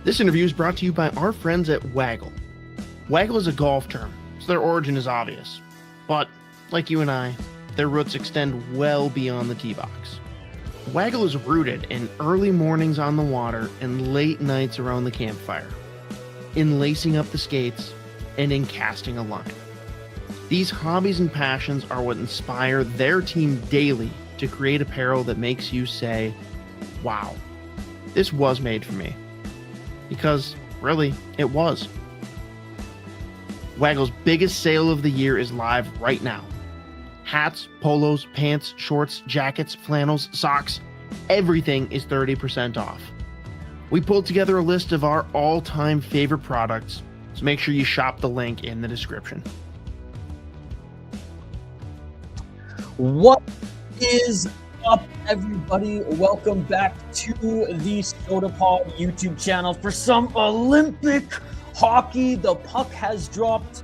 This interview is brought to you by our friends at Waggle. Waggle is a golf term, so their origin is obvious. But, like you and I, their roots extend well beyond the tee box. Waggle is rooted in early mornings on the water and late nights around the campfire, in lacing up the skates, and in casting a line. These hobbies and passions are what inspire their team daily to create apparel that makes you say, wow, this was made for me. Because, really, it was. Waggle's biggest sale of the year is live right now. Hats, polos, pants, shorts, jackets, flannels, socks, everything is 30% off. We pulled together a list of our all-time favorite products, so make sure you shop the link in the description. What is up, everybody? Welcome back to the Sota Pod YouTube channel for some Olympic hockey. The puck has dropped.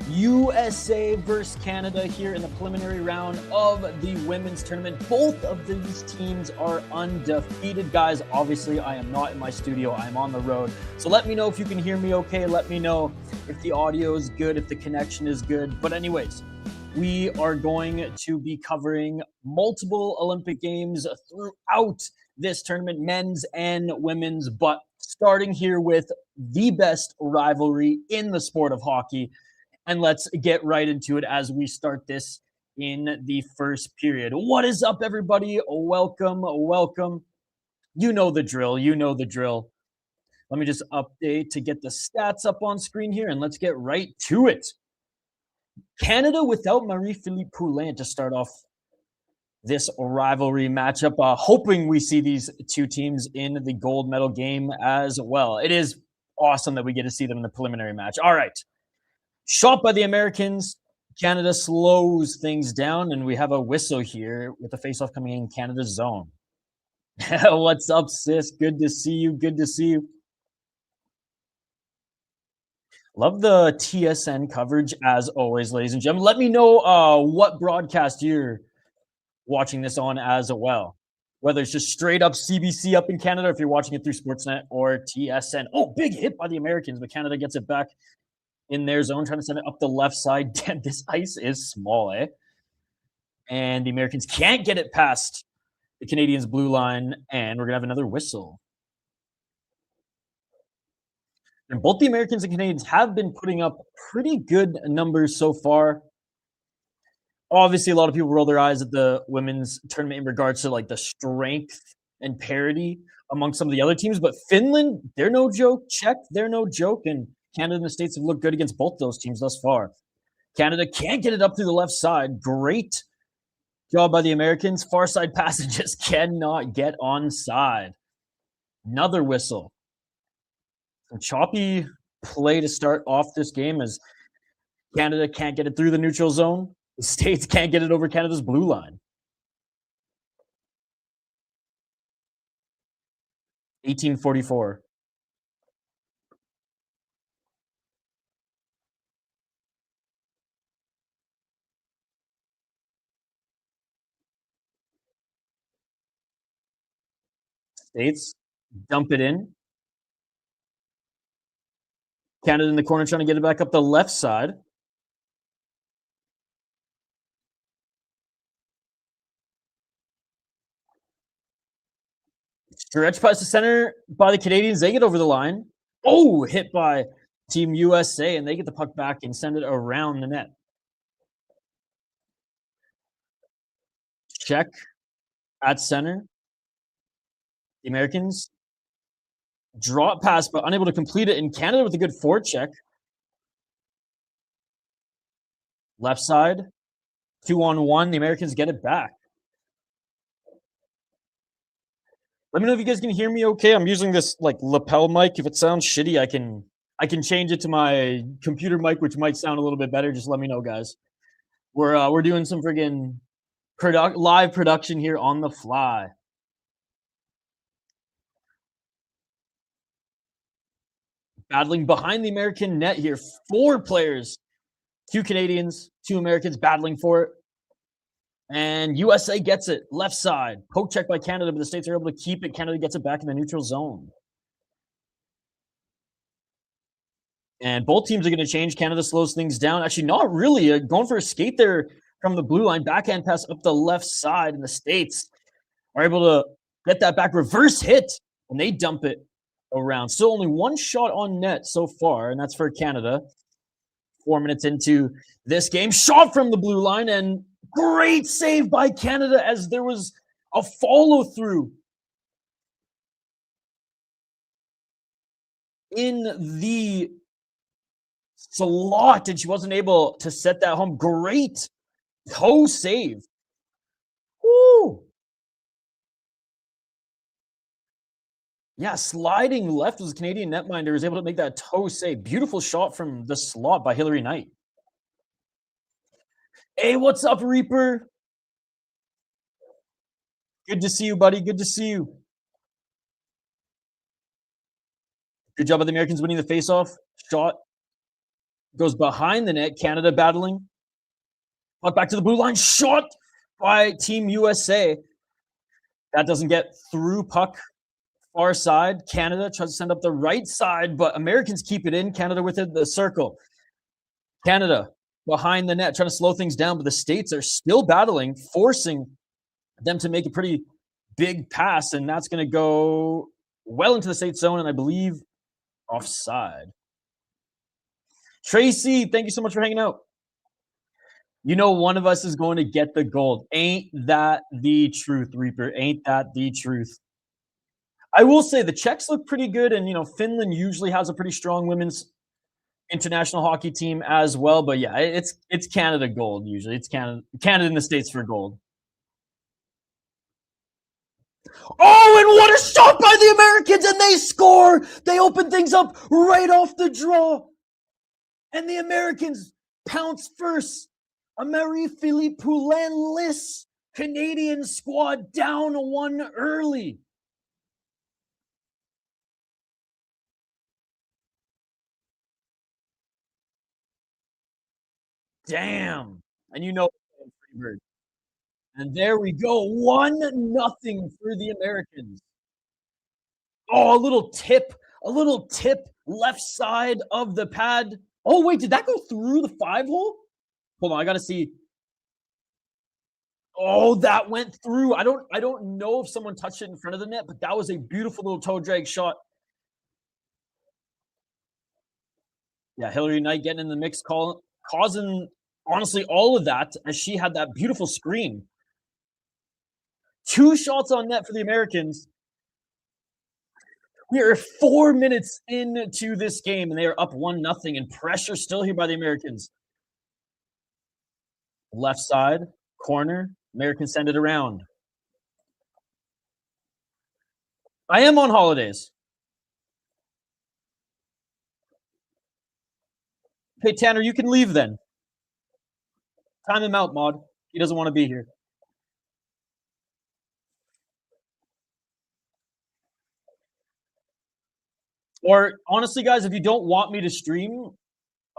USA versus Canada here in the preliminary round of the women's tournament. Both of these teams are undefeated, guys. Obviously, I am not in my studio. I'm on the road. So let me know if you can hear me okay. Let me know if the audio is good, if the connection is good. But anyways, we are going to be covering multiple Olympic Games throughout this tournament, men's and women's, but starting here with the best rivalry in the sport of hockey. And let's get right into it as we start this in the first period. What is up, everybody? Welcome. You know the drill. Let me just update to get the stats up on screen here, and let's get right to it. Canada without Marie-Philippe Poulin to start off this rivalry matchup. Hoping we see these two teams in the gold medal game as well. It is awesome that we get to see them in the preliminary match. All right. Shot by the Americans. Canada slows things down, and we have a whistle here with the faceoff coming in Canada's zone. What's up, sis? Good to see you. Love the TSN coverage as always, ladies and gentlemen. Let me know what broadcast you're watching this on as well. Whether it's just straight up CBC up in Canada, if you're watching it through Sportsnet or TSN. Oh, big hit by the Americans, but Canada gets it back in their zone, trying to send it up the left side. Damn, this ice is small, eh? And the Americans can't get it past the Canadians' blue line, and we're going to have another whistle. And both the Americans and Canadians have been putting up pretty good numbers so far. Obviously, a lot of people roll their eyes at the women's tournament in regards to like the strength and parity among some of the other teams, but Finland, they're no joke. Czech, they're no joke, and Canada and the States have looked good against both those teams thus far. Canada can't get it up through the left side. Great job by the Americans. Far side passages cannot get onside. Another whistle. Some choppy play to start off this game as Canada can't get it through the neutral zone. The States can't get it over Canada's blue line. 1844. States dump it in. Canada in the corner trying to get it back up the left side. Stretch pass to center by the Canadians. They get over the line. Oh, hit by Team USA, and they get the puck back and send it around the net. Check at center. The Americans draw it pass, but unable to complete it. In Canada with a good forecheck. Left side, 2-on-1. The Americans get it back. Let me know if you guys can hear me okay. I'm using this like lapel mic. If it sounds shitty, I can change it to my computer mic, which might sound a little bit better. Just let me know, guys. We're doing some friggin' live production here on the fly. Battling behind the American net here. 4 players. 2 Canadians, 2 Americans battling for it. And USA gets it. Left side. Poke check by Canada, but the States are able to keep it. Canada gets it back in the neutral zone. And both teams are going to change. Canada slows things down. Actually, not really. Going for a skate there from the blue line. Backhand pass up the left side. And the States are able to get that back. Reverse hit. And they dump it around. Still only one shot on net so far. And that's for Canada. 4 minutes into this game. Shot from the blue line. And great save by Canada as there was a follow through in the slot, and she wasn't able to set that home. Great toe save. Woo! Yeah, sliding left was a Canadian netminder, was able to make that toe save. Beautiful shot from the slot by Hillary Knight. Hey, what's up, Reaper? Good to see you, buddy. Good to see you. Good job by the Americans winning the faceoff. Shot goes behind the net. Canada battling. Puck back to the blue line. Shot by Team USA. That doesn't get through. Puck far side. Canada tries to send up the right side, but Americans keep it in. Canada within the circle. Canada behind the net, trying to slow things down, but the States are still battling, forcing them to make a pretty big pass, and that's going to go well into the States zone, and I believe offside. Tracy, thank you so much for hanging out. You know one of us is going to get the gold. Ain't that the truth, Reaper? Ain't that the truth? I will say the Czechs look pretty good, and Finland usually has a pretty strong women's international hockey team as well. But yeah, it's Canada gold usually. It's Canada in the States for gold. Oh, and what a shot by the Americans, and they score! They open things up right off the draw. And the Americans pounce first. A Marie-Philippe Poulin-Liss Canadian squad down one early. Damn. And and there we go. 1-0 for the Americans. Oh, a little tip left side of the pad. Oh, wait, did that go through the 5-hole? Hold on, I got to see. Oh, that went through. I don't know if someone touched it in front of the net, but that was a beautiful little toe drag shot. Yeah, Hillary Knight getting in the mix, causing, honestly, all of that as she had that beautiful screen. 2 shots on net for the Americans. We are 4 minutes into this game, and they are up 1-0, and pressure still here by the Americans. Left side, corner, Americans send it around. I am on holidays. Okay, Tanner, you can leave then. Time him out, Maud. He doesn't want to be here. Or honestly, guys, if you don't want me to stream,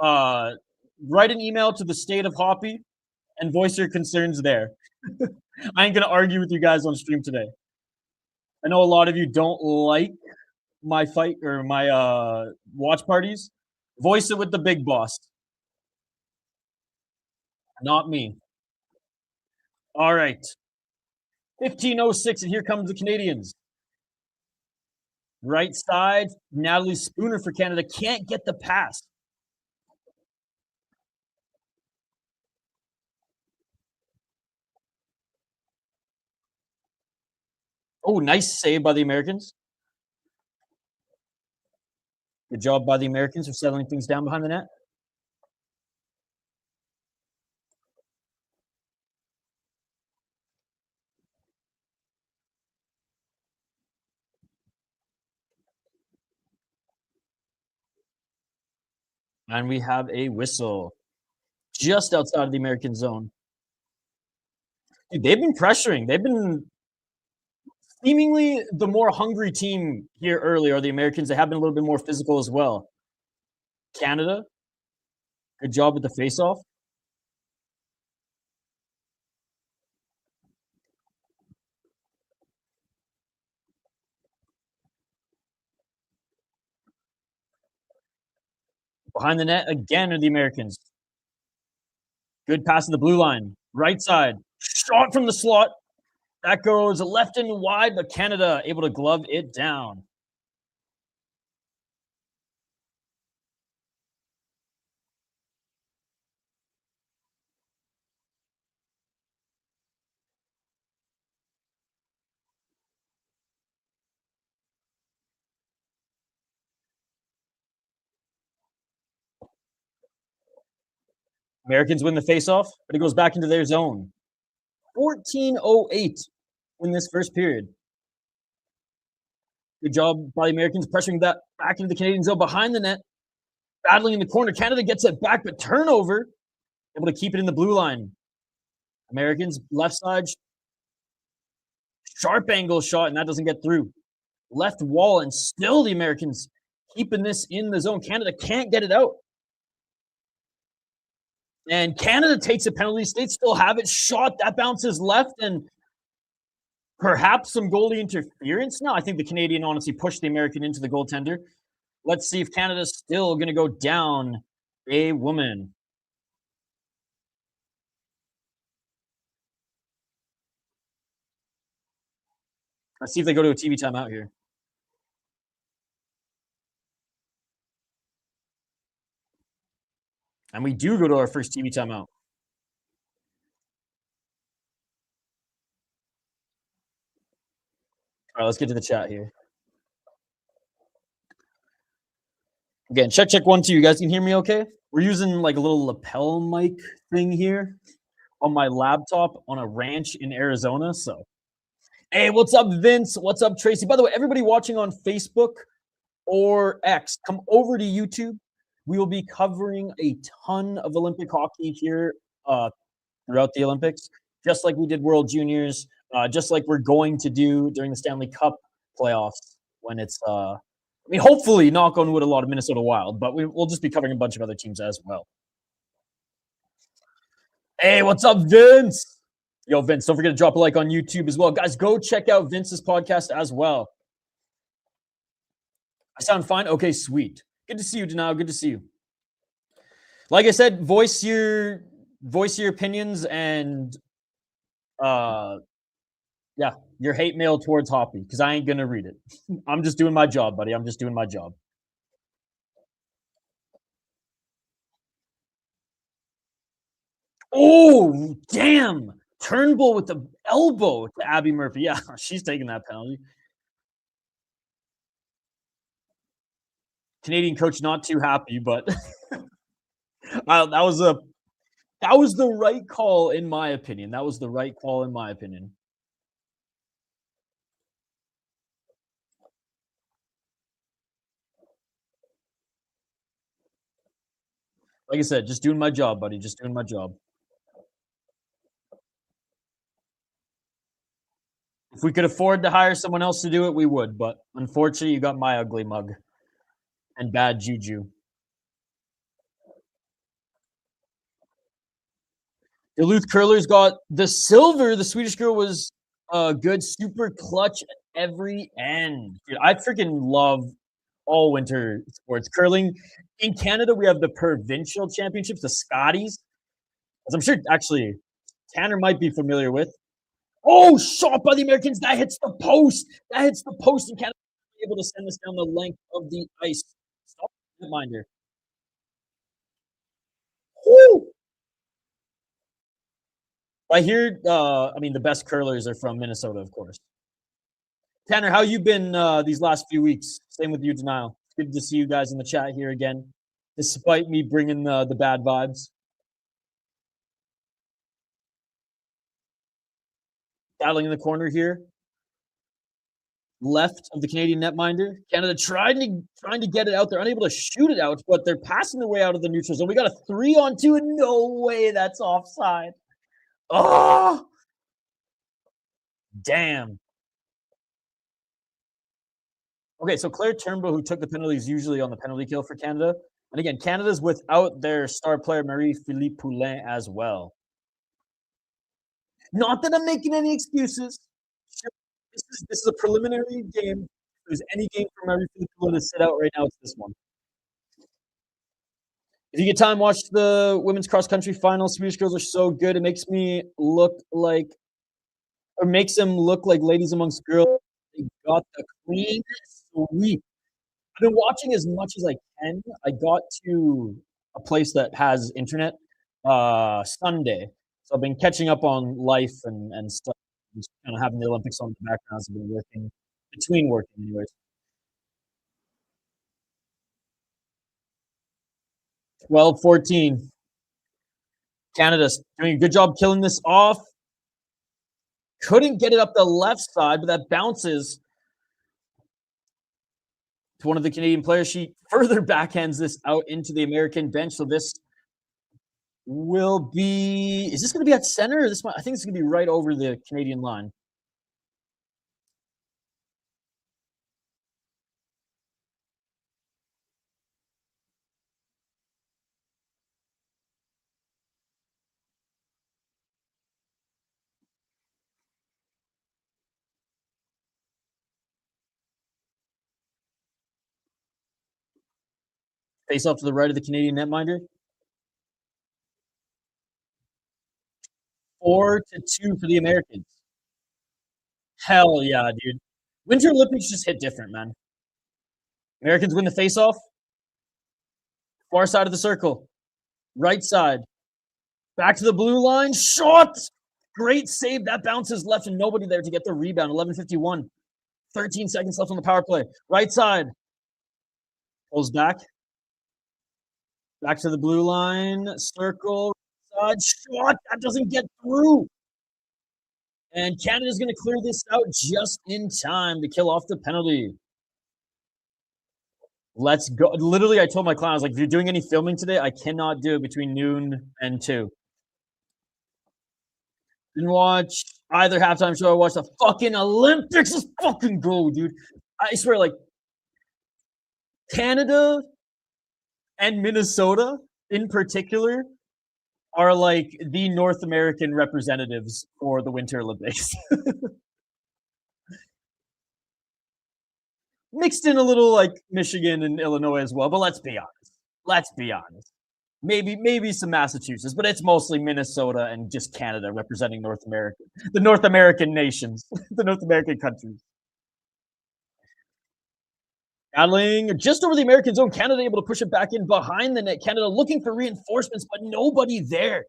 write an email to the State of Hoppy and voice your concerns there. I ain't gonna argue with you guys on stream today. I know a lot of you don't like my fight or my watch parties. Voice it with the big boss. Not me. All right. 15:06, and here comes the Canadians. Right side, Natalie Spooner for Canada can't get the pass. Oh, nice save by the Americans. Good job by the Americans for settling things down behind the net. And we have a whistle just outside of the American zone. Dude, they've been pressuring. They've been seemingly the more hungry team here early are the Americans. They have been a little bit more physical as well. Canada, good job with the faceoff. Behind the net again are the Americans. Good pass to the blue line. Right side. Shot from the slot. That goes left and wide, but Canada able to glove it down. Americans win the faceoff, but it goes back into their zone. 14:08 in this first period. Good job by the Americans pressuring that back into the Canadian zone behind the net. Battling in the corner. Canada gets it back, but turnover. Able to keep it in the blue line. Americans left side. Sharp angle shot, and that doesn't get through. Left wall, and still the Americans keeping this in the zone. Canada can't get it out. And Canada takes a penalty. States still have it. Shot, that bounces left, and perhaps some goalie interference. No, I think the Canadian honestly pushed the American into the goaltender. Let's see if Canada's still going to go down a woman. Let's see if they go to a TV timeout here. And we do go to our first TV timeout. All right, let's get to the chat here. Again, check 1 2. You guys can hear me okay? We're using like a little lapel mic thing here on my laptop on a ranch in Arizona. So, hey, what's up, Vince? What's up, Tracy? By the way, everybody watching on Facebook or X, come over to YouTube. We will be covering a ton of Olympic hockey here throughout the Olympics, just like we did World Juniors, just like we're going to do during the Stanley Cup playoffs when it's, hopefully, knock on wood, a lot of Minnesota Wild, but we'll just be covering a bunch of other teams as well. Hey, what's up, Vince? Yo, Vince, don't forget to drop a like on YouTube as well. Guys, go check out Vince's podcast as well. I sound fine? Okay, sweet. Good to see you, Denal. Good to see you. Like I said, voice your opinions and your hate mail towards Hoppy, because I ain't gonna read it. I'm just doing my job, buddy. I'm just doing my job. Oh, damn. Turnbull with the elbow to Abby Murphy. Yeah, she's taking that penalty. Canadian coach not too happy, but that was the right call in my opinion. That was the right call in my opinion. Like I said, just doing my job, buddy. Just doing my job. If we could afford to hire someone else to do it, we would. But unfortunately, you got my ugly mug and bad juju. Duluth Curlers got the silver. The Swedish girl was good, super clutch at every end. Dude, I freaking love all winter sports. Curling. In Canada, we have the provincial championships, the Scotties, as I'm sure actually Tanner might be familiar with. Oh, shot by the Americans. That hits the post. That hits the post, and Canada able to send this down the length of the ice. Stop, reminder. Woo! I hear, the best curlers are from Minnesota, of course. Tanner, how you been these last few weeks? Same with you, Denial. It's good to see you guys in the chat here again, despite me bringing the bad vibes. Battling in the corner here. Left of the Canadian netminder. Canada trying to get it out. They're unable to shoot it out, but they're passing their way out of the neutral zone. We got a 3-on-2, and no way that's offside. Oh, damn. Okay, so Claire Turnbull, who took the penalty, is usually on the penalty kill for Canada. And again, Canada's without their star player, Marie-Philippe Poulin, as well. Not that I'm making any excuses. This is a preliminary game. If there's any game for Marie-Philippe Poulin to sit out right now, it's this one. If you get time, watch the women's cross country final. Swedish girls are so good. It makes me look like, or makes them look like ladies amongst girls. They got the clean sweep. I've been watching as much as I can. I got to a place that has internet Sunday, so I've been catching up on life and stuff. Just kind of having the Olympics on the background as I've been working, between working, anyways. 12-14. Canada's doing a good job killing this off. Couldn't get it up the left side, but that bounces to one of the Canadian players. She further backhands this out into the American bench. So this will be, is this going to be at center? Or this one, I think it's going to be right over the Canadian line. Face off to the right of the Canadian netminder. 4-2 for the Americans. Hell yeah, dude. Winter Olympics just hit different, man. Americans win the face-off. Far side of the circle. Right side. Back to the blue line. Shot! Great save. That bounces left and nobody there to get the rebound. 11:51. 13 seconds left on the power play. Right side. Pulls back. Back to the blue line. Circle. Side. Shot. That doesn't get through. And Canada's going to clear this out just in time to kill off the penalty. Let's go. Literally, I told my client, I was like, if you're doing any filming today, I cannot do it between noon and 2. Didn't watch either halftime show. I watched the fucking Olympics. Let's fucking go, dude. I swear, like, Canada and Minnesota in particular are like the North American representatives for the Winter Olympics. Mixed in a little like Michigan and Illinois as well, but let's be honest. Let's be honest. Maybe some Massachusetts, but it's mostly Minnesota and just Canada representing North America, the North American nations, the North American countries. Battling just over the American zone. Canada able to push it back in behind the net. Canada looking for reinforcements, but nobody there.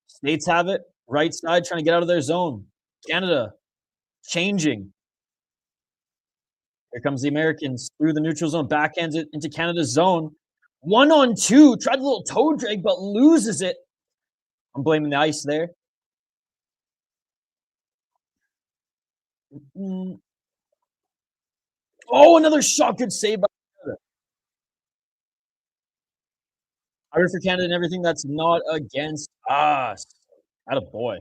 States have it. Right side trying to get out of their zone. Canada changing. Here comes the Americans through the neutral zone. Backhands it into Canada's zone. 1-on-2. Tried a little toe drag, but loses it. I'm blaming the ice there. Oh, another shot. Good save by Canada. I root for Canada and everything that's not against us. Attaboy.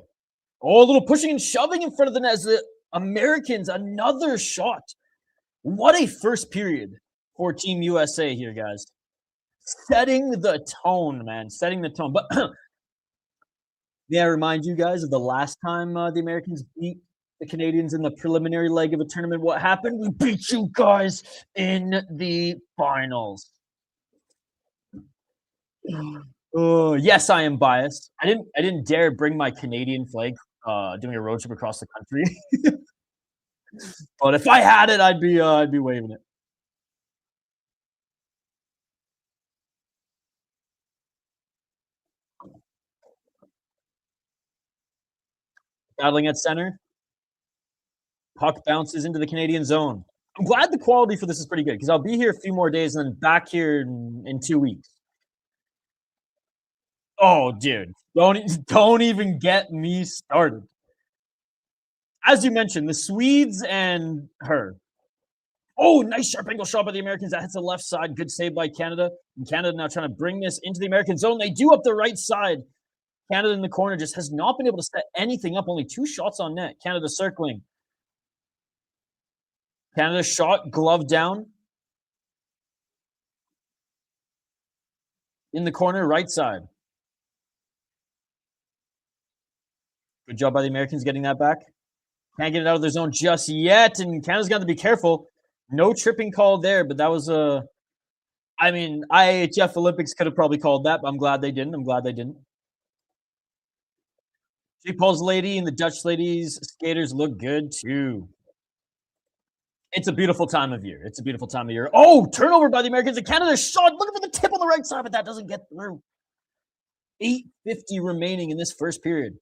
Oh, a little pushing and shoving in front of the net as the Americans. Another shot. What a first period for Team USA here, guys. Setting the tone, man. Setting the tone. But may I remind you guys of the last time the Americans beat the Canadians in the preliminary leg of a tournament? What happened? We beat you guys in the finals. Oh, yes, I am biased. I didn't dare bring my Canadian flag doing a road trip across the country. But if I had it, I'd be waving it. Battling at center. Puck bounces into the Canadian zone. I'm glad the quality for this is pretty good because I'll be here a few more days and then back here in 2 weeks. Oh, dude, don't even get me started. As you mentioned, the Swedes and her. Oh, nice sharp angle shot by the Americans. That hits the left side. Good save by Canada. And Canada now trying to bring this into the American zone. They do up the right side. Canada in the corner just has not been able to set anything up. Only 2 shots on net. Canada circling. Canada shot, glove down. In the corner, right side. Good job by the Americans getting that back. Can't get it out of their zone just yet, and Canada's got to be careful. No tripping call there, but that was a I mean, IIHF Olympics could have probably called that, but I'm glad they didn't. Jake Paul's lady and the Dutch ladies skaters look good too. It's a beautiful time of year. Oh, turnover by the Americans and Canada shot. Looking for the tip on the right side, but that doesn't get through. 8:50 remaining in this first period.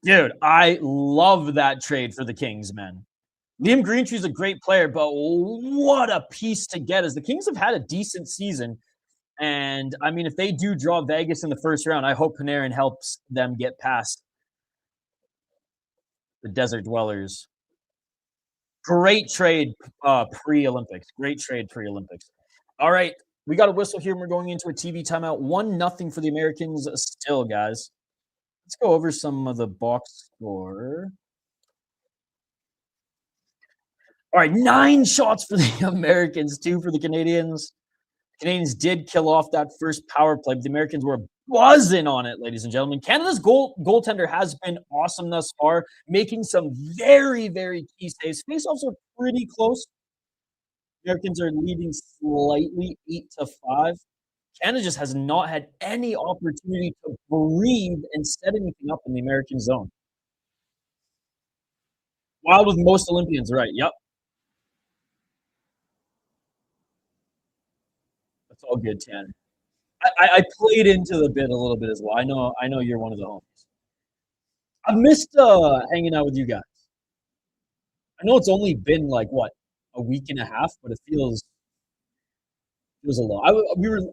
Dude, I love that trade for the Kings, man. Liam Greentree's a great player, but what a piece to get, as the Kings have had a decent season. And, I mean, if they do draw Vegas in the first round, I hope Panarin helps them get past the Desert Dwellers. Great trade pre-Olympics. All right, we got a whistle here, and we're going into a TV timeout. 1-0 for the Americans still, guys. Let's go over some of the box score. All right, 9 shots for the Americans, 2 for the Canadians. Canadians did kill off that first power play, but the Americans were buzzing on it, ladies and gentlemen. Canada's goaltender has been awesome thus far, making some very, very key saves. Faceoffs are pretty close. Americans are leading slightly, 8-5. Canada just has not had any opportunity to breathe and set anything up in the American zone. Wild with most Olympians, right? Yep. That's all good, Tanner. I played into the bit a little bit as well. I know you're one of the homies. I've missed hanging out with you guys. I know it's only been like what, a week and a half, but it feels a lot. I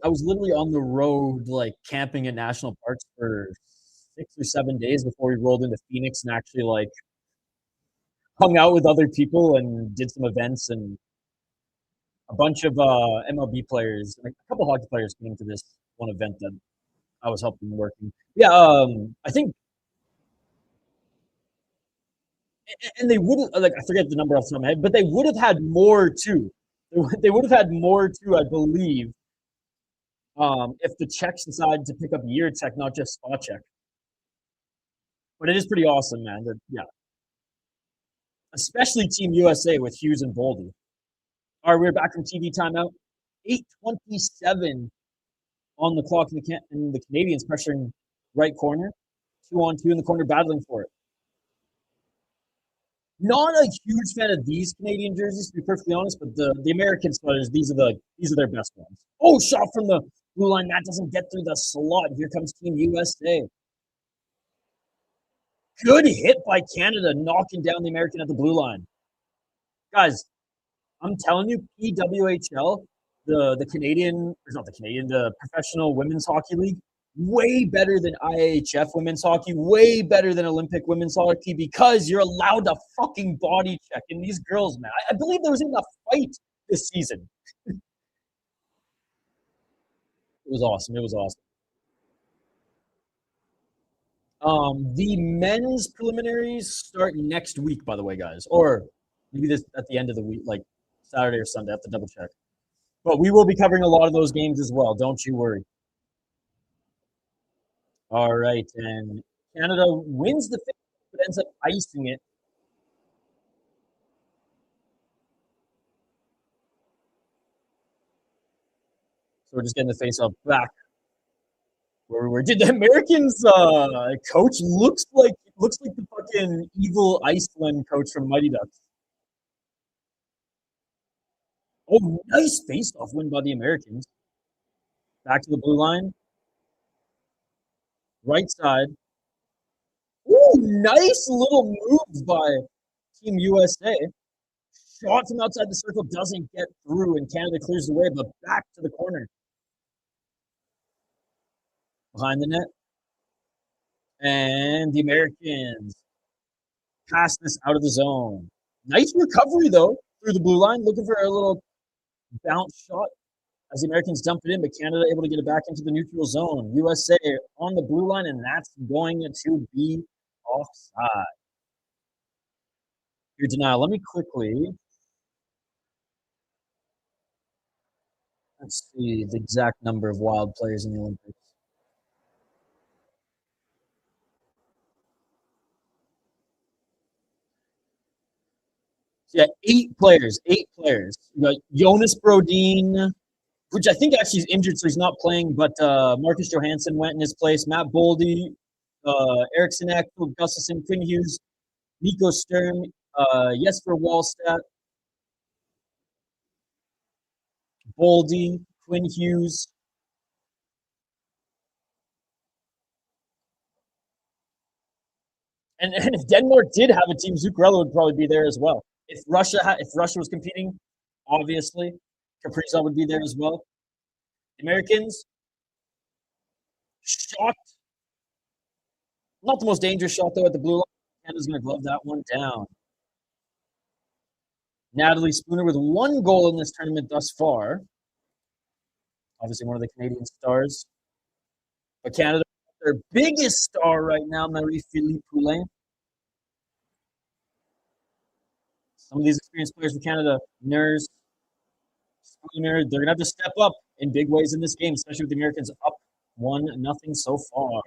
was literally on the road, like camping in national parks for 6 or 7 days before we rolled into Phoenix and actually like hung out with other people and did some events, and a bunch of MLB players, like a couple hockey players came to this one event that I was helping working. Yeah, I think, and they would have, like, I forget the number off the top of my head, but they would have had more too. They would have had more too, I believe, if the Czechs decided to pick up year tech, not just spot check. But it is pretty awesome, man. Yeah, especially Team USA with Hughes and Boldy. All right, we're back from TV timeout. 8:27 on the clock, and the Canadians pressuring right corner. 2-on-2 in the corner, battling for it. Not a huge fan of these Canadian jerseys, to be perfectly honest, but the American sweaters, these are their best ones. Oh, shot from the blue line. That doesn't get through the slot. Here comes Team USA. Good hit by Canada, knocking down the American at the blue line. Guys, I'm telling you, PWHL, the Professional Women's Hockey League, way better than IIHF Women's Hockey, way better than Olympic Women's Hockey, because you're allowed to fucking body check. And these girls, man, I believe there was even a fight this season. It was awesome. The men's preliminaries start next week, by the way, guys. Or maybe this at the end of the week, like Saturday or Sunday. I have to double check. But we will be covering a lot of those games as well. Don't you worry. All right. And Canada wins the fifth, but ends up icing it. So we're just getting the face-off back where we were. Did the Americans coach looks like the fucking evil Iceland coach from Mighty Ducks. Oh, nice face-off win by the Americans. Back to the blue line. Right side. Ooh, nice little move by Team USA. Shot from outside the circle doesn't get through, and Canada clears the way, but back to the corner. Behind the net. And the Americans pass this out of the zone. Nice recovery, though, through the blue line. Looking for a little bounce shot as the Americans dump it in, but Canada able to get it back into the neutral zone. USA on the blue line, and that's going to be offside. Your denial. Let me quickly. Let's see the exact number of Wild players in the Olympics. Yeah, 8 players. 8 players. You got Jonas Brodin, which I think actually is injured, so he's not playing, but Marcus Johansson went in his place. Matt Boldy, Eriksson Ek, Gustafsson, Quinn Hughes, Nico Sturm, Jesper Wallstedt, Boldy, Quinn Hughes. And if Denmark did have a team, Zuccarello would probably be there as well. If Russia was competing, obviously, Kaprizov would be there as well. The Americans, shot. Not the most dangerous shot, though, at the blue line. Canada's going to glove that one down. Natalie Spooner with 1 goal in this tournament thus far. Obviously, one of the Canadian stars. But Canada, their biggest star right now, Marie-Philippe Poulin. Some of these experienced players for Canada, Nurse, Spooner, they're going to have to step up in big ways in this game, especially with the Americans up 1-0 so far.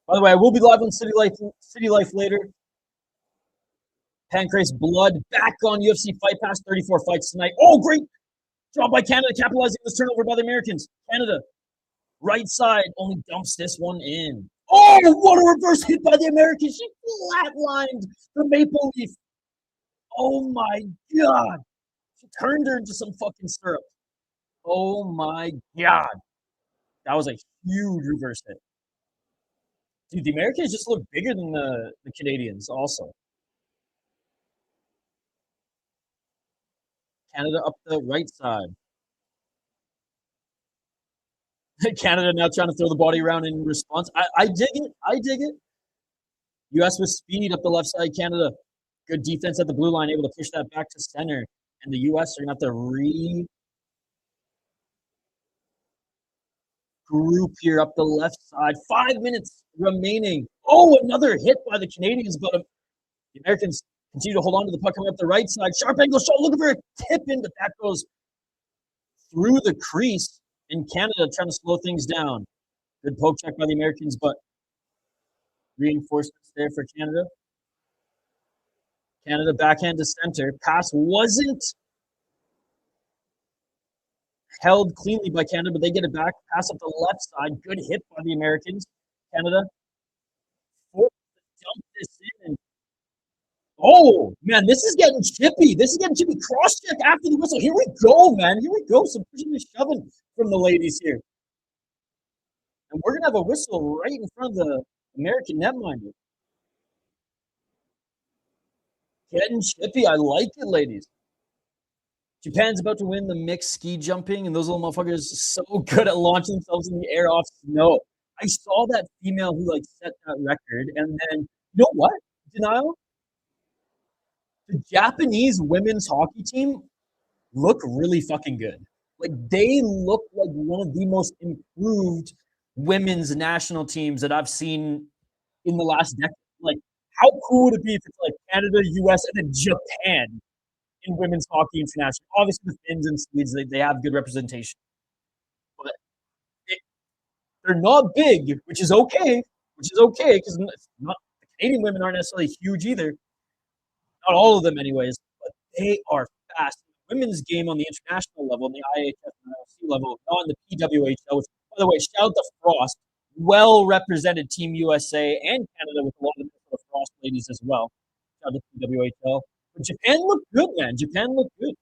By the way, I will be live on City Life later. Pancrase Blood back on UFC Fight Pass, 34 fights tonight. Oh, great job by Canada, capitalizing this turnover by the Americans. Canada, right side, only dumps this one in. Oh, what a reverse hit by the Americans. She flatlined the Maple Leaf. Oh, my God. She turned her into some fucking syrup. Oh, my God. That was a huge reverse hit. Dude, the Americans just look bigger than the Canadians also. Canada up the right side. Canada now trying to throw the body around in response. I dig it. I dig it. U.S. with speed up the left side. Canada, good defense at the blue line, able to push that back to center. And the U.S. are going to have to regroup here up the left side. 5 minutes remaining. Oh, another hit by the Canadians, but the Americans continue to hold on to the puck coming up the right side. Sharp angle shot, looking for a tip in, but that goes through the crease. In Canada, trying to slow things down. Good poke check by the Americans, but reinforcements there for Canada. Canada backhand to center. Pass wasn't held cleanly by Canada, but they get it back. Pass up the left side. Good hit by the Americans. Canada forced to dump this in. Oh, man, this is getting chippy. This is getting chippy. Cross-check after the whistle. Here we go, man. Here we go. Some pushing and shoving from the ladies here. And we're going to have a whistle right in front of the American netminder. Getting chippy. I like it, ladies. Japan's about to win the mixed ski jumping, and those little motherfuckers are so good at launching themselves in the air off snow. I saw that female who, set that record, and then, you know what? Denial? The Japanese women's hockey team look really fucking good. They look like one of the most improved women's national teams that I've seen in the last decade. How cool would it be if it's Canada, US, and then Japan in women's hockey international? Obviously, the Finns and Swedes, they have good representation. But they're not big, which is okay. Because the Canadian women aren't necessarily huge either. Not all of them, anyways, but they are fast. The women's game on the international level, on the IIHF and level, not on the PWHL, which, by the way, shout out to Frost. Well-represented Team USA and Canada with a lot of the Frost ladies as well. Shout out to PWHL. But Japan looked good, man. Japan looked good.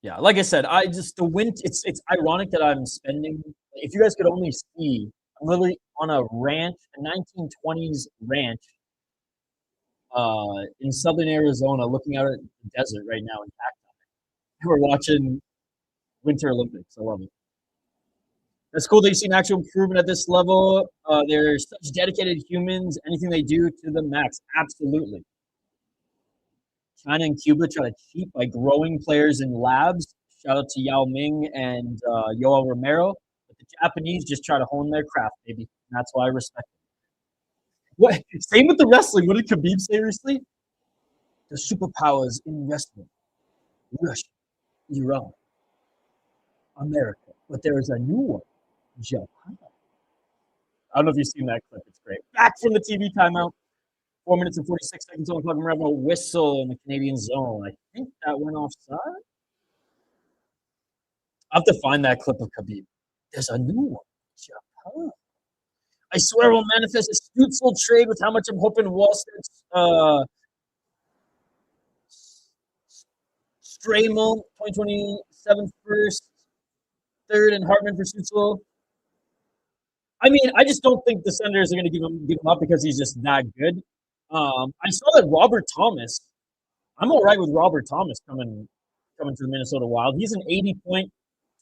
Yeah, like I said, it's ironic that I'm spending, if you guys could only see, I'm literally on a ranch, a 1920s ranch, in southern Arizona, looking out at the desert right now in Cacti. We're watching Winter Olympics. I love it. That's cool that you see an actual improvement at this level. They're such dedicated humans. Anything they do to the max. Absolutely. China and Cuba try to cheat by growing players in labs. Shout out to Yao Ming and Yoel Romero. But the Japanese just try to hone their craft, baby. And that's why I respect it. What? Same with the wrestling. What did Khabib say recently? The superpowers in wrestling: Russia, Iran, America. But there is a new one, Japan. I don't know if you've seen that clip. It's great. Back from the TV timeout. 4 minutes and 46 seconds on the clock. We're having a whistle in the Canadian zone. I think that went offside. I have to find that clip of Khabib. There's a new one. Japan. I swear we'll manifest a Stutzel trade with how much I'm hoping Wallsted's Stramel 2027 first, third, and Hartman for Stutzel. I mean, I just don't think the Senators are going to give him up because he's just that good. I saw that Robert Thomas. I'm all right with Robert Thomas coming to the Minnesota Wild. He's an 80-point,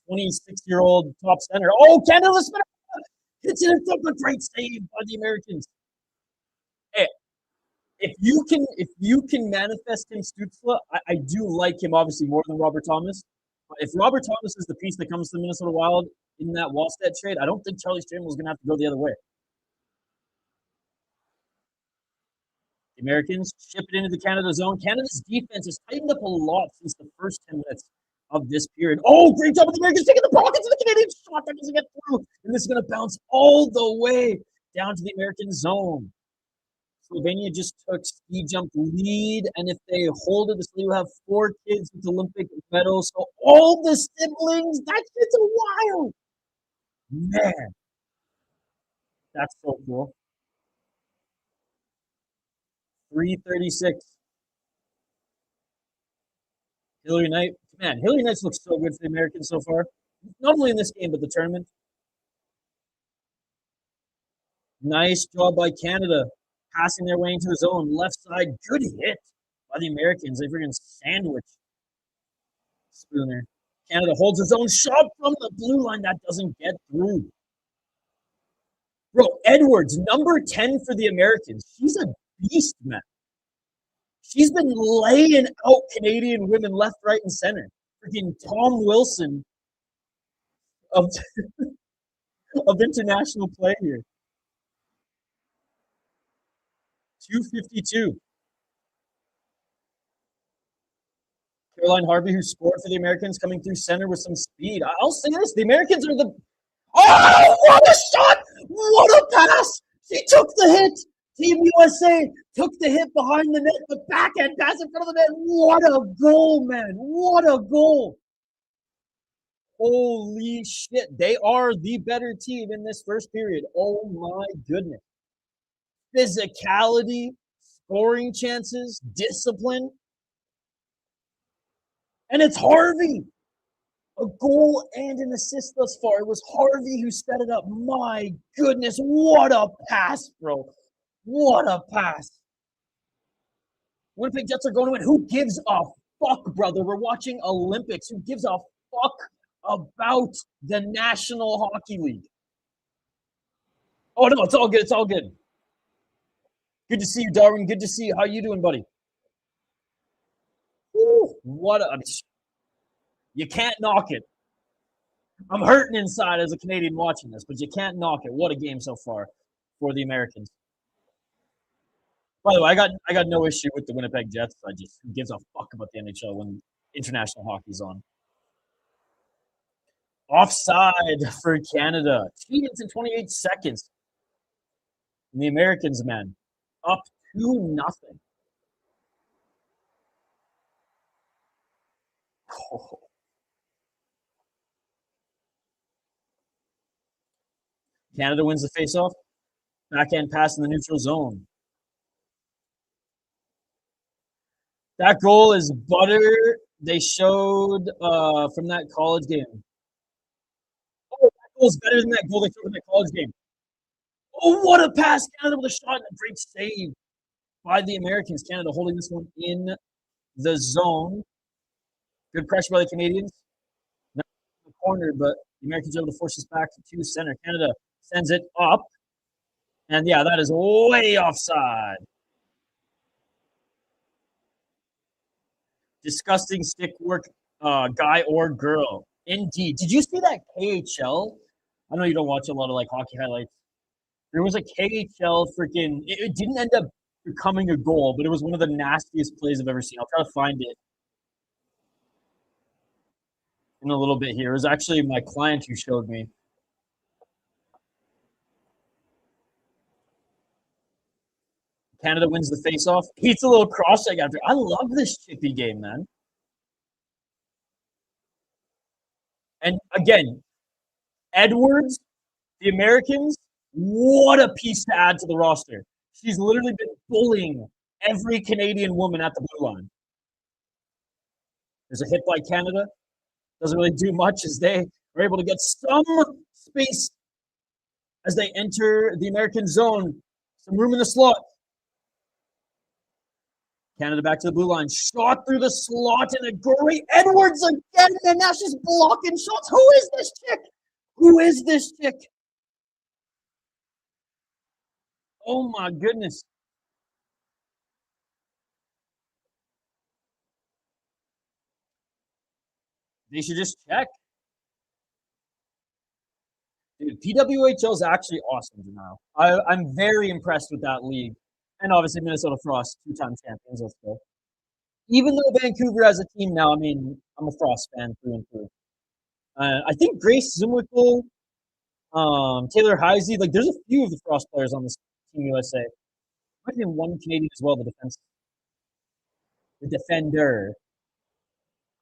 26-year-old top center. Oh, Canada hits it in a great save by the Americans. Hey, if you can manifest Tim Stützle, I do like him obviously more than Robert Thomas. But if Robert Thomas is the piece that comes to the Minnesota Wild in that Wallstedt trade, I don't think Charlie Stramel is going to have to go the other way. The Americans ship it into the Canada zone. Canada's defense has tightened up a lot since the first 10 minutes of this period. Oh, great job of the Americans taking the pockets of the Canadian shot that doesn't get through. And this is going to bounce all the way down to the American zone. Slovenia just took ski jump lead, and if they hold it, they will have 4 kids with Olympic medals. So all the siblings, that shit's wild. Man, that's so cool. 3:36. Hillary Knight. Man, Hillary Knight's looks so good for the Americans so far. Not only in this game, but the tournament. Nice job by Canada. Passing their way into the zone. Left side. Good hit by the Americans. They freaking sandwich Spooner. Canada holds its own shot from the blue line. That doesn't get through. Bro, Edwards, number 10 for the Americans. She's a beast, man. She's been laying out Canadian women left, right, and center. Freaking Tom Wilson of international play here. 252. Caroline Harvey, who scored for the Americans, coming through center with some speed. I'll say this: the Americans are the. Oh, what a shot! What a pass! She took the hit. Team USA took the hit behind the net, the backhand pass in front of the net. What a goal, man! What a goal! Holy shit! They are the better team in this first period. Oh my goodness! Physicality, scoring chances, discipline. And it's Harvey. A goal and an assist thus far. It was Harvey who set it up. My goodness, what a pass, bro. What a pass. Winnipeg Jets are going to win. Who gives a fuck, brother? We're watching Olympics. Who gives a fuck about the National Hockey League? Oh, no, it's all good. It's all good. Good to see you, Darwin. Good to see you. How you doing, buddy? Woo, what a... You can't knock it. I'm hurting inside as a Canadian watching this, but you can't knock it. What a game so far for the Americans. By the way, I got no issue with the Winnipeg Jets. I just who gives a fuck about the NHL when international hockey's on. Offside for Canada. 2 minutes and 28 seconds. And the Americans, man, up 2-0. Oh. Canada wins the faceoff. Backhand pass in the neutral zone. That goal is butter. They showed from that college game. Oh, that goal is better than that goal they showed in that college game. Oh, what a pass. Canada with a shot and a great save by the Americans. Canada holding this one in the zone. Good pressure by the Canadians. Not in the corner, but the Americans are able to force this back to center. Canada sends it up. And yeah, that is way offside. Disgusting stick work, guy or girl. Indeed. Did you see that KHL? I know you don't watch a lot of like hockey highlights. There was a KHL freaking. It didn't end up becoming a goal, but it was one of the nastiest plays I've ever seen. I'll try to find it in a little bit here. It was actually my client who showed me. Canada wins the face-off. He's a little cross-check after. I love this chippy game, man. And again, Edwards, the Americans, what a piece to add to the roster. She's literally been bullying every Canadian woman at the blue line. There's a hit by Canada. Doesn't really do much as they are able to get some space as they enter the American zone. Some room in the slot. Canada back to the blue line. Shot through the slot and a great Edwards again. And now she's blocking shots. Who is this chick? Who is this chick? Oh my goodness. They should just check. Dude, PWHL is actually awesome now. I'm very impressed with that league. And obviously Minnesota Frost, 2-time champions, let's go. Even though Vancouver has a team now, I mean, I'm a Frost fan through and through. I think Grace Zumwickle, Taylor Heisey, like there's a few of the Frost players on this Team USA. Might have been one Canadian as well, the defender.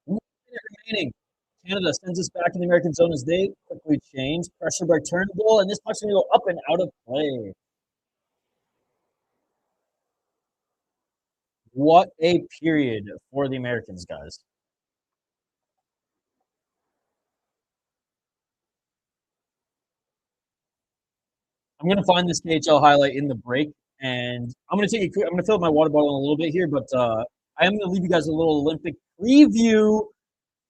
Remaining. Canada sends us back in the American zone as they quickly change. Pressure by Turnbull, and this puck's going to go up and out of play. What a period for the Americans, guys. I'm going to find this KHL highlight in the break, and I'm going to fill up my water bottle in a little bit here, but I am going to leave you guys a little Olympic preview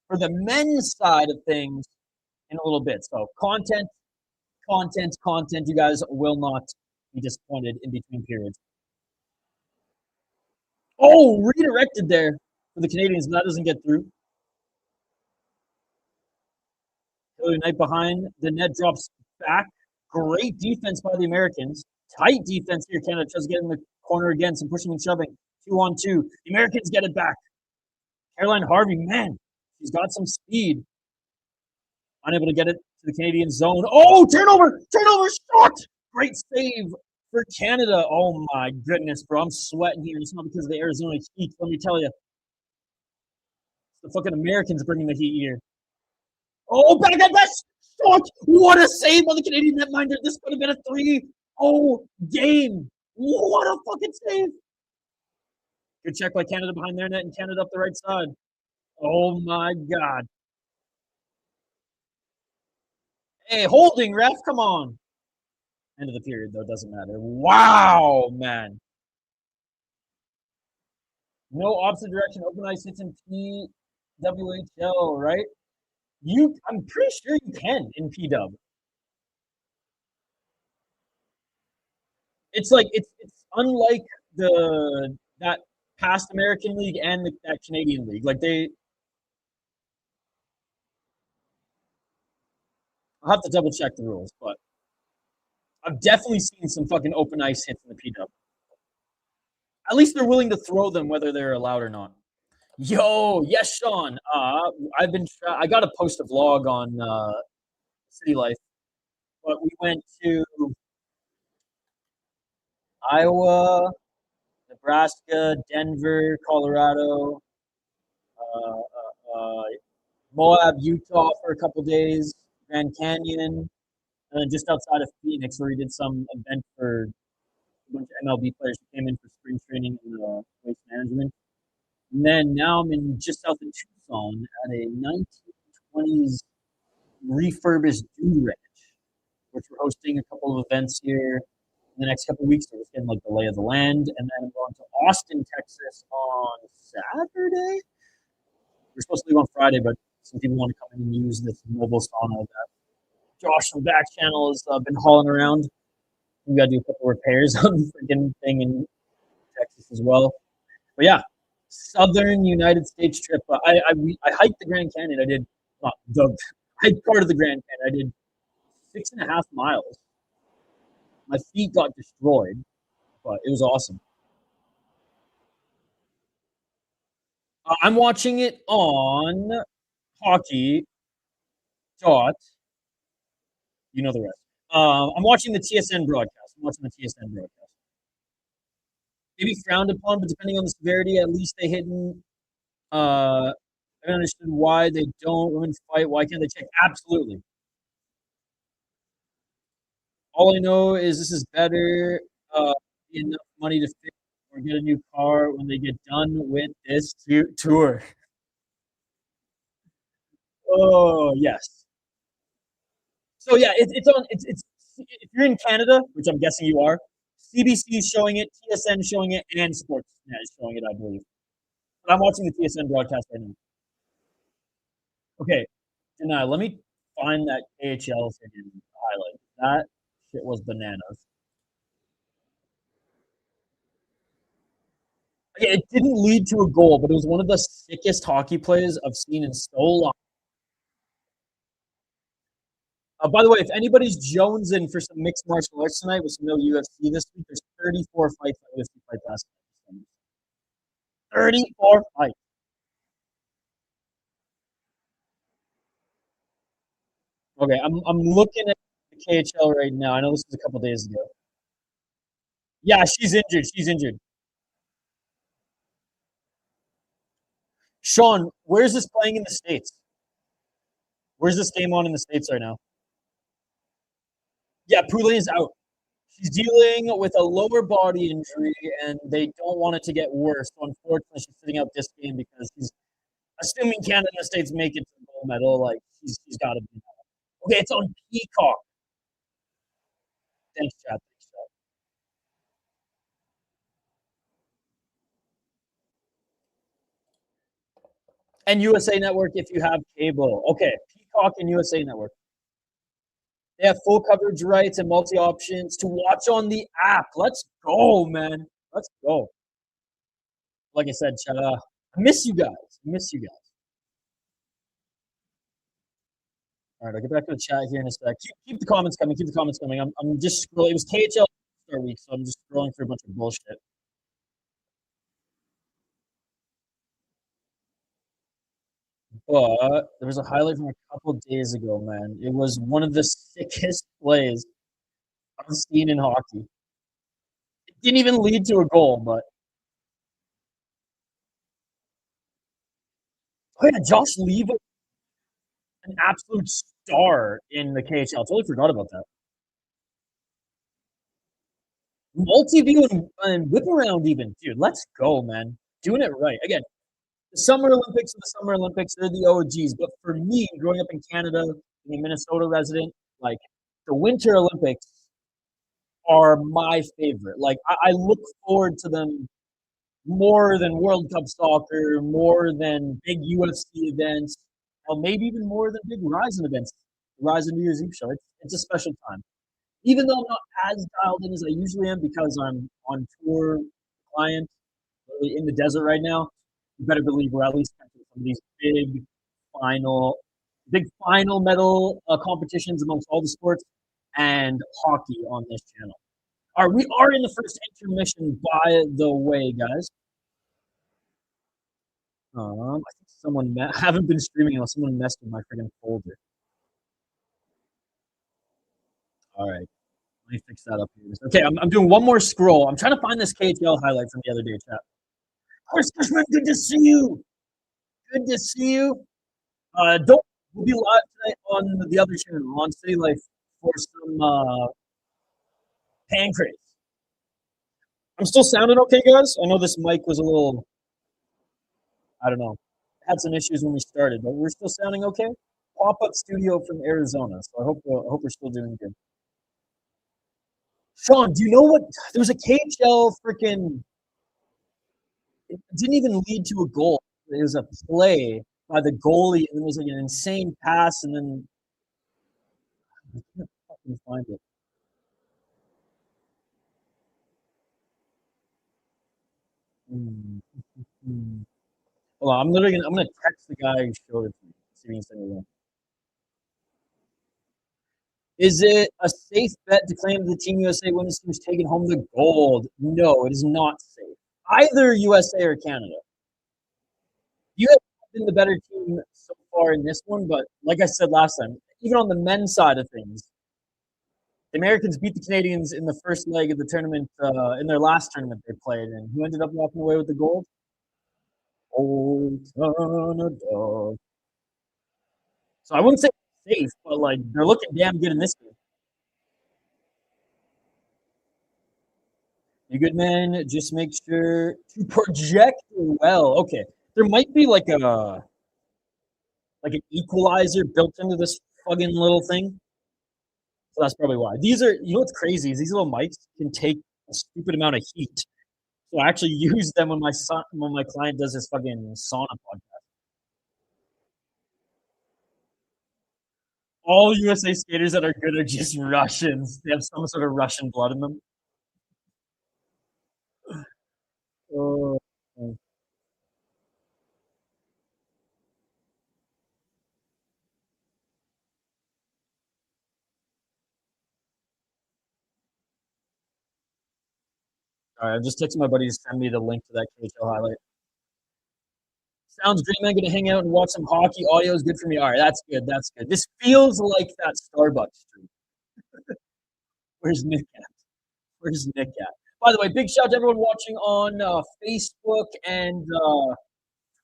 for the men's side of things in a little bit. So content. You guys will not be disappointed in between periods. Oh, redirected there for the Canadians, but that doesn't get through. Hillary Knight behind the net drops back. Great defense by the Americans. Tight defense here. Canada tries to get in the corner again. Some pushing and shoving. 2-on-2. The Americans get it back. Caroline Harvey, man, she's got some speed. Unable to get it to the Canadian zone. Oh, turnover shot. Great save for Canada. Oh my goodness, bro. I'm sweating here. It's not because of the Arizona heat. Let me tell you. It's the fucking Americans bringing the heat here. Oh, back at that shot. What a save by the Canadian netminder. This could have been a 3-0 game. What a fucking save. Good check by Canada behind their net and Canada up the right side. Oh my God. Hey, holding, ref, come on. End of the period, though, doesn't matter. Wow, man. No opposite direction, open ice hits in PWHL, right? I'm pretty sure you can in PW. It's like it's unlike that past American League and that Canadian League. Like I'll have to double check the rules, but I've definitely seen some fucking open ice hits in the PW. At least they're willing to throw them whether they're allowed or not. Yo, yes, Sean. I got to post a vlog on City Life, but we went to Iowa, Nebraska, Denver, Colorado, Moab, Utah for a couple days, Grand Canyon, and then just outside of Phoenix where we did some event for a bunch of MLB players who came in for spring training and waste management. And then now I'm just south of Tucson at a 1920s refurbished dude ranch, which we're hosting a couple of events here in the next couple of weeks. So we're getting like the lay of the land, and then I'm going to Austin, Texas on Saturday. We're supposed to leave on Friday, but some people want to come in and use this mobile sauna that Josh from Back Channel has been hauling around. We got to do a couple repairs on the freaking thing in Texas as well. But yeah, Southern United States trip. I hiked the Grand Canyon. I did not the hiked part of the Grand Canyon. I did 6.5 miles. My feet got destroyed, but it was awesome. I'm watching it on Hockey. You know the rest. I'm watching the TSN broadcast. Maybe frowned upon, but depending on the severity, at least they hidden I don't understand why they don't. Women fight. Why can't they check? Absolutely. All I know is this is better. Enough money to fix or get a new car when they get done with this tour. Oh yes. So yeah, it's on. It's if you're in Canada, which I'm guessing you are. CBC is showing it, TSN is showing it, and Sportsnet is showing it, I believe. But I'm watching the TSN broadcast right now. Okay, now let me find that AHL freaking highlight. That shit was bananas. Okay, it didn't lead to a goal, but it was one of the sickest hockey plays I've seen in so long. By the way, if anybody's jonesing for some mixed martial arts tonight with some no UFC this week, there's 34 fights on UFC Fight Pass. 34 fights. Okay, I'm looking at the KHL right now. I know this was a couple days ago. Yeah, she's injured. She's injured. Sean, where's this playing in the States? Where's this game on in the States right now? Yeah, Poulet is out. She's dealing with a lower body injury, and they don't want it to get worse. So unfortunately, she's sitting out this game because she's assuming Canada and the States make it to the gold medal. Like she's got to be. Okay, it's on Peacock. Thanks, chat. Thanks, chat. And USA Network if you have cable. Okay, Peacock and USA Network. They have full coverage rights and multi options to watch on the app. Let's go, man. Let's go. Like I said, chat. I miss you guys. I miss you guys. All right, I'll get back to the chat here in a sec. Keep the comments coming. Keep the comments coming. I'm just scrolling. It was KHL Star Week, so I'm just scrolling through a bunch of bullshit. But there was a highlight from a couple days ago, man. It was one of the sickest plays I've seen in hockey. It didn't even lead to a goal, but oh yeah, Josh Leva, an absolute star in the KHL. Totally forgot about that. Multi-view and whip around even, dude. Let's go, man. Doing it right. Again, the Summer Olympics are the Summer Olympics. They're the OGs. But for me, growing up in Canada, being a Minnesota resident, like the Winter Olympics are my favorite. Like I look forward to them more than World Cup soccer, more than big UFC events, or maybe even more than big Horizon events. The Horizon New Year's Eve show. It's a special time. Even though I'm not as dialed in as I usually am because I'm on tour, client, in the desert right now, you better believe we're at least catching some of these final, big final medal competitions amongst all the sports and hockey on this channel. All right, we are in the first intermission, by the way, guys. I think someone haven't been streaming unless someone messed with my freaking folder. All right, let me fix that up here. Okay, I'm doing one more scroll. I'm trying to find this KHL highlight from the other day, chat. Chris Cushman, good to see you. Good to see you. Don't we'll be live tonight on the other channel on City Life for some pancreas. I'm still sounding okay, guys. I know this mic was a little, I don't know, had some issues when we started, but we're still sounding okay. Pop-up studio from Arizona, so I hope we're still doing good. Sean, do you know what? There was a KHL freaking. It didn't even lead to a goal. It was a play by the goalie, and it was like an insane pass, and then I can't fucking find it. Hold on, I'm gonna text the guy who showed it to me. See if he can send me one. Is it a safe bet to claim the Team USA women's team is taking home the gold? No, it is not safe. Either USA or Canada. You have been the better team so far in this one, but like I said last time, even on the men's side of things, the Americans beat the Canadians in the first leg of the tournament, in their last tournament they played, and who ended up walking away with the gold? Old Canada. So I wouldn't say safe, but like they're looking damn good in this game. You good, man? Just make sure to project well. Okay, there might be like an equalizer built into this fucking little thing. So that's probably why. These are, you know what's crazy is these little mics can take a stupid amount of heat. So I actually use them when my client does his fucking sauna podcast. All USA skaters that are good are just Russians. They have some sort of Russian blood in them. Oh. All right, I'm just texting my buddy to send me the link to that KHL highlight. Sounds great, man. Gonna hang out and watch some hockey. Audio is good for me. All right, that's good. That's good. This feels like that Starbucks stream. Where's Nick at? Where's Nick at? By the way, big shout out to everyone watching on Facebook and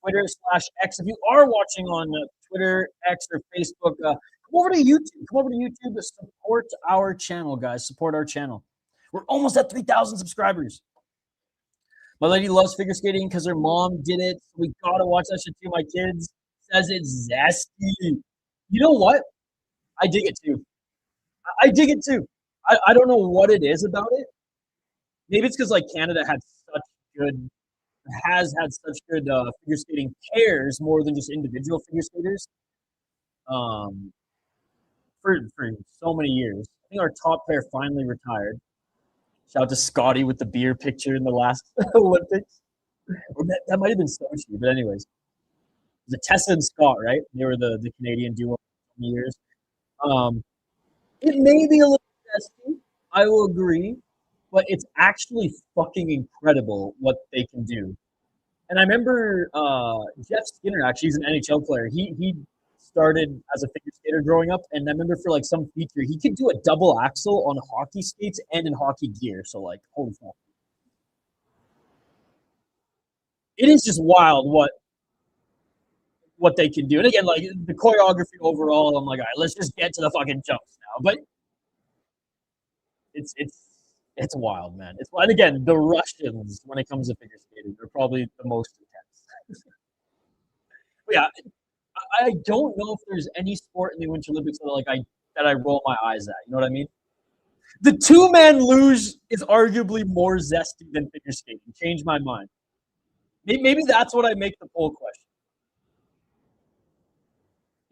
Twitter / X. If you are watching on Twitter, X, or Facebook, come over to YouTube. Come over to YouTube to support our channel, guys. Support our channel. We're almost at 3,000 subscribers. My lady loves figure skating because her mom did it. So we gotta watch that shit too. My kids says it's zesty. You know what? I dig it too. I dig it too. I don't know what it is about it. Maybe it's because like Canada has had such good figure skating pairs more than just individual figure skaters. For so many years. I think our top pair finally retired. Shout out to Scotty with the beer picture in the last Olympics. Or that might have been Sochi, but anyways. The Tessa and Scott, right? They were the Canadian duo for many years. It may be a little testy, I will agree, but it's actually fucking incredible what they can do. And I remember Jeff Skinner, actually, he's an NHL player. He started as a figure skater growing up, and I remember for like some feature, he could do a double axel on hockey skates and in hockey gear. So like, holy fuck. It is just wild what they can do. And again, like the choreography overall, I'm like, all right, let's just get to the fucking jumps now. But it's wild, man. It's and again, the Russians, when it comes to figure skating, they're probably the most intense. But yeah, I don't know if there's any sport in the Winter Olympics that I roll my eyes at. You know what I mean? The two-man luge is arguably more zesty than figure skating. Change my mind. Maybe that's what I make the poll question.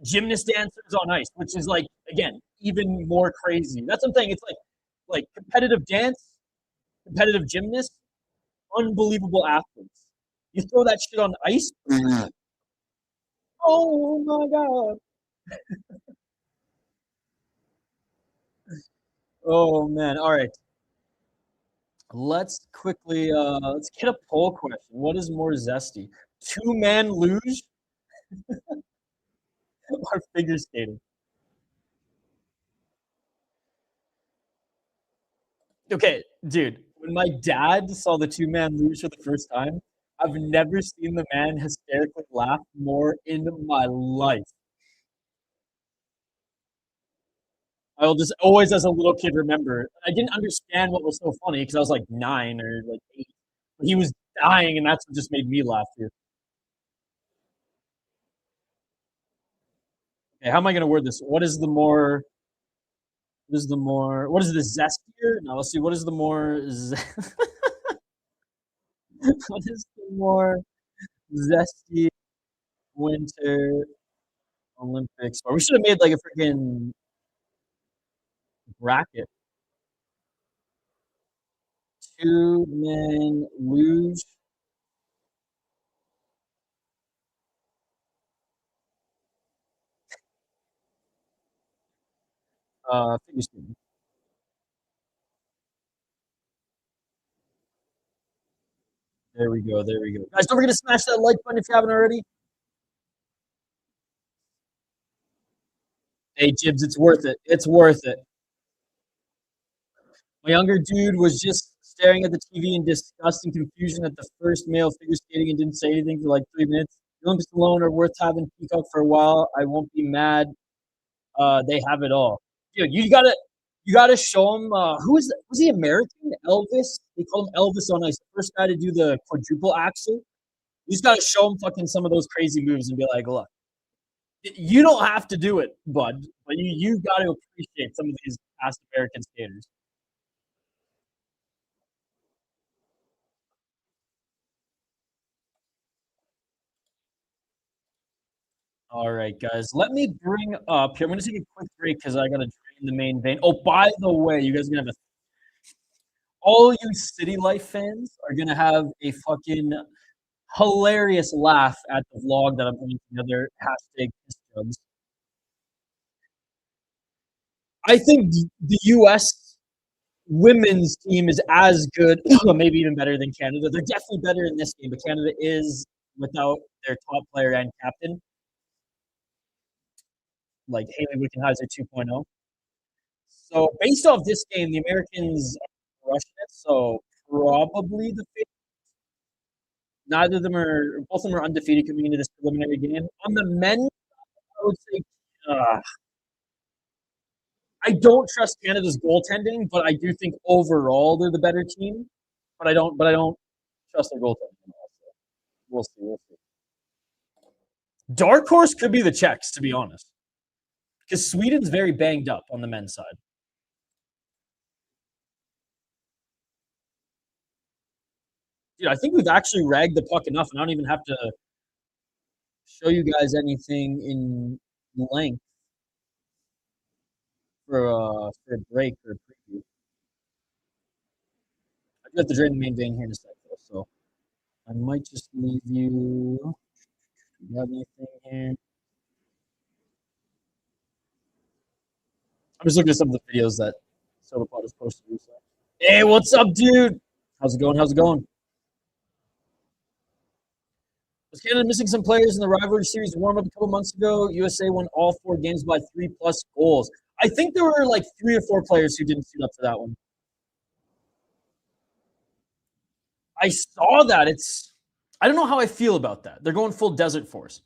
Gymnast dancers on ice, which is like again even more crazy. That's what I'm saying. It's like competitive dance, competitive gymnasts, unbelievable athletes. You throw that shit on ice. Oh my god. Oh man. All right. Let's quickly let's get a poll question. What is more zesty? Two-man luge or figure skating? Okay, dude. When my dad saw the two-man luge for the first time, I've never seen the man hysterically laugh more in my life. I will just always, as a little kid, remember. I didn't understand what was so funny because I was like 9 or like 8. But he was dying, and that's what just made me laugh too. Okay, how am I going to word this? What is the more? What is the zestier? No, let's see. What is the more? What is the more zesty Winter Olympics? Or we should have made like a freaking bracket. Two-man luge. Figure skating. There we go. There we go. Guys, don't forget to smash that like button if you haven't already. Hey, Jibs, it's worth it. It's worth it. My younger dude was just staring at the TV in disgust and confusion at the first male figure skating and didn't say anything for like 3 minutes. The Olympics alone are worth having Peacock for a while. I won't be mad. They have it all. Dude, you gotta show him. Was he American? Elvis? They call him Elvis on ice. The first guy to do the quadruple axel. You just gotta show him fucking some of those crazy moves and be like, look, you don't have to do it, bud, but you got to appreciate some of these past American skaters. All right, guys, let me bring up here. I'm going to take a quick break because I got to drain the main vein. Oh, by the way, you guys are going to have all you City Life fans are going to have a fucking hilarious laugh at the vlog that I'm putting together. #KissJugs. I think the U.S. women's team is as good, maybe even better than Canada. They're definitely better in this game, but Canada is without their top player and captain, like Haley Wickenheiser 2.0. So based off this game, the Americans are rushing it, so probably the favorites. Both of them are undefeated coming into this preliminary game. On the men's, I would say, I don't trust Canada's goaltending, but I do think overall they're the better team. But I don't trust their goaltending. We'll see. Dark horse could be the Czechs, to be honest, because Sweden's very banged up on the men's side. Dude, I think we've actually ragged the puck enough, and I don't even have to show you guys anything in length for a break or a preview. I do have to drain the main vein here in a sec, though, so I might just leave you. Do you have anything here? I'm just looking at some of the videos that SotaPod has posted recently. Hey, what's up, dude? How's it going? Was Canada missing some players in the rivalry series warm-up a couple months ago? USA won all 4 games by 3+ goals. I think there were like 3 or 4 players who didn't suit up to that one. I saw that. I don't know how I feel about that. They're going full Desert Force.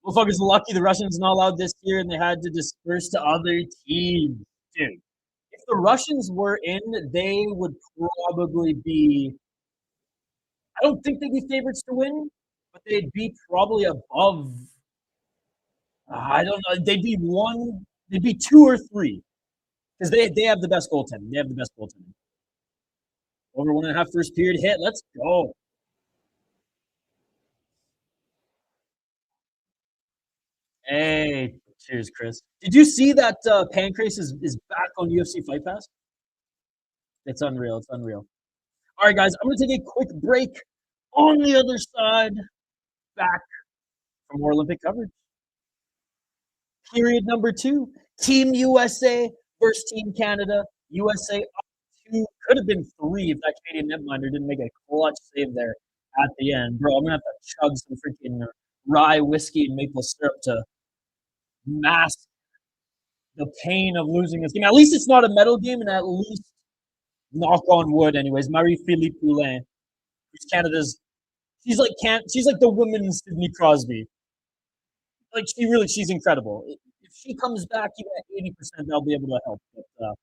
Motherfuckers are lucky the Russians not allowed this year and they had to disperse to other teams. Dude, if the Russians were in, they would probably be... I don't think they'd be favorites to win, but they'd be probably above. I don't know. They'd be 2 or 3, because they have the best goaltending. Over 1.5 first period hit. Let's go. Hey, cheers, Chris. Did you see that Pancrase is back on UFC Fight Pass? It's unreal. All right, guys, I'm going to take a quick break. On the other side, back for more Olympic coverage. Period number 2. Team USA versus Team Canada. USA up 2. Could have been 3 if that Canadian netminder didn't make a clutch save there at the end. Bro, I'm going to have to chug some freaking rye whiskey and maple syrup to mask the pain of losing this game. At least it's not a medal game, and at least, knock on wood anyways, Marie-Philippe Poulin, who's Canada's, she's like the women's Sidney Crosby. Like, she's incredible. If she comes back even at 80%, I'll be able to help. But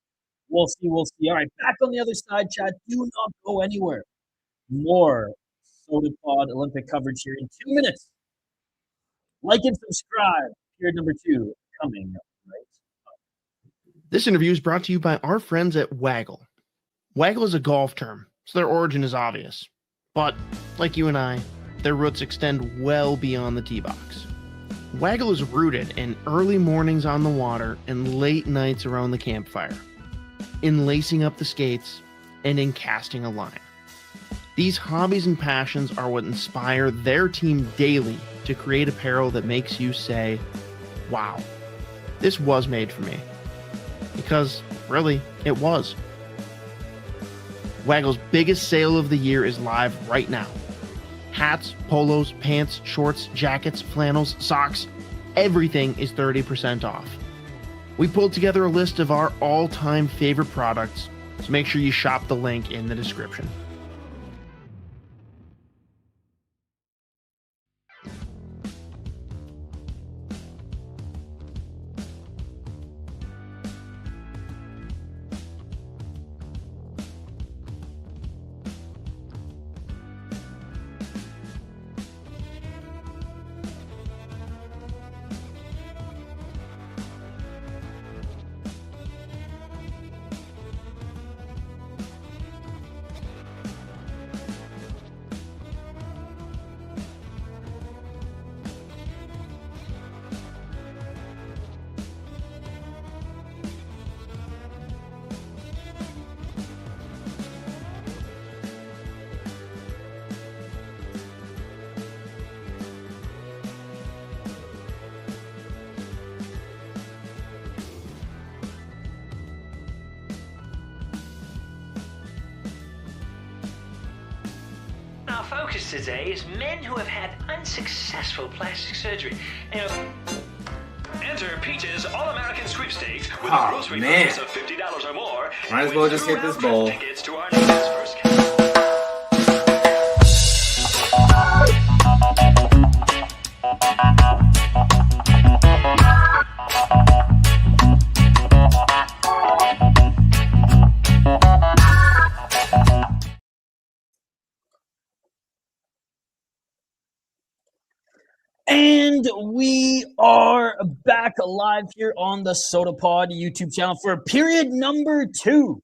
we'll see. All right, back on the other side, Chad. Do not go anywhere. More SotaPod Olympic coverage here in 2 minutes. Like and subscribe. Period number 2 coming right up. This interview is brought to you by our friends at Waggle. Waggle is a golf term, so their origin is obvious. But, like you and I, their roots extend well beyond the tee box. Waggle is rooted in early mornings on the water and late nights around the campfire, in lacing up the skates, and in casting a line. These hobbies and passions are what inspire their team daily to create apparel that makes you say, wow, this was made for me. Because, really, it was. Waggle's biggest sale of the year is live right now. Hats, polos, pants, shorts, jackets, flannels, socks, everything is 30% off. We pulled together a list of our all-time favorite products So make sure you shop the link in the description. Our focus today is men who have had unsuccessful plastic surgery. Enter Peach's All-American Sweepstakes with a grocery purchase of $50 or more. Might as well just hit this bowl. Tickets to our nation's first And we are back live here on the Sota Pod YouTube channel for period number 2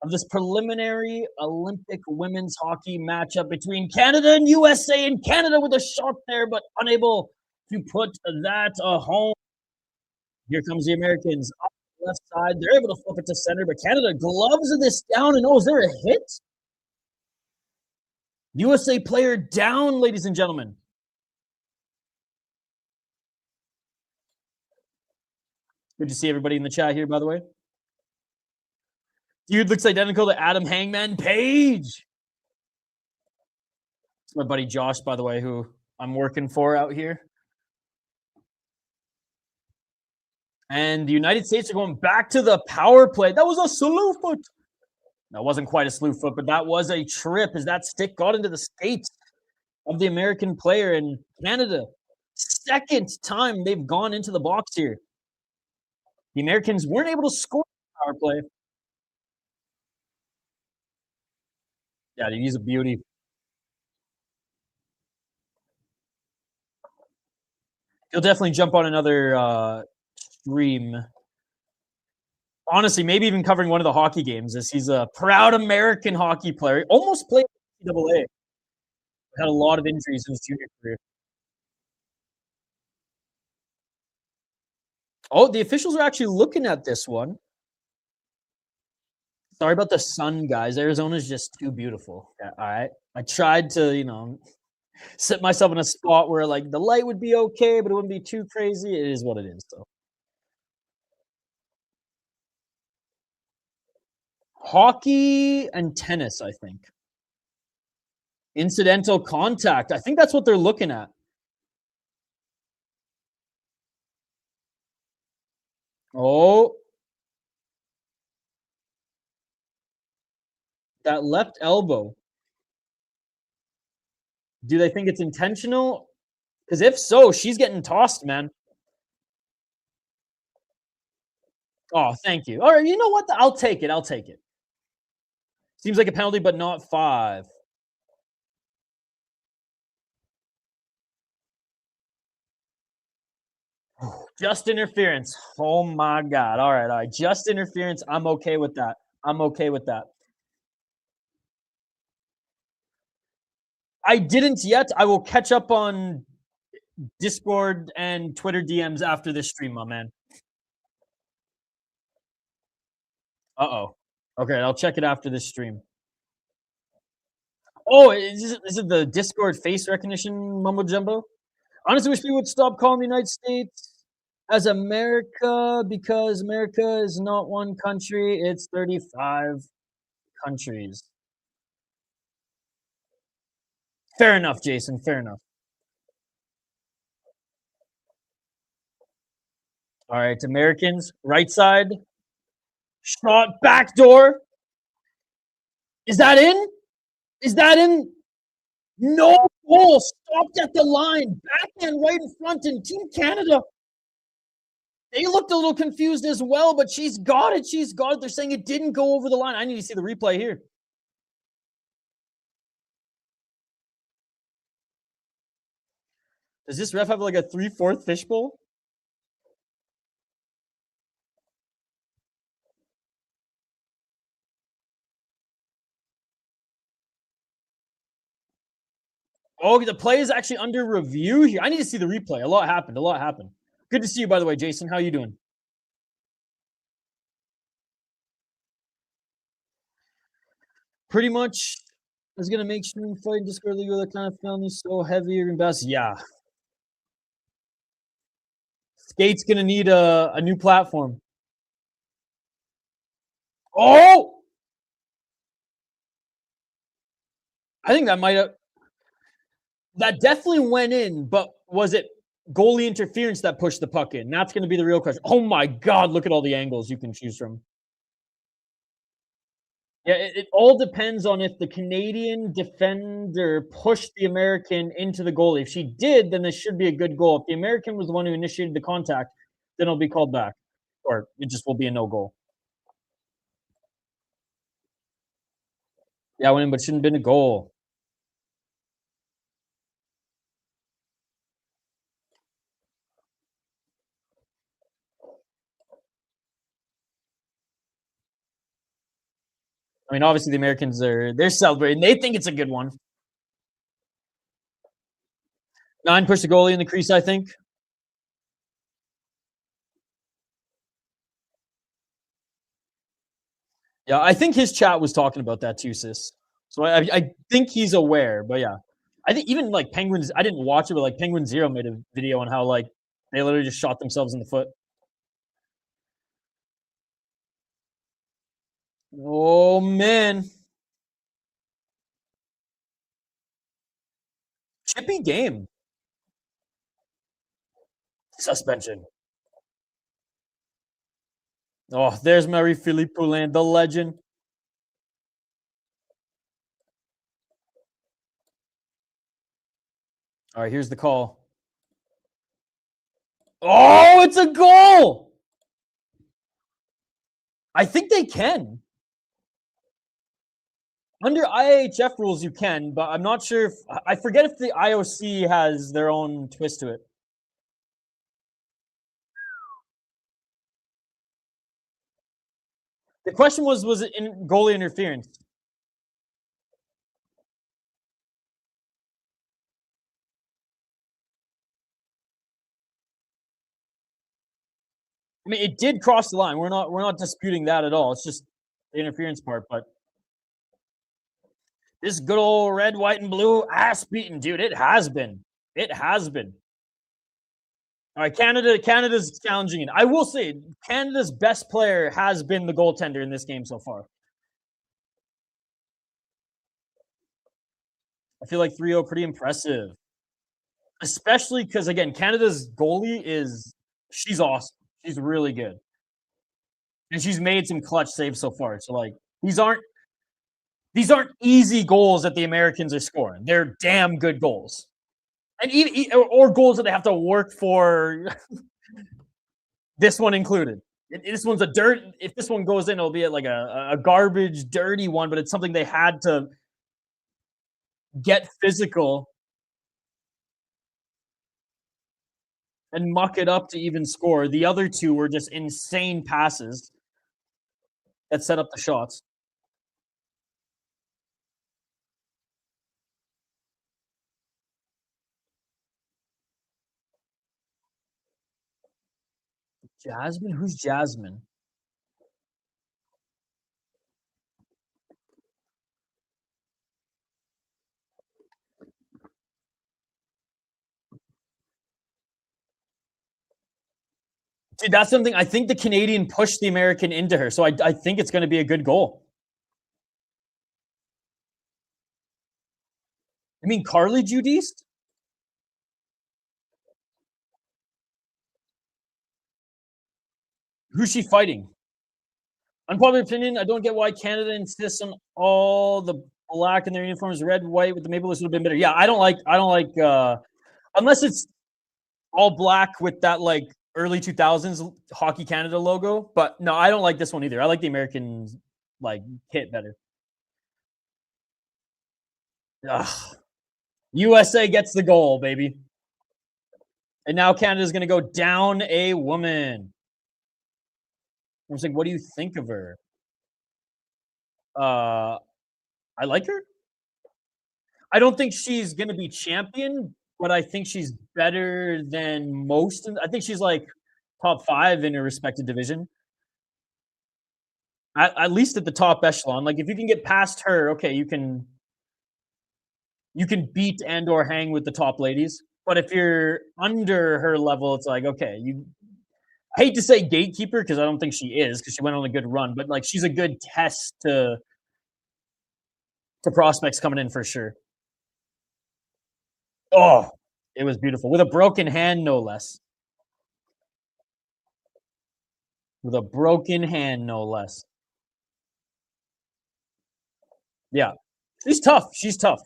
of this preliminary Olympic women's hockey matchup between Canada and USA. And Canada with a shot there, but unable to put that home. Here comes the Americans up the left side. They're able to flip it to center, but Canada gloves this down. And is there a hit? USA player down, ladies and gentlemen. Good to see everybody in the chat here, by the way. Dude looks identical to Adam Hangman Page. It's my buddy Josh, by the way, who I'm working for out here. And the United States are going back to the power play. That was a slew foot. That wasn't quite a slew foot, but that was a trip as that stick got into the skates of the American player. In Canada, second time they've gone into the box here. The Americans weren't able to score power play. Yeah, he's a beauty. He'll definitely jump on another stream. Honestly, maybe even covering one of the hockey games, as he's a proud American hockey player. He almost played NCAA. Had a lot of injuries in his junior career. Oh, the officials are actually looking at this one. Sorry about the sun, guys. Arizona's just too beautiful. Yeah, all right. I tried to, set myself in a spot where, like, the light would be okay, but it wouldn't be too crazy. It is what it is, though. Hockey and tennis, I think. Incidental contact. I think that's what they're looking at. Oh. That left elbow. Do they think it's intentional? Because if so, she's getting tossed, man. Oh, thank you. All right, you know what? I'll take it. I'll take it. Seems like a penalty, but not 5. Just interference. Oh, my God. All right, all right. Just interference. I'm okay with that. I'm okay with that. I didn't yet. I will catch up on Discord and Twitter DMs after this stream, my man. Uh-oh. Okay, I'll check it after this stream. Oh, is it the Discord face recognition mumbo jumbo? Honestly, wish people would stop calling the United States as America, because America is not one country. It's 35 countries. Fair enough, Jason. Fair enough. All right, Americans, right side. Shot backdoor. Is that in? Is that in? No goal. Stopped at the line. Backhand right in front. And Team Canada, they looked a little confused as well, but she's got it. She's got it. They're saying it didn't go over the line. I need to see the replay here. Does this ref have like a 3/4 fishbowl? Oh, the play is actually under review here. I need to see the replay. A lot happened. A lot happened. Good to see you, by the way, Jason. How you doing? Pretty much, I was gonna make sure you fight Discord League that kind of found you so heavier and best. Yeah. Skate's gonna need a new platform. Oh! I think that might have. That definitely went in, but was it goalie interference that pushed the puck in? That's going to be the real question. Oh my God, look at all the angles you can choose from. Yeah, it all depends on if the Canadian defender pushed the American into the goalie. If she did, then this should be a good goal. If the American was the one who initiated the contact, then it'll be called back. Or it just will be a no goal. Yeah, went in, but it shouldn't have been a goal. I mean, obviously the Americans they're celebrating. They think it's a good one. 9 pushed the goalie in the crease, I think. Yeah, I think his chat was talking about that too, sis. So I think he's aware, but yeah. I think even like Penguins, I didn't watch it, but like Penguin Zero made a video on how like they literally just shot themselves in the foot. Oh man. Chippy game. Suspension. Oh, there's Marie-Philippe Poulin, the legend. All right, here's the call. Oh, it's a goal. I think they can. Under IIHF rules, you can, but I'm not sure if I forget if the IOC has their own twist to it. The question was it in goalie interference? I mean, it did cross the line. We're not disputing that at all. It's just the interference part, but this good old red, white, and blue ass beaten, dude. It has been. It has been. All right, Canada's challenging it. I will say, Canada's best player has been the goaltender in this game so far. I feel like 3-0 pretty impressive. Especially because, again, Canada's goalie she's awesome. She's really good. And she's made some clutch saves so far. So, like, these aren't easy goals that the Americans are scoring. They're damn good goals. And even or goals that they have to work for. This one included. This one's a dirt. If this one goes in, it'll be like a garbage, dirty one, but it's something they had to get physical and muck it up to even score. The other two were just insane passes that set up the shots. Jasmine? Who's Jasmine? Dude, that's something I think the Canadian pushed the American into her. So I think it's going to be a good goal. I mean, Carly Judice? Who's she fighting? Unpopular opinion, I don't get why Canada insists on all the black in their uniforms, red, white with the maple leaves would have been better. Yeah, I don't like unless it's all black with that like early 2000s Hockey Canada logo. But no, I don't like this one either. I like the American like kit better. Ugh. USA gets the goal, baby. And now Canada's going to go down a woman. I was like, what do you think of her? I like her. I don't think she's going to be champion, but I think she's better than most. I think she's like top 5 in her respective division. At least at the top echelon. Like if you can get past her, okay, you can beat and or hang with the top ladies. But if you're under her level, it's like, okay, I hate to say gatekeeper because I don't think she is because she went on a good run, but like she's a good test to prospects coming in for sure. Oh, it was beautiful. With a broken hand, no less. With a broken hand, no less. Yeah. She's tough. She's tough.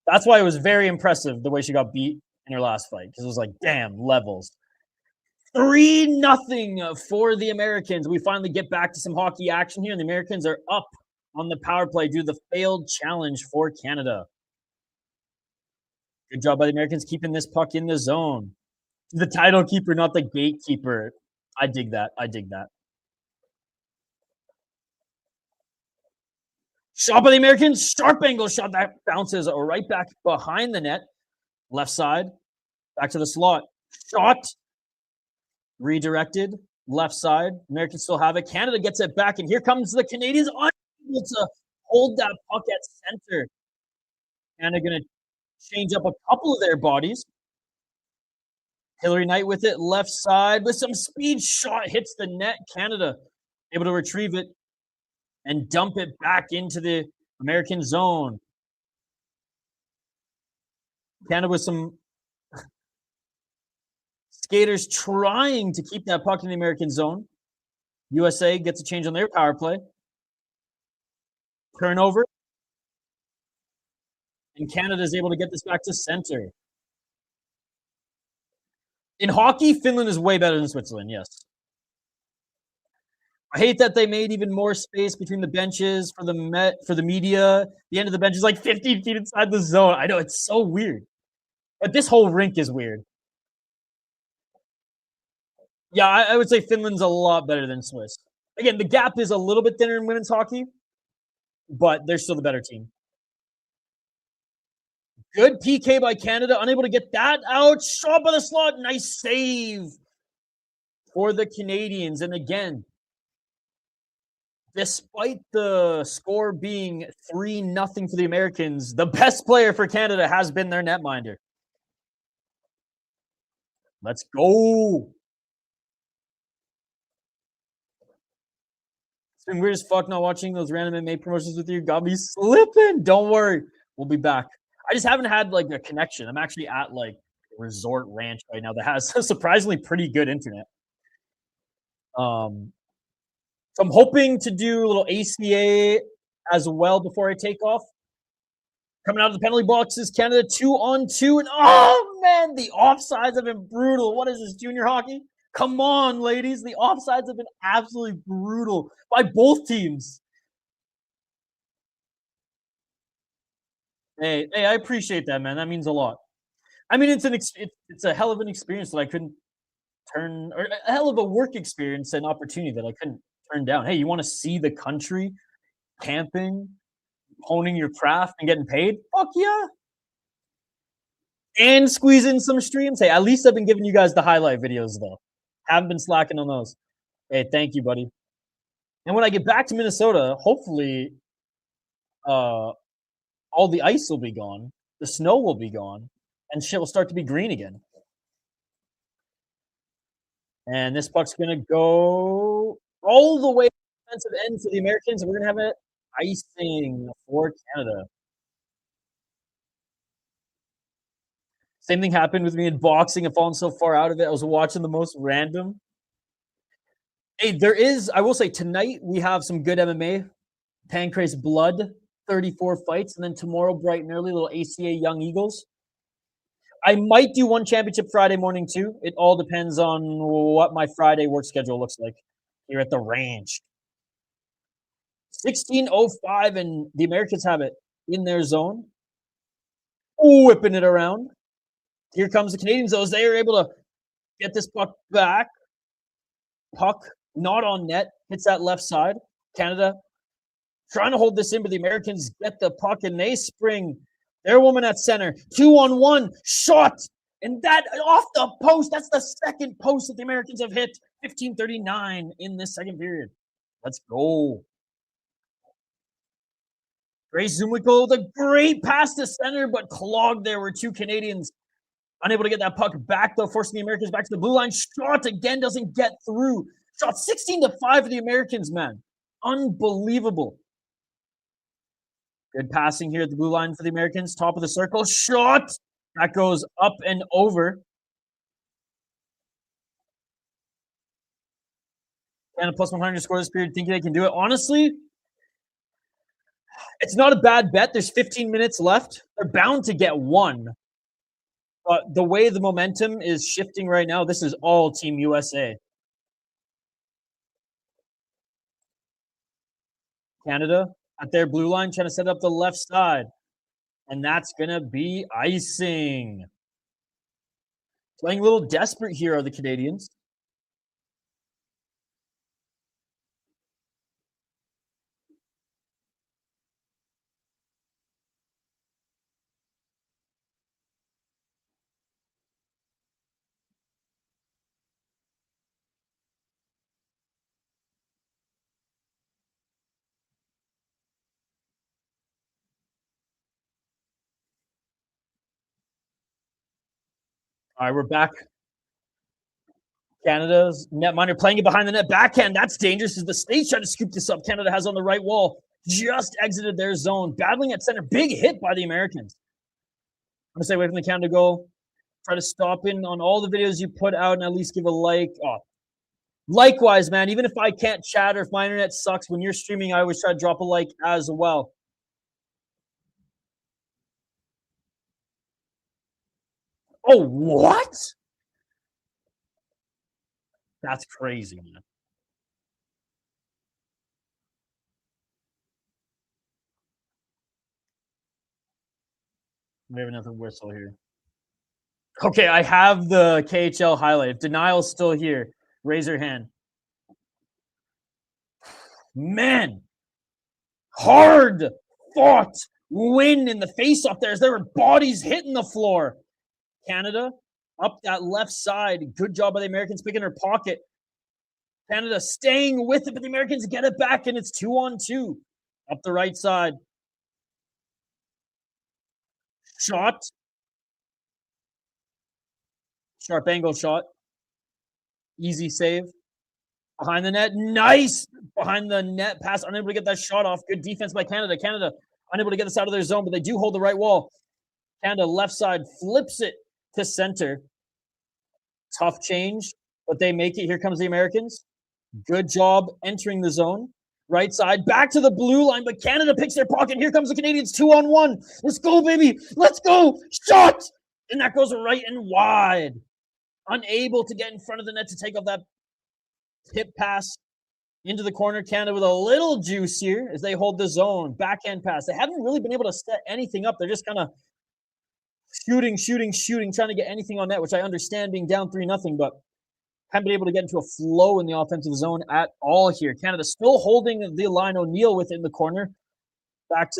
That's why it was very impressive the way she got beat in her last fight. Because it was like, damn, levels. 3-0 for the Americans. We finally get back to some hockey action here, and the Americans are up on the power play due to the failed challenge for Canada. Good job by the Americans keeping this puck in the zone. The title keeper, not the gatekeeper. I dig that. I dig that. Shot by the Americans. Sharp angle shot that bounces right back behind the net. Left side. Back to the slot. Shot. Redirected. Left side. Americans still have it. Canada gets it back. And here comes the Canadians unable to hold that puck at center. Canada going to change up a couple of their bodies. Hillary Knight with it. Left side with some speed. Shot hits the net. Canada able to retrieve it and dump it back into the American zone. Canada with some skaters trying to keep that puck in the American zone. USA gets a change on their power play. Turnover. And Canada is able to get this back to center. In hockey, Finland is way better than Switzerland, yes. I hate that they made even more space between the benches for the media. The end of the bench is like 15 feet inside the zone. I know, it's so weird. But this whole rink is weird. Yeah, I would say Finland's a lot better than Swiss. Again, the gap is a little bit thinner in women's hockey, but they're still the better team. Good PK by Canada, unable to get that out. Shot by the slot, nice save for the Canadians. And again, despite the score being 3-0 for the Americans, the best player for Canada has been their netminder. Let's go. It's been weird as fuck not watching those random MMA promotions with you. Got me slipping. Don't worry. We'll be back. I just haven't had like a connection. I'm actually at like a resort ranch right now that has surprisingly pretty good internet. So I'm hoping to do a little ACA as well before I take off. Coming out of the penalty boxes, Canada 2-on-2. And oh, man, the offsides have been brutal. What is this, junior hockey? Come on, ladies. The offsides have been absolutely brutal by both teams. Hey, I appreciate that, man. That means a lot. I mean, it's a hell of an experience that I couldn't turn, or a hell of a work experience and opportunity that I couldn't turn down. Hey, you want to see the country camping, honing your craft, and getting paid? Fuck yeah. And squeeze in some streams. Hey, at least I've been giving you guys the highlight videos, though. Haven't been slacking on those. Hey, thank you, buddy. And when I get back to Minnesota, hopefully all the ice will be gone, the snow will be gone, and shit will start to be green again. And this puck's going to go all the way to the defensive end for the Americans, and we're going to have it icing for Canada. Same thing happened with me in boxing. I've fallen so far out of it. I was watching the most random. Hey, I will say tonight we have some good MMA. Pancrase Blood, 34 fights. And then tomorrow, bright and early, little ACA Young Eagles. I might do one championship Friday morning too. It all depends on what my Friday work schedule looks like here at the ranch. 16:05, and the Americans have it in their zone. Whipping it around. Here comes the Canadians, though, as they are able to get this puck back. Puck not on net, hits that left side. Canada trying to hold this in, but the Americans get the puck and they spring their woman at center. 2-on-1 shot, and that off the post. That's the second post that the Americans have hit. 15:39 in this second period. Let's go. Grace Zumwickle, the great pass to center, but clogged there were two Canadians. Unable to get that puck back, though, forcing the Americans back to the blue line. Shot again doesn't get through. Shot 16-5 for the Americans, man. Unbelievable. Good passing here at the blue line for the Americans. Top of the circle. Shot. That goes up and over. And a plus 100 to score this period, thinking they can do it. Honestly, it's not a bad bet. There's 15 minutes left. They're bound to get one. But the way the momentum is shifting right now, this is all Team USA. Canada at their blue line trying to set up the left side. And that's going to be icing. Playing a little desperate here are the Canadians. All right, we're back. Canada's netminder playing it behind the net. Backhand, that's dangerous as the States trying to scoop this up. Canada has on the right wall. Just exited their zone. Battling at center. Big hit by the Americans. I'm going to stay away from the Canada goal. Try to stop in on all the videos you put out and at least give a like. Oh, likewise, man. Even if I can't chat or if my internet sucks, when you're streaming, I always try to drop a like as well. Oh, what? That's crazy, man. We have another whistle here. Okay, I have the KHL highlight. If Denial's still here, raise your hand. Man, hard fought win in the face-off there as there were bodies hitting the floor. Canada up that left side. Good job by the Americans picking her pocket. Canada staying with it, but the Americans get it back, and it's 2-on-2. Up the right side. Shot. Sharp angle shot. Easy save. Behind the net. Nice. Behind the net pass. Unable to get that shot off. Good defense by Canada. Canada unable to get this out of their zone, but they do hold the right wall. Canada left side flips it to center. Tough change, but they make it. Here comes the Americans. Good job entering the zone. Right side, back to the blue line, but Canada picks their pocket. Here comes the Canadians, 2-on-1. Let's go, baby. Let's go. Shot. And that goes right and wide. Unable to get in front of the net to take off that tip pass into the corner. Canada with a little juice here as they hold the zone. Backhand pass. They haven't really been able to set anything up. They're just kind of shooting, trying to get anything on net, which I understand being down 3-0, but haven't been able to get into a flow in the offensive zone at all here. Canada still holding the line. O'Neill with it in the corner. Back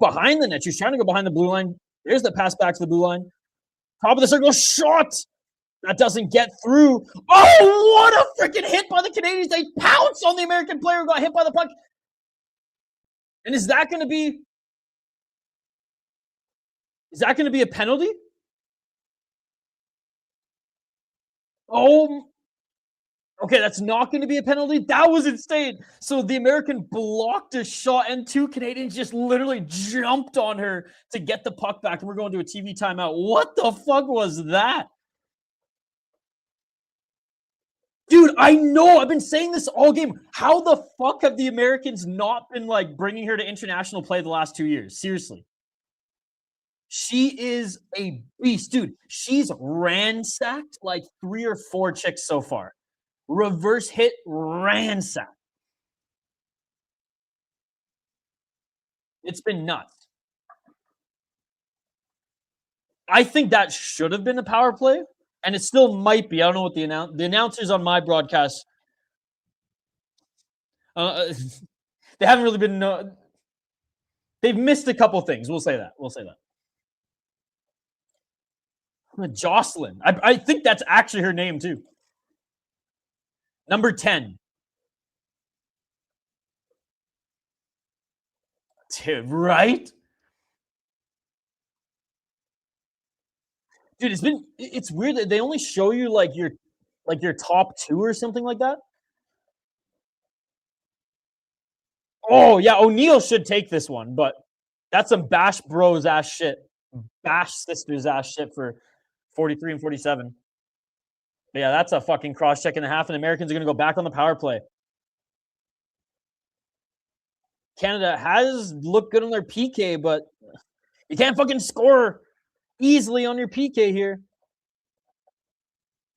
behind the net. She's trying to go behind the blue line. There's the pass back to the blue line. Top of the circle, shot. That doesn't get through. Oh, what a freaking hit by the Canadians. They pounce on the American player who got hit by the puck. And is that going to be a penalty? Oh, okay, that's not going to be a penalty. That was insane. So the American blocked a shot, and two Canadians just literally jumped on her to get the puck back, and we're going to a TV timeout. What the fuck was that? Dude, I know. I've been saying this all game. How the fuck have the Americans not been like bringing her to international play the last 2 years? Seriously. She is a beast, dude. She's ransacked like 3 or 4 chicks so far. Reverse hit ransack. It's been nuts. I think that should have been a power play, and it still might be. I don't know what the announcers on my broadcast. They haven't really been. They've missed a couple things. We'll say that. Jocelyn. I think that's actually her name too. Number 10. Dude, right? Dude, it's weird that they only show you like your top 2 or something like that. Oh yeah, O'Neal should take this one, but that's some Bash Bros ass shit. Bash Sisters ass shit for 43 and 47. But yeah, that's a fucking cross check and a half, and Americans are gonna go back on the power play. Canada has looked good on their PK, but you can't fucking score easily on your PK here.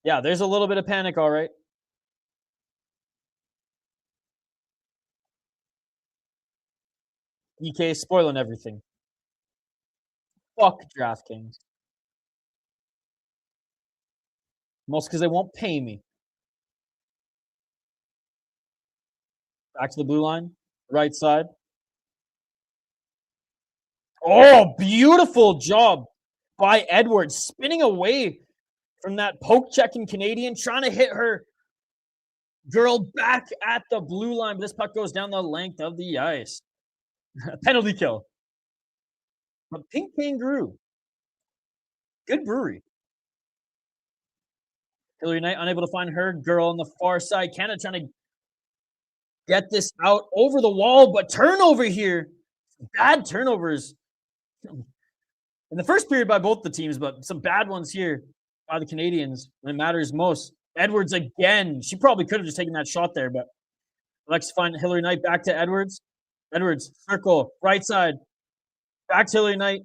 Yeah, there's a little bit of panic, all right. PK spoiling everything. Fuck DraftKings. Most because they won't pay me. Back to the blue line. Right side. Oh, beautiful job by Edwards. Spinning away from that poke checking Canadian. Trying to hit her girl back at the blue line. But this puck goes down the length of the ice. Penalty kill. But Pink Kangaroo. Good brewery. Hillary Knight unable to find her girl on the far side. Canada trying to get this out over the wall, but turnover here. Bad turnovers in the first period by both the teams, but some bad ones here by the Canadians when it matters most. Edwards again. She probably could have just taken that shot there, but let's find Hillary Knight back to Edwards. Edwards, circle, right side. Back to Hillary Knight.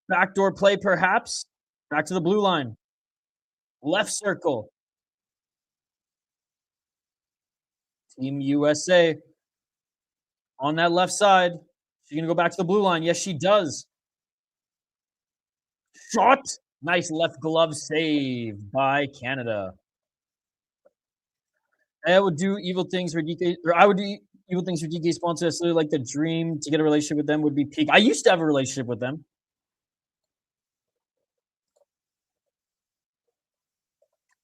Backdoor play, perhaps. Back to the blue line. Left circle. Team USA on that left side. She's going to go back to the blue line. Yes, she does. Shot. Nice left glove save by Canada. I would do evil things for DK, or I would do evil things for DK sponsors. So like the dream to get a relationship with them would be peak. I used to have a relationship with them.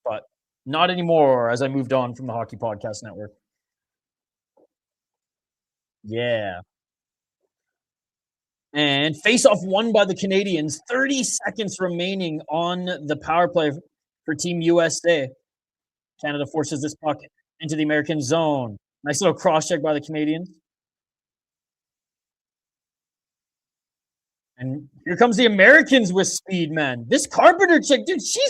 But not anymore as I moved on from the Hockey Podcast Network. Yeah. And face-off won by the Canadians. 30 seconds remaining on the power play for Team USA. Canada forces this puck into the American zone. Nice little cross-check by the Canadians. And here comes the Americans with speed, man. This Carpenter chick, dude, she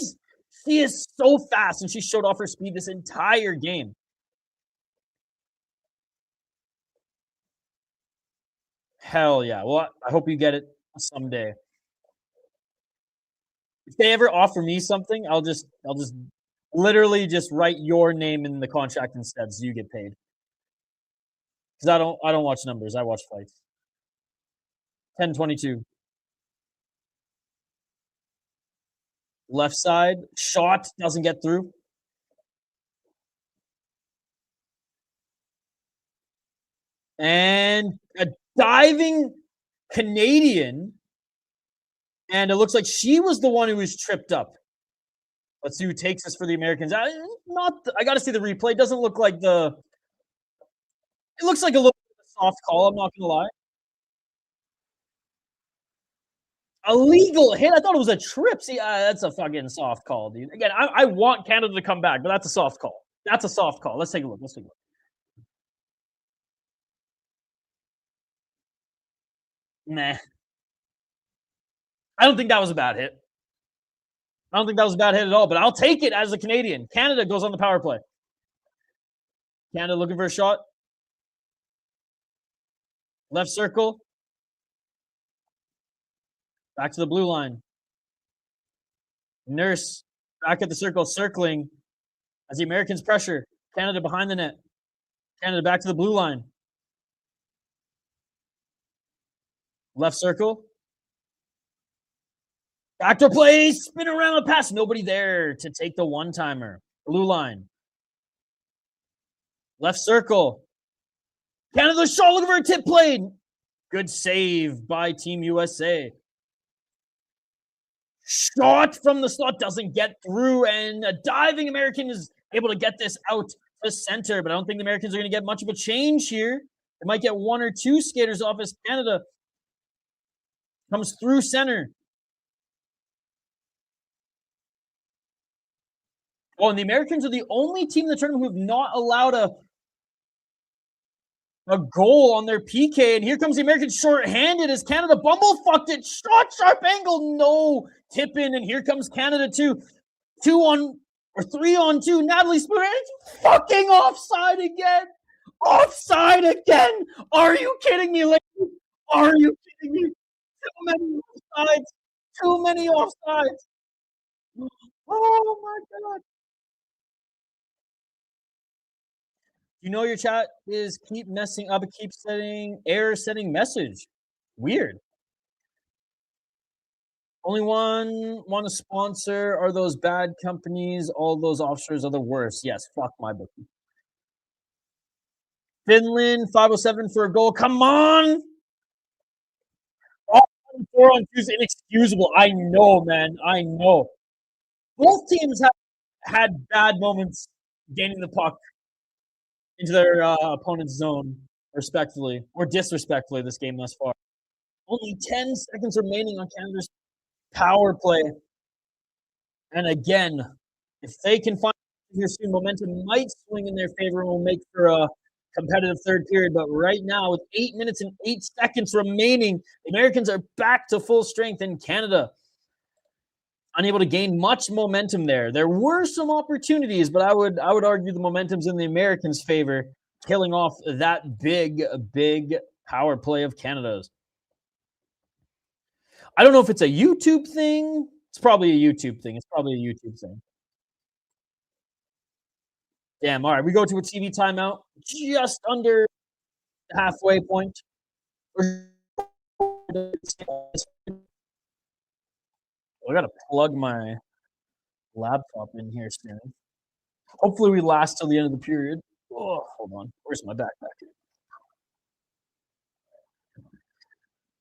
is so fast, and she showed off her speed this entire game. Hell yeah. Well, I hope you get it someday. If they ever offer me something, I'll just literally just write your name in the contract instead so you get paid. Because I don't watch numbers, I watch fights. 10-22. Left side, shot, doesn't get through. And a diving Canadian. And it looks like she was the one who was tripped up. Let's see who takes this for the Americans. I got to see the replay. It doesn't look like it looks like a little bit of a soft call, I'm not going to lie. A legal hit? I thought it was a trip. See, that's a fucking soft call, dude. Again, I want Canada to come back, but that's a soft call. That's a soft call. Let's take a look. Nah. I don't think that was a bad hit. I don't think that was a bad hit at all, but I'll take it as a Canadian. Canada goes on the power play. Canada looking for a shot. Left circle. Back to the blue line. Nurse back at the circle, circling as the Americans pressure. Canada behind the net. Canada back to the blue line. Left circle. Backdoor play, spin around the pass. Nobody there to take the one-timer. Blue line. Left circle. Canada shot looking for a tip play. Good save by Team USA. Shot from the slot doesn't get through, and a diving American is able to get this out to center, but I don't think the Americans are going to get much of a change here. They might get one or two skaters off as Canada comes through center. Oh, and the Americans are the only team in the tournament who have not allowed a goal on their PK. And here comes the Americans short-handed as Canada bumblefucked it. Shot, sharp angle, no tip in. And here comes Canada too. 3-on-2. Natalie Spooner, it's fucking offside again. Offside again. Are you kidding me, ladies? Are you kidding me? Too many offsides. Too many offsides. Oh my God. You know your chat is keep messing up, keep setting error setting message. Weird. Only one want to sponsor are those bad companies. All those offshores are the worst. Yes, fuck my bookie. Finland 507 for a goal. Come on. 4-on-2 is inexcusable. I know, man. I know. Both teams have had bad moments gaining the puck into their opponent's zone, respectfully or disrespectfully, this game thus far. Only 10 seconds remaining on Canada's power play. And again, if they can find here soon, momentum might swing in their favor and will make for a competitive third period. But right now, with 8 minutes and 8 seconds remaining, the Americans are back to full strength, and Canada unable to gain much momentum there. There were some opportunities, but I would argue the momentum's in the Americans' favor, killing off that big power play of Canada's. I don't know if it's a YouTube thing. It's probably a YouTube thing. Damn, all right. We go to a TV timeout just under the halfway point. I got to plug my laptop in here soon. Hopefully we last till the end of the period. Oh, hold on. Where's my backpack?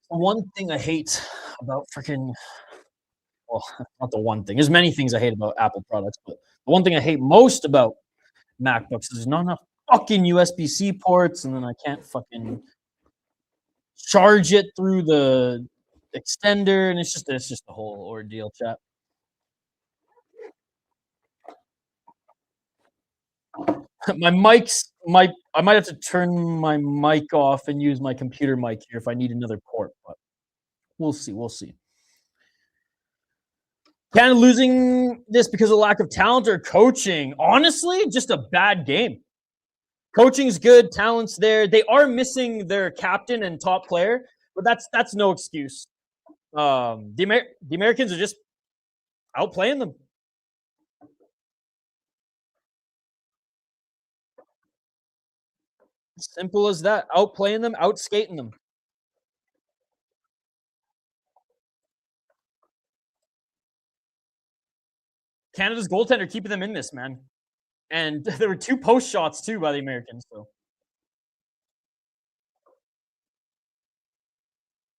One thing I hate about freaking, well, not the one thing. There's many things I hate about Apple products, but the one thing I hate most about MacBooks is there's not enough fucking USB-C ports, and then I can't fucking charge it through the extender, and it's just a whole ordeal, chat. My mic's I might have to turn my mic off and use my computer mic here if I need another port, but we'll see. Canada losing this because of lack of talent or coaching? Honestly, just a bad game. Coaching's good, talent's there. They are missing their captain and top player, but that's no excuse. The Americans are just outplaying them. Simple as that. Outplaying them, outskating them. Canada's goaltender keeping them in this, man. And there were 2 post shots too by the Americans. So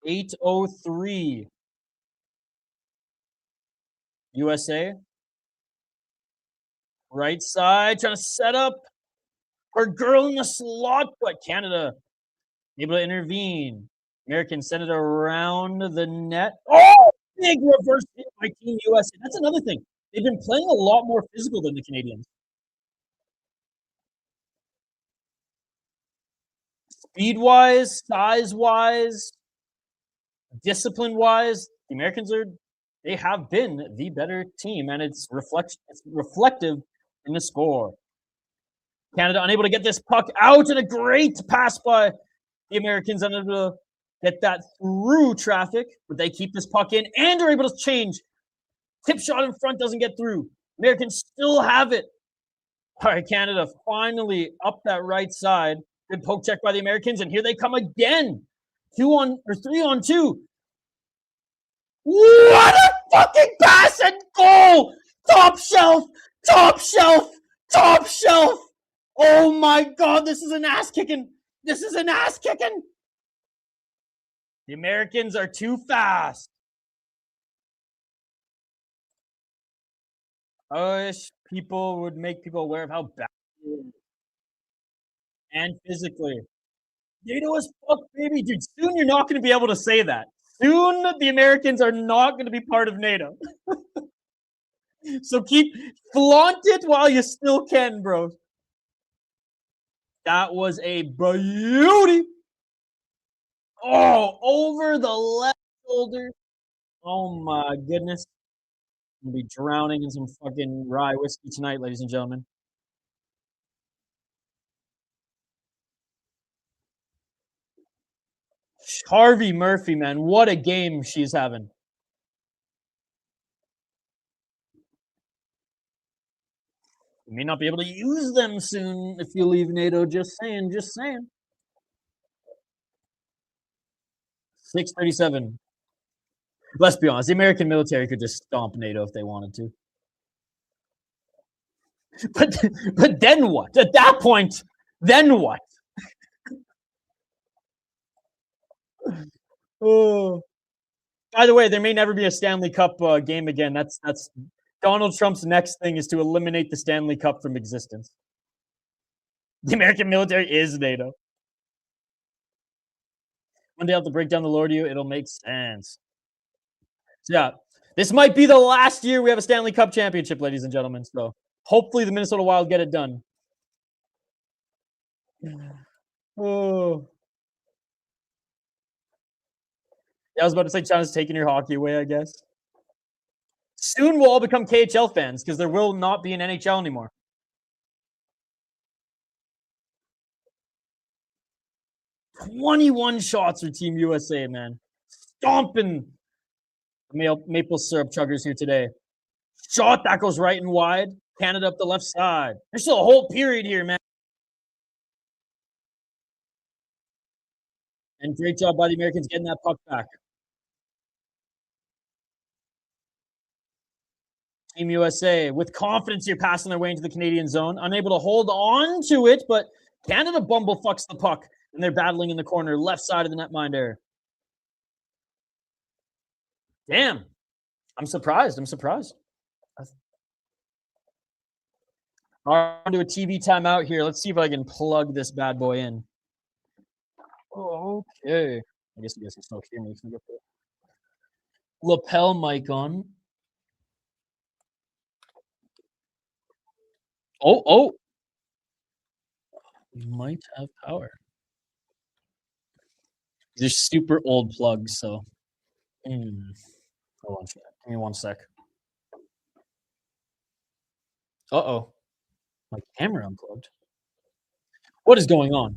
8:03. USA. Right side, trying to set up her girl in the slot, but Canada able to intervene. Americans send it around the net. Oh, big reverse hit by Team USA. That's another thing. They've been playing a lot more physical than the Canadians. Speed-wise, size-wise, discipline-wise, the Americans they have been the better team, and it's reflective in the score. Canada unable to get this puck out, and a great pass by the Americans, unable to get that through traffic, but they keep this puck in and are able to change. Tip shot in front doesn't get through. Americans still have it. All right, Canada finally up that right side. Good poke check by the Americans, and here they come again. 3-on-2. What a fucking pass and goal! Top shelf! Top shelf! Top shelf! Oh my God, this is an ass kicking. This is an ass kicking. The Americans are too fast. I wish people would make people aware of how bad it is. And physically. NATO is fuck, baby. Dude, soon you're not going to be able to say that. Soon the Americans are not going to be part of NATO. So flaunt it while you still can, bro. That was a beauty. Oh, over the left shoulder. Oh my goodness. I'm going to be drowning in some fucking rye whiskey tonight, ladies and gentlemen. Harvey Murphy, man. What a game she's having. You may not be able to use them soon if you leave NATO. Just saying, just saying. 6:37. Let's be honest. The American military could just stomp NATO if they wanted to. But then what? At that point, then what? Oh. By the way, there may never be a Stanley Cup game again. That's Donald Trump's next thing is to eliminate the Stanley Cup from existence. The American military is NATO. One day I'll have to break down the lore to you. It'll make sense. So yeah, this might be the last year we have a Stanley Cup championship, ladies and gentlemen. So hopefully the Minnesota Wild get it done. Oh. Yeah, I was about to say China's taking your hockey away, I guess. Soon we'll all become KHL fans because there will not be an NHL anymore. "21 shots for Team USA, man. Stomping maple syrup chuggers here today. Shot that goes right and wide. Canada up the left side. There's still a whole period here, man. And great job by the Americans getting that puck back. Team USA with confidence here, passing their way into the Canadian zone. Unable to hold on to it, but Canada bumblefucks the puck, and they're battling in the corner, left side of the netminder. Damn. I'm surprised. All right, on to a TV timeout here. Let's see if I can plug this bad boy in. Okay. I guess you guys can still hear me. Can I get the lapel mic on? Oh. We might have power. These are super old plugs, so. Hold on. Give me 1 sec. Uh-oh. My camera unplugged. What is going on?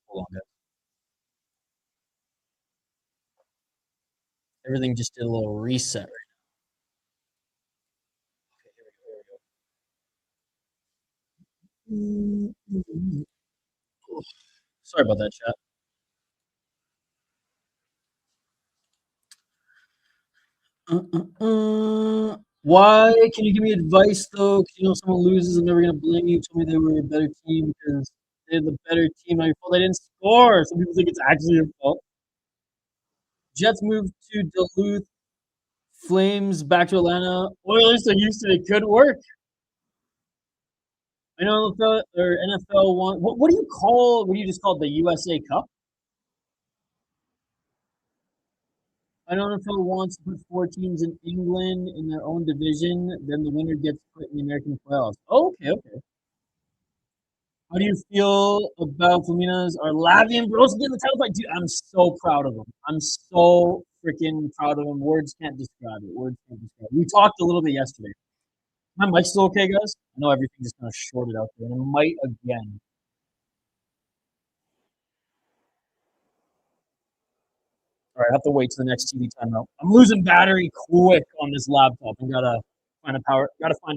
Hold on, guys. Everything just did a little reset right now. Sorry about that, chat. Why can you give me advice though? Because you know someone loses, I'm never gonna blame you. Told me they were a better team because they're the better team. Not your fault. They didn't score. Some people think it's actually your fault. Jets moved to Duluth. Flames back to Atlanta. Oilers to Houston. It could work. I know NFL or NFL one. What do you call? What do you just call it? The USA Cup? I know NFL wants to put 4 teams in England in their own division. Then the winner gets put in the American playoffs. Okay. How do you feel about Flamina's or Lavian Bros getting the title fight? Dude, I'm so proud of them. I'm so freaking proud of them. Words can't describe it. We talked a little bit yesterday. My mic still okay, guys? I know everything just kind of shorted out there, and it might again. All right, I have to wait till the next TV timeout. I'm losing battery quick on this laptop. I gotta find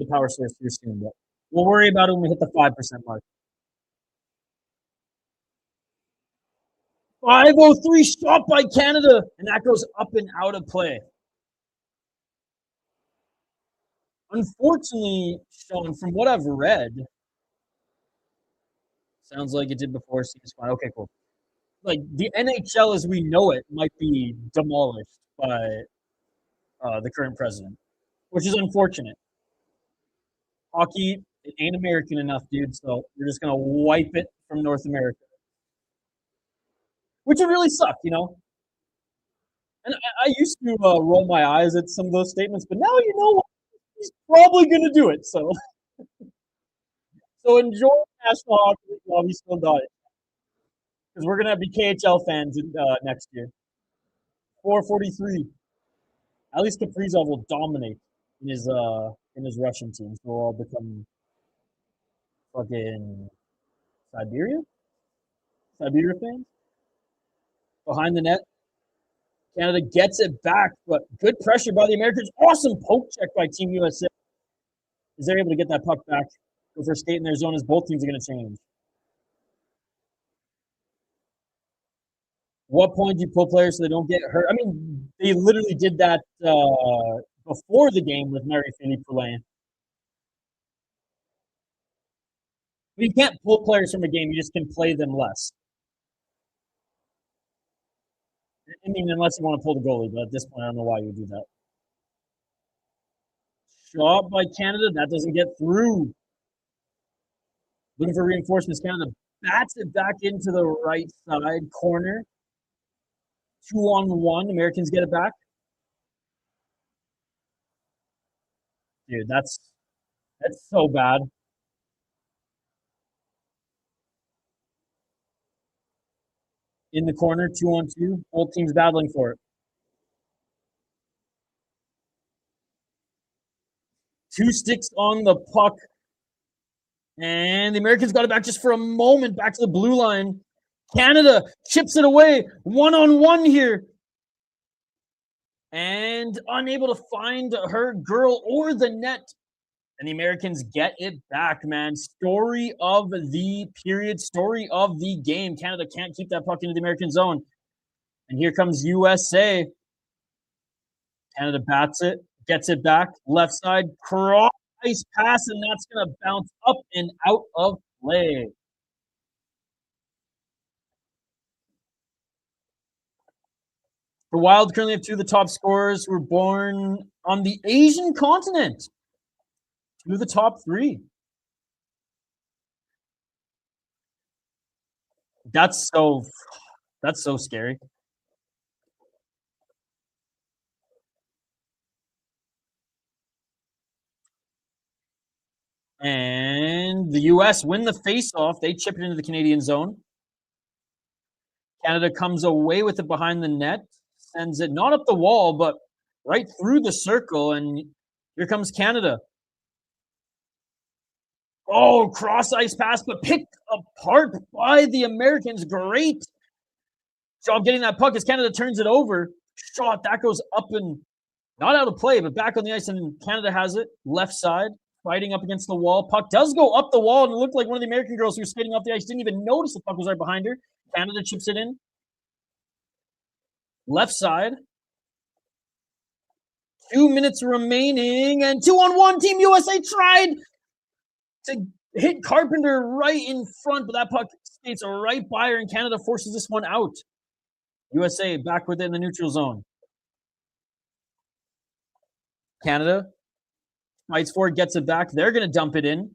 a power source here soon, but we'll worry about it when we hit the 5% mark. 5:03 shot by Canada, and that goes up and out of play. Unfortunately, Sean, from what I've read, sounds like it did before. Seems fine. Okay, cool. Like the NHL as we know it might be demolished by the current president, which is unfortunate. Hockey, it ain't American enough, dude. So we're just gonna wipe it from North America, which would really suck, you know. And I used to roll my eyes at some of those statements, but now you know what? He's probably gonna do it. So, so enjoy national hockey while we still got it, because we're gonna be KHL fans next year. 4:43. At least Kaprizov will dominate in his Russian team, so we'll all become fucking Siberia fans. Behind the net, Canada gets it back, but good pressure by the Americans. Awesome poke check by Team USA. Is they're able to get that puck back, go for a skate in their zone as both teams are going to change. What point do you pull players so they don't get hurt? I mean, they literally did that before the game with Marie-Philippe Poulin. You can't pull players from a game; you just can play them less. I mean, unless you want to pull the goalie, but at this point, I don't know why you would do that. Shot by Canada, that doesn't get through. Looking for reinforcements, Canada bats it back into the right side corner. 2-on-1, Americans get it back. Dude, that's so bad. In the corner, 2-on-2, both teams battling for it. Two sticks on the puck. And the Americans got it back just for a moment, back to the blue line. Canada chips it away, 1-on-1 here. And unable to find her girl or the net. And the Americans get it back, man. Story of the period, story of the game. Canada can't keep that puck into the American zone. And here comes USA. Canada bats it, gets it back, left side, cross ice pass, and that's going to bounce up and out of play. The Wild currently have two of the top scorers who were born on the Asian continent. Two of the top three. That's so scary. And the U.S. win the faceoff. They chip it into the Canadian zone. Canada comes away with it behind the net, sends it not up the wall, but right through the circle. And here comes Canada. Oh, cross ice pass, but picked apart by the Americans. Great job getting that puck as Canada turns it over. Shot, that goes up and not out of play, but back on the ice, and Canada has it. Left side, fighting up against the wall. Puck does go up the wall, and it looked like one of the American girls who was skating off the ice didn't even notice the puck was right behind her. Canada chips it in. Left side. 2 minutes remaining, and 2-on-1. Team USA tried to hit Carpenter right in front, but that puck skates right by her, and Canada forces this one out. USA back with it in the neutral zone. Canada fights for it, gets it back. They're going to dump it in.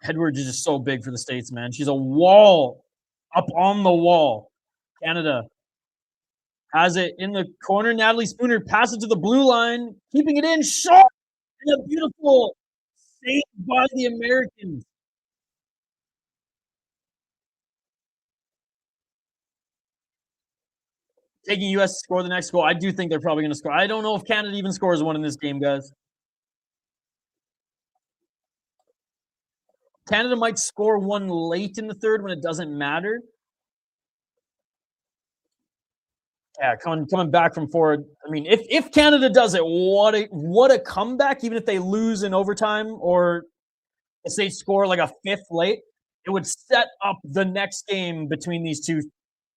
Edwards is just so big for the States, man. She's a wall up on the wall. Canada has it in the corner. Natalie Spooner passes to the blue line, keeping it in. Shot! And a beautiful save by the Americans. taking U.S. to score the next goal. I do think they're probably going to score. I don't know if Canada even scores one in this game, guys. Canada might score one late in the third when it doesn't matter. Yeah, coming back from forward. I mean, if Canada does it, what a comeback! Even if they lose in overtime or if they score like a fifth late, it would set up the next game between these two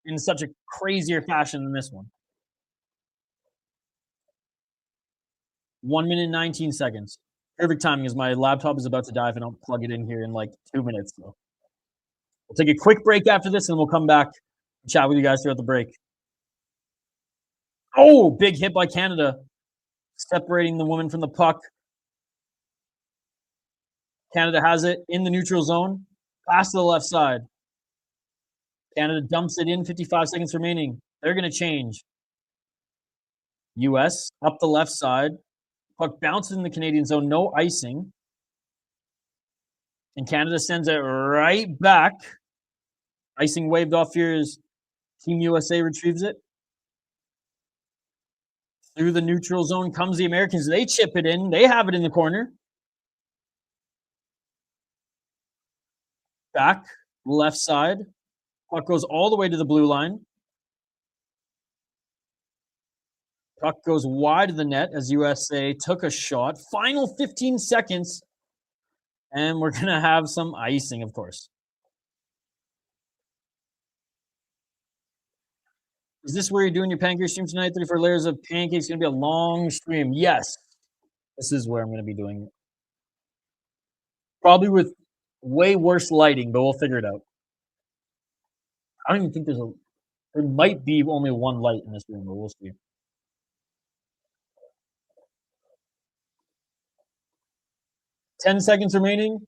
in such a crazier fashion than this one. 1 minute, 19 seconds. Perfect timing as my laptop is about to die if I don't plug it in here in like 2 minutes. So we'll take a quick break after this and we'll come back and chat with you guys throughout the break. Oh, big hit by Canada. Separating the woman from the puck. Canada has it in the neutral zone. Pass to the left side. Canada dumps it in, 55 seconds remaining. They're going to change. U.S. up the left side. Puck bounces in the Canadian zone, no icing. And Canada sends it right back. Icing waved off here as Team USA retrieves it. Through the neutral zone comes the Americans. They chip it in. They have it in the corner. Back, left side. Puck goes all the way to the blue line. Puck goes wide of the net as USA took a shot. Final 15 seconds. And we're going to have some icing, of course. Is this where you're doing your pancake stream tonight? 34 layers of pancakes. It's going to be a long stream. Yes. This is where I'm going to be doing it. Probably with way worse lighting, but we'll figure it out. I don't even think there might be only one light in this room, but we'll see. Ten seconds remaining.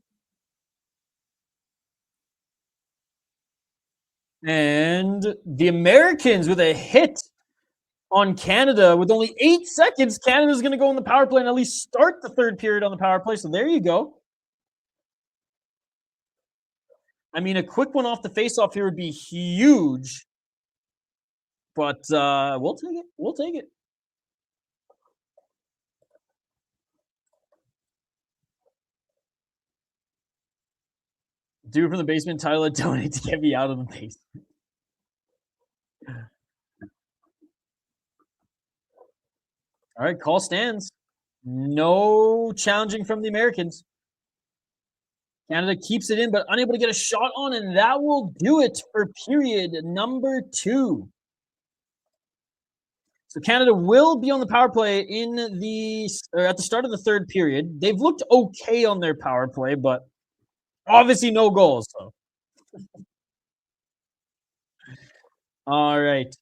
And the Americans with a hit on Canada with only 8 seconds. Canada's going to go in the power play and at least start the third period on the power play. So there you go. I mean, a quick one off the faceoff here would be huge. But we'll take it. We'll take it. Dude from the basement, Tyler, donate to get me out of the basement. All right, call stands. No challenging from the Americans. Canada keeps it in, but unable to get a shot on, and that will do it for period number 2. So Canada will be on the power play at the start of the third period. They've looked okay on their power play, but obviously no goals. So. All right.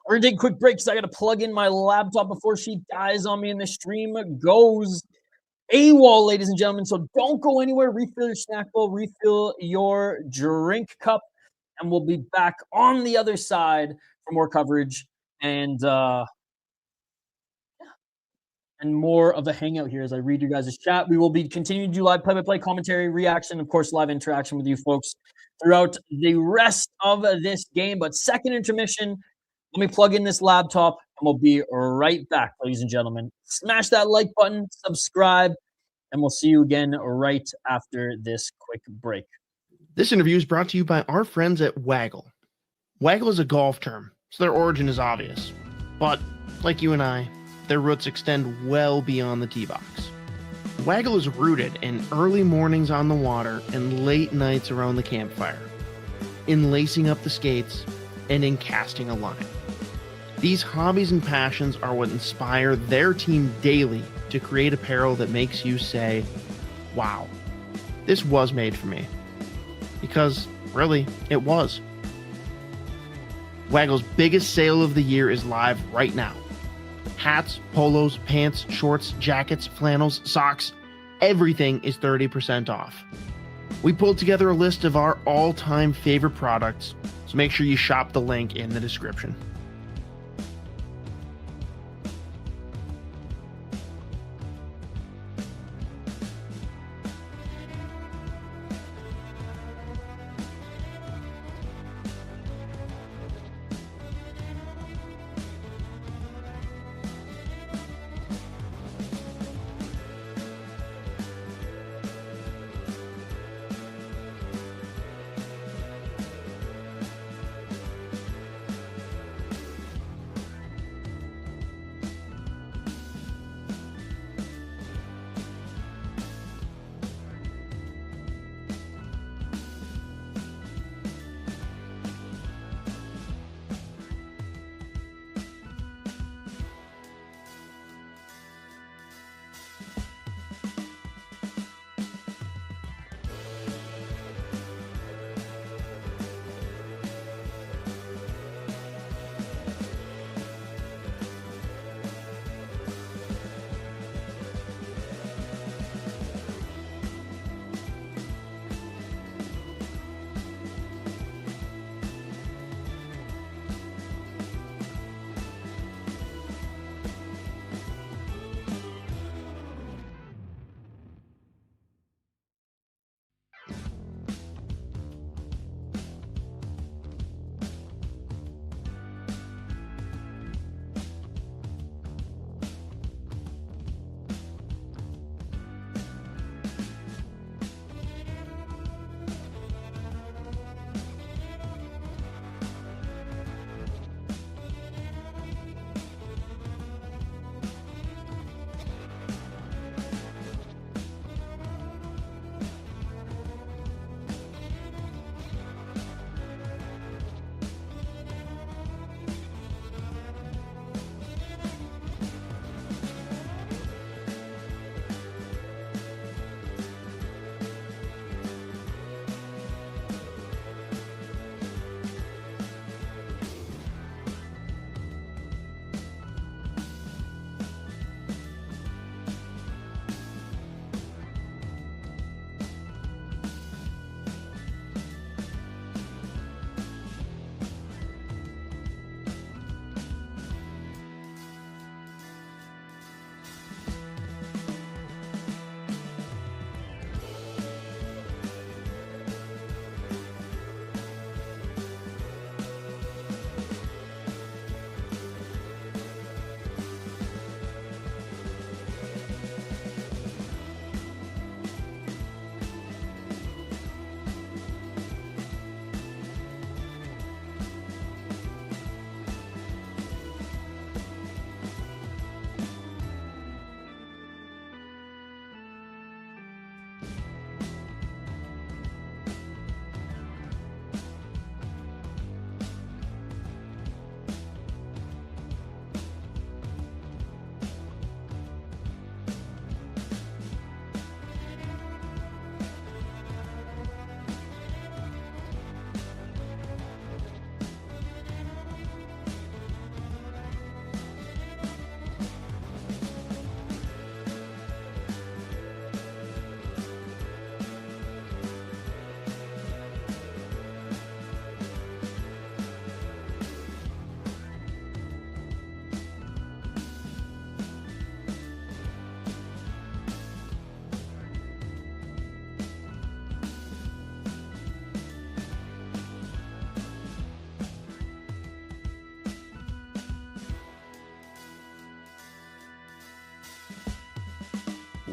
We're going to take a quick break because I got to plug in my laptop before she dies on me and the stream goes AWOL, ladies and gentlemen. So don't go anywhere. Refill your snack bowl. Refill your drink cup. And we'll be back on the other side for more coverage and more of a hangout here as I read you guys' chat. We will be continuing to do live play-by-play commentary, reaction, of course, live interaction with you folks throughout the rest of this game. But second intermission, let me plug in this laptop, and we'll be right back, ladies and gentlemen. Smash that like button, subscribe, and we'll see you again right after this quick break. This interview is brought to you by our friends at Waggle. Waggle is a golf term, so their origin is obvious. But, like you and I, their roots extend well beyond the tee box. Waggle is rooted in early mornings on the water and late nights around the campfire, in lacing up the skates, and in casting a line. These hobbies and passions are what inspire their team daily to create apparel that makes you say, wow, this was made for me. Because, really, it was. Waggle's biggest sale of the year is live right now. Hats, polos, pants, shorts, jackets, flannels, socks, everything is 30% off. We pulled together a list of our all-time favorite products, so make sure you shop the link in the description.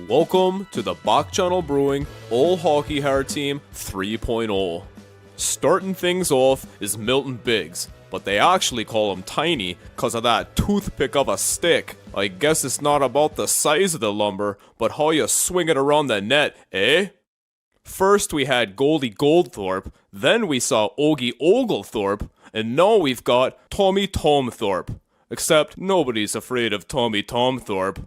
Welcome to the Back Channel Brewing All Hockey Hard Team 3.0. Starting things off is Milton Biggs, but they actually call him Tiny because of that toothpick of a stick. I guess it's not about the size of the lumber, but how you swing it around the net, eh? First we had Goldie Goldthorpe, then we saw Ogie Oglethorpe, and now we've got Tommy Tomthorpe. Except nobody's afraid of Tommy Tomthorpe.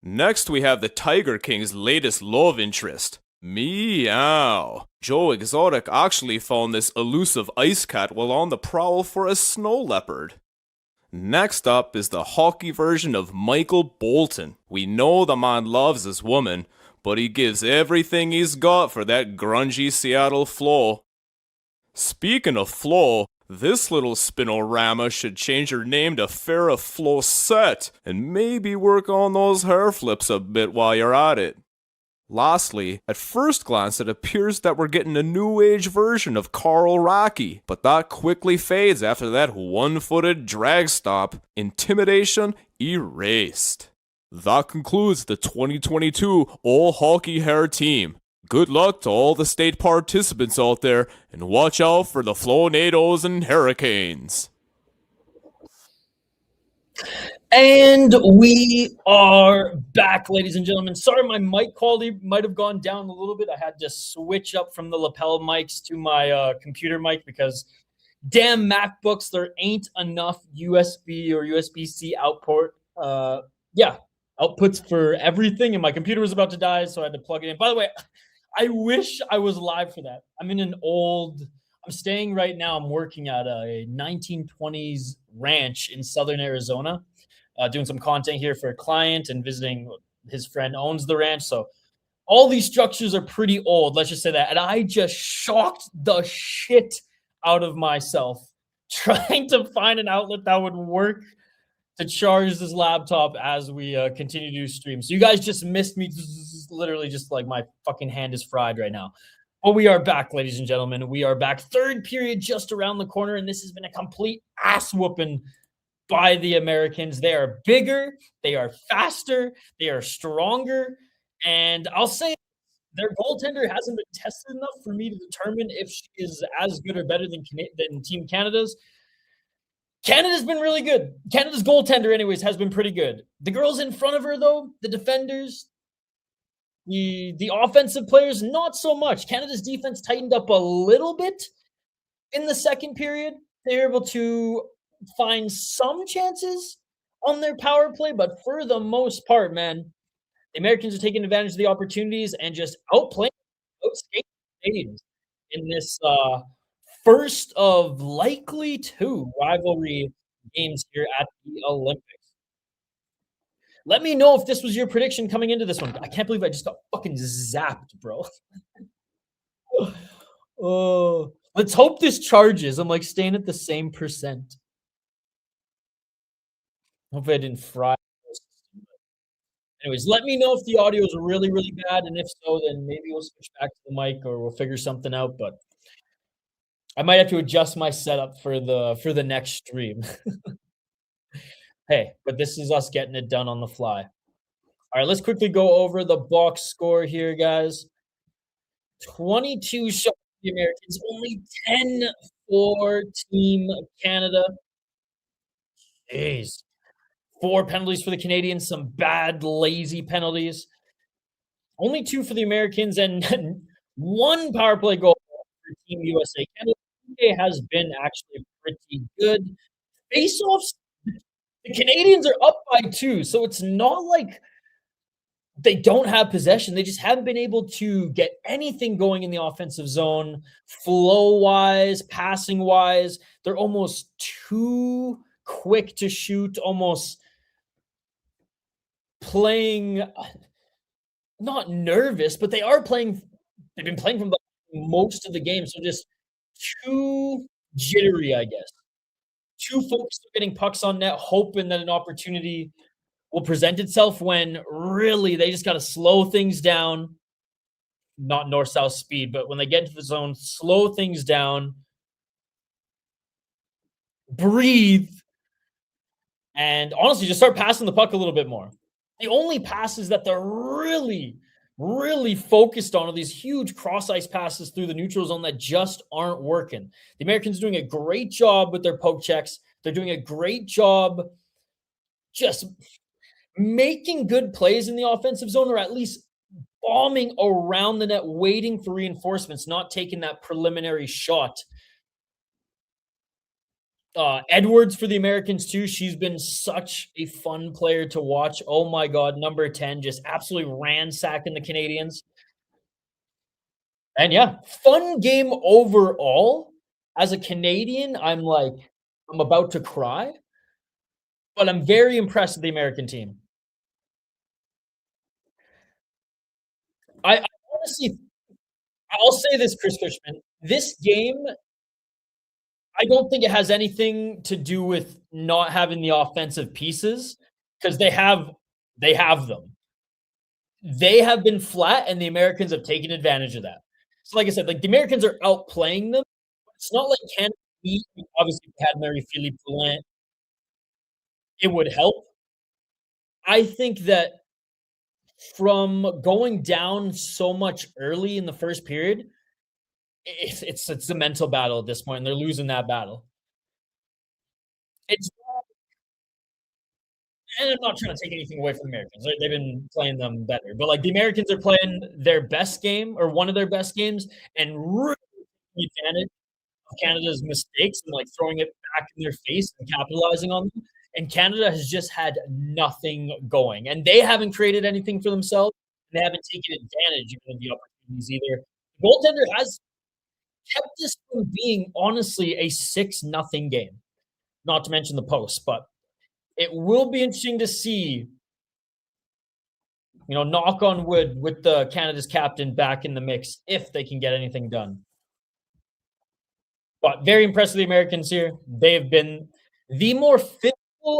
Next we have the Tiger King's latest love interest, Meow. Joe Exotic actually found this elusive ice cat while on the prowl for a snow leopard. Next up is the hockey version of Michael Bolton. We know the man loves his woman, but he gives everything he's got for that grungy Seattle flow. Speaking of flow, this little spinorama should change her name to Farrah Flowset and maybe work on those hair flips a bit while you're at it. Lastly, at first glance it appears that we're getting a new age version of Carl Rocky, but that quickly fades after that one-footed drag stop. Intimidation erased. That concludes the 2022 All Hockey Hair Team. Good luck to all the state participants out there, and watch out for the Flonados and Hurricanes. And we are back, ladies and gentlemen. Sorry, my mic quality might have gone down a little bit. I had to switch up from the lapel mics to my computer mic because damn MacBooks, there ain't enough USB or USB-C outputs for everything, and my computer was about to die, so I had to plug it in. By the way, I wish I was live for that. I'm staying right now. I'm working at a 1920s ranch in southern Arizona, doing some content here for a client and visiting his friend owns the ranch. So all these structures are pretty old, let's just say that. And I just shocked the shit out of myself trying to find an outlet that would work to charge this laptop as we continue to do streams. So you guys just missed me. Literally just like my fucking hand is fried right now. But we are back, ladies and gentlemen. We are back. Third period just around the corner, and this has been a complete ass whooping by the Americans. They are bigger, they are faster, they are stronger, and I'll say their goaltender hasn't been tested enough for me to determine if she is as good or better than Team Canada's. Canada's been really good. Canada's goaltender, anyways, has been pretty good. The girls in front of her, though, the defenders, the offensive players, not so much. Canada's defense tightened up a little bit in the second period. They were able to find some chances on their power play, but for the most part, man, the Americans are taking advantage of the opportunities and just outskating the Canadians in this first of likely two rivalry games here at the Olympics. Let me know if this was your prediction coming into this one. I can't believe I just got fucking zapped, bro. Oh, let's hope this charges. I'm like staying at the same percent. Hope I didn't fry. Anyways, let me know if the audio is really, really bad, and if so, then maybe we'll switch back to the mic or we'll figure something out. But I might have to adjust my setup for the next stream. Hey, but this is us getting it done on the fly. All right, let's quickly go over the box score here, guys. 22 shots for the Americans, only 10 for Team Canada. Jeez. 4 penalties for the Canadians, some bad, lazy penalties. Only 2 for the Americans, and 1 power play goal for Team USA. Canada has been actually pretty good. Face-offs, the Canadians are up by 2, so it's not like they don't have possession. They just haven't been able to get anything going in the offensive zone, flow-wise, passing-wise. They're almost too quick to shoot, almost playing not nervous, but they are playing. They've been playing from most of the game, so just too jittery, I guess. Too focused on getting pucks on net, hoping that an opportunity will present itself when really they just got to slow things down. Not north-south speed, but when they get into the zone, slow things down, breathe, and honestly, just start passing the puck a little bit more. The only passes that they're really, really focused on are these huge cross ice passes through the neutral zone that just aren't working. The Americans are doing a great job with their poke checks. They're doing a great job just making good plays in the offensive zone, or at least bombing around the net, waiting for reinforcements, not taking that preliminary shot. Edwards for the Americans too. She's been such a fun player to watch. Oh my God, number 10, just absolutely ransacking the Canadians. And yeah, fun game overall. As a Canadian, I'm about to cry, but I'm very impressed with the American team. I honestly, I'll say this, Chris Cushman. This game, I don't think it has anything to do with not having the offensive pieces, because they have them. They have been flat, and the Americans have taken advantage of that. So, like I said, the Americans are outplaying them. It's not like Canada obviously had Marie-Philippe Poulin. It would help. I think that from going down so much early in the first period, it's a mental battle at this point, and they're losing that battle. And I'm not trying to take anything away from the Americans. They've been playing them better. But the Americans are playing their best game, or one of their best games, and really taking advantage of Canada's mistakes and throwing it back in their face and capitalizing on them. And Canada has just had nothing going. And they haven't created anything for themselves. They haven't taken advantage of the opportunities either. The goaltender has kept this from being, honestly, a 6-0 game. Not to mention the post, but it will be interesting to see, knock on wood, with the Canada's captain back in the mix, if they can get anything done. But very impressed with the Americans here. They have been the more physical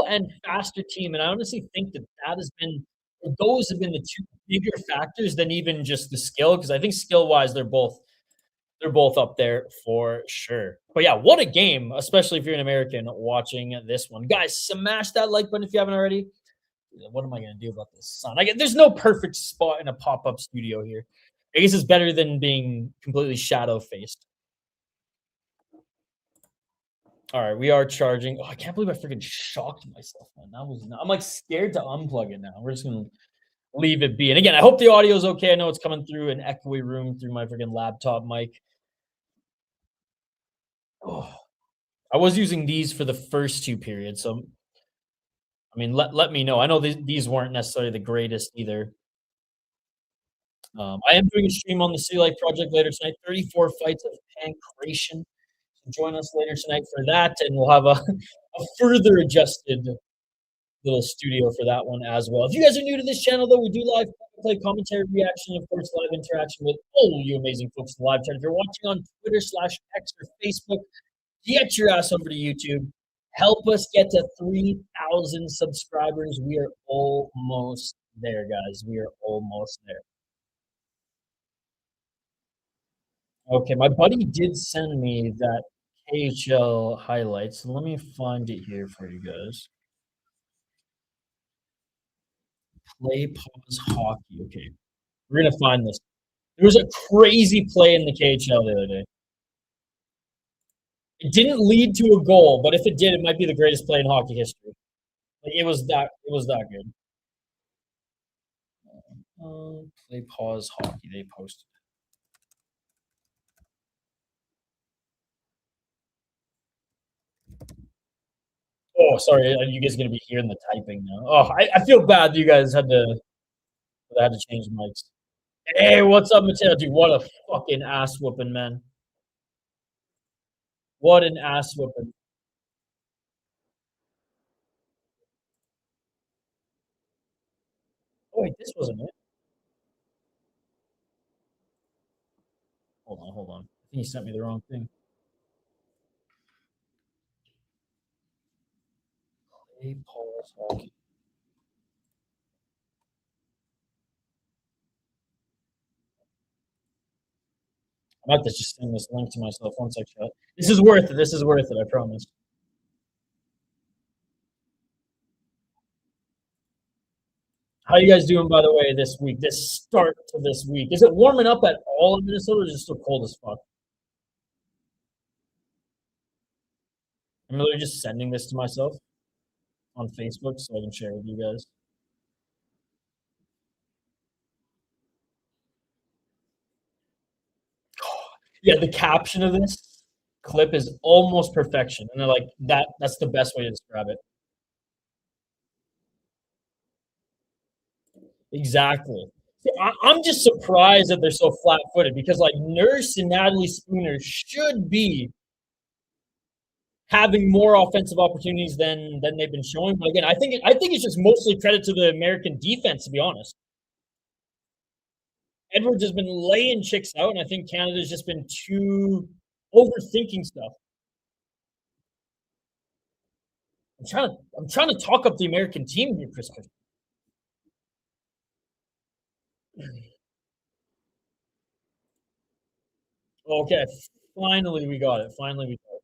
and faster team, and I honestly think those have been the two bigger factors than even just the skill, because I think skill-wise they're both up there for sure. But yeah, what a game, especially if you're an American watching this one. Guys, smash that like button if you haven't already. What am I going to do about this sun? There's no perfect spot in a pop-up studio here. I guess it's better than being completely shadow-faced. All right, we are charging. Oh, I can't believe I freaking shocked myself, man. I'm scared to unplug it now. We're just going to leave it be. And again, I hope the audio is okay. I know it's coming through an echoey room through my freaking laptop mic. Oh, I was using these for the first two periods, so let me know. I know these weren't necessarily the greatest either. I am doing a stream on the Sea Life Project later tonight. 34 fights of pancreation. So join us later tonight for that, and we'll have a further adjusted little studio for that one as well. If you guys are new to this channel, though, we do live play commentary, reaction, of course, live interaction with all you amazing folks in the live chat. If you're watching on Twitter/X or Facebook, get your ass over to YouTube. Help us get to 3,000 subscribers. We are almost there, guys. We are almost there. Okay, my buddy did send me that KHL highlights. So let me find it here for you guys. Play, pause, hockey. Okay, we're going to find this. There was a crazy play in the KHL the other day. It didn't lead to a goal, but if it did, it might be the greatest play in hockey history. It was that good. Play, pause, hockey. They posted. Oh, sorry. You guys are going to be hearing the typing now. Oh, I feel bad that you guys had to change mics. Hey, what's up, Mateo? Dude, what a fucking ass whooping, man. What an ass whooping. Oh, wait, this wasn't it. Hold on. I think you sent me the wrong thing. Play, pause, hockey. I might have to just send this link to myself once I shut. This is worth it. This is worth it, I promise. How you guys doing, by the way, this week? This start to this week. Is it warming up at all in Minnesota, or is it still cold as fuck? I'm literally just sending this to myself on Facebook so I can share with you guys. Yeah, the caption of this clip is almost perfection. And they're like, that's the best way to describe it. Exactly. See, I'm just surprised that they're so flat-footed because, like, Nurse and Natalie Spooner should be having more offensive opportunities than they've been showing. But again, I think it's just mostly credit to the American defense, to be honest. Edwards has been laying chicks out, and I think Canada's just been too overthinking stuff. I'm trying to talk up the American team here, Chris. Okay, finally we got it. Finally we got it.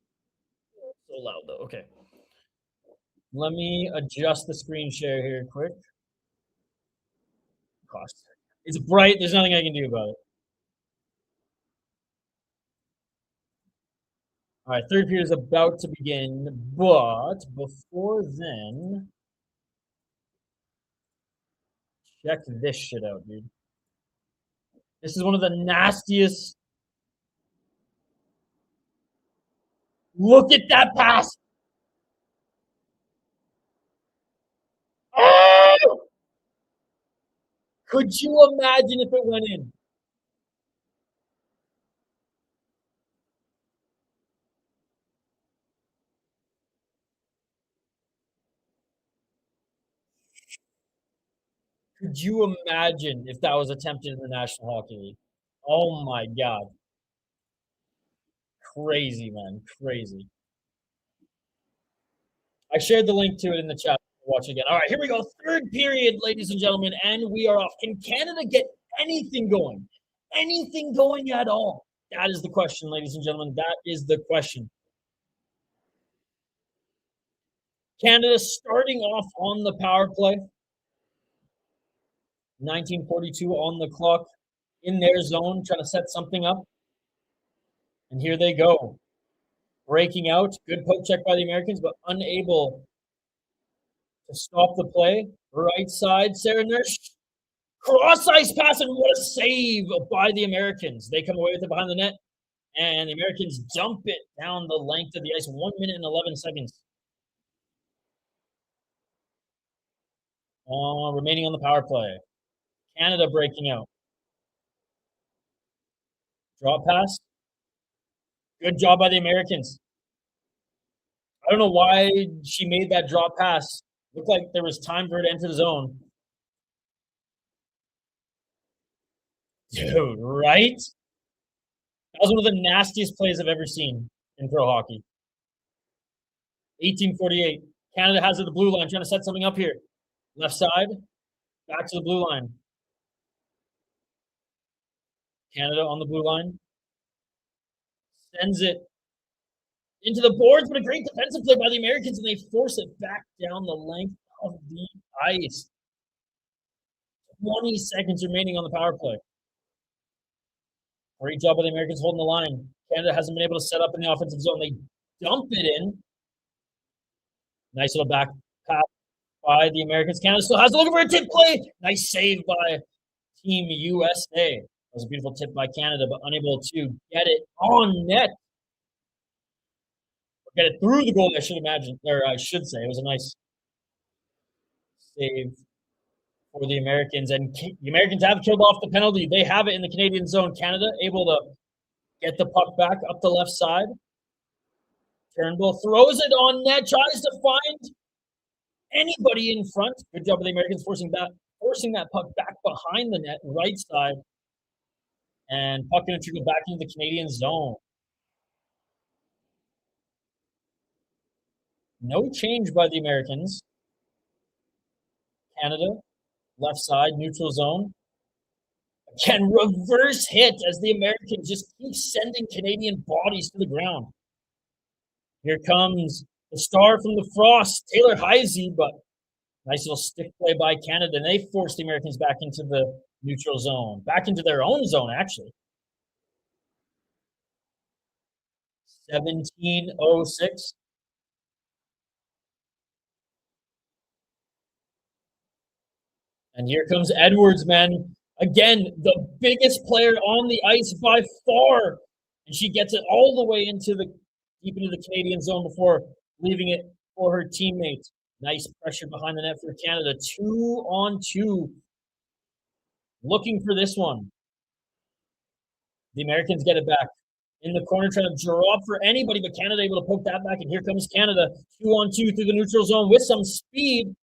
So loud though. Okay. Let me adjust the screen share here quick. Gosh, it's bright. There's nothing I can do about it. All right, third period is about to begin, but before then, check this shit out, dude. This is one of the nastiest. Look at that pass. Oh! Could you imagine if it went in? Could you imagine if that was attempted in the National Hockey League? Oh my God. Crazy, man. Crazy. I shared the link to it in the chat. Watch again. All right, here we go. Third period, ladies and gentlemen, and we are off. Can Canada get anything going? Anything going at all? That is the question, ladies and gentlemen. That is the question. Canada starting off on the power play. 1942 on the clock, in their zone, trying to set something up. And here they go. Breaking out. Good poke check by the Americans, but unable to stop the play. Right side, Sarah Nurse. Cross ice pass, and what a save by the Americans. They come away with it behind the net, and the Americans dump it down the length of the ice. 1 minute and 11 seconds. Remaining on the power play. Canada breaking out. Drop pass. Good job by the Americans. I don't know why she made that drop pass. Looked like there was time for her to enter the zone. Dude, right? That was one of the nastiest plays I've ever seen in pro hockey. 1848. Canada has it at the blue line, trying to set something up here. Left side, back to the blue line. Canada on the blue line. Sends it into the boards, but a great defensive play by the Americans, and they force it back down the length of the ice. 20 seconds remaining on the power play. Great job by the Americans holding the line. Canada hasn't been able to set up in the offensive zone. They dump it in. Nice little back pass by the Americans. Canada still has it, looking for a tip play. Nice save by Team USA. That was a beautiful tip by Canada, but unable to get it on net. Get it through the goal, I should imagine, or I should say. It was a nice save for the Americans. And the Americans have killed off the penalty. They have it in the Canadian zone. Canada able to get the puck back up the left side. Turnbull throws it on net, tries to find anybody in front. Good job of the Americans forcing that puck back behind the net, right side. And puck going to trickle back into the Canadian zone. No change by the Americans. Canada, left side, neutral zone. Again, reverse hit as the Americans just keep sending Canadian bodies to the ground. Here comes the star from the Frost, Taylor Heisey, but Nice little stick play by Canada, and they force the Americans back into the neutral zone. Back into their own zone, actually. 17:06. And here comes Edwards, man. Again, the biggest player on the ice by far. And she gets it all the way deep into the Canadian zone before leaving it for her teammates. Nice pressure behind the net for Canada. 2-on-2. Looking for this one. The Americans get it back. In the corner, trying to drop for anybody, but Canada able to poke that back. And here comes Canada. 2-on-2 through the neutral zone with some speed.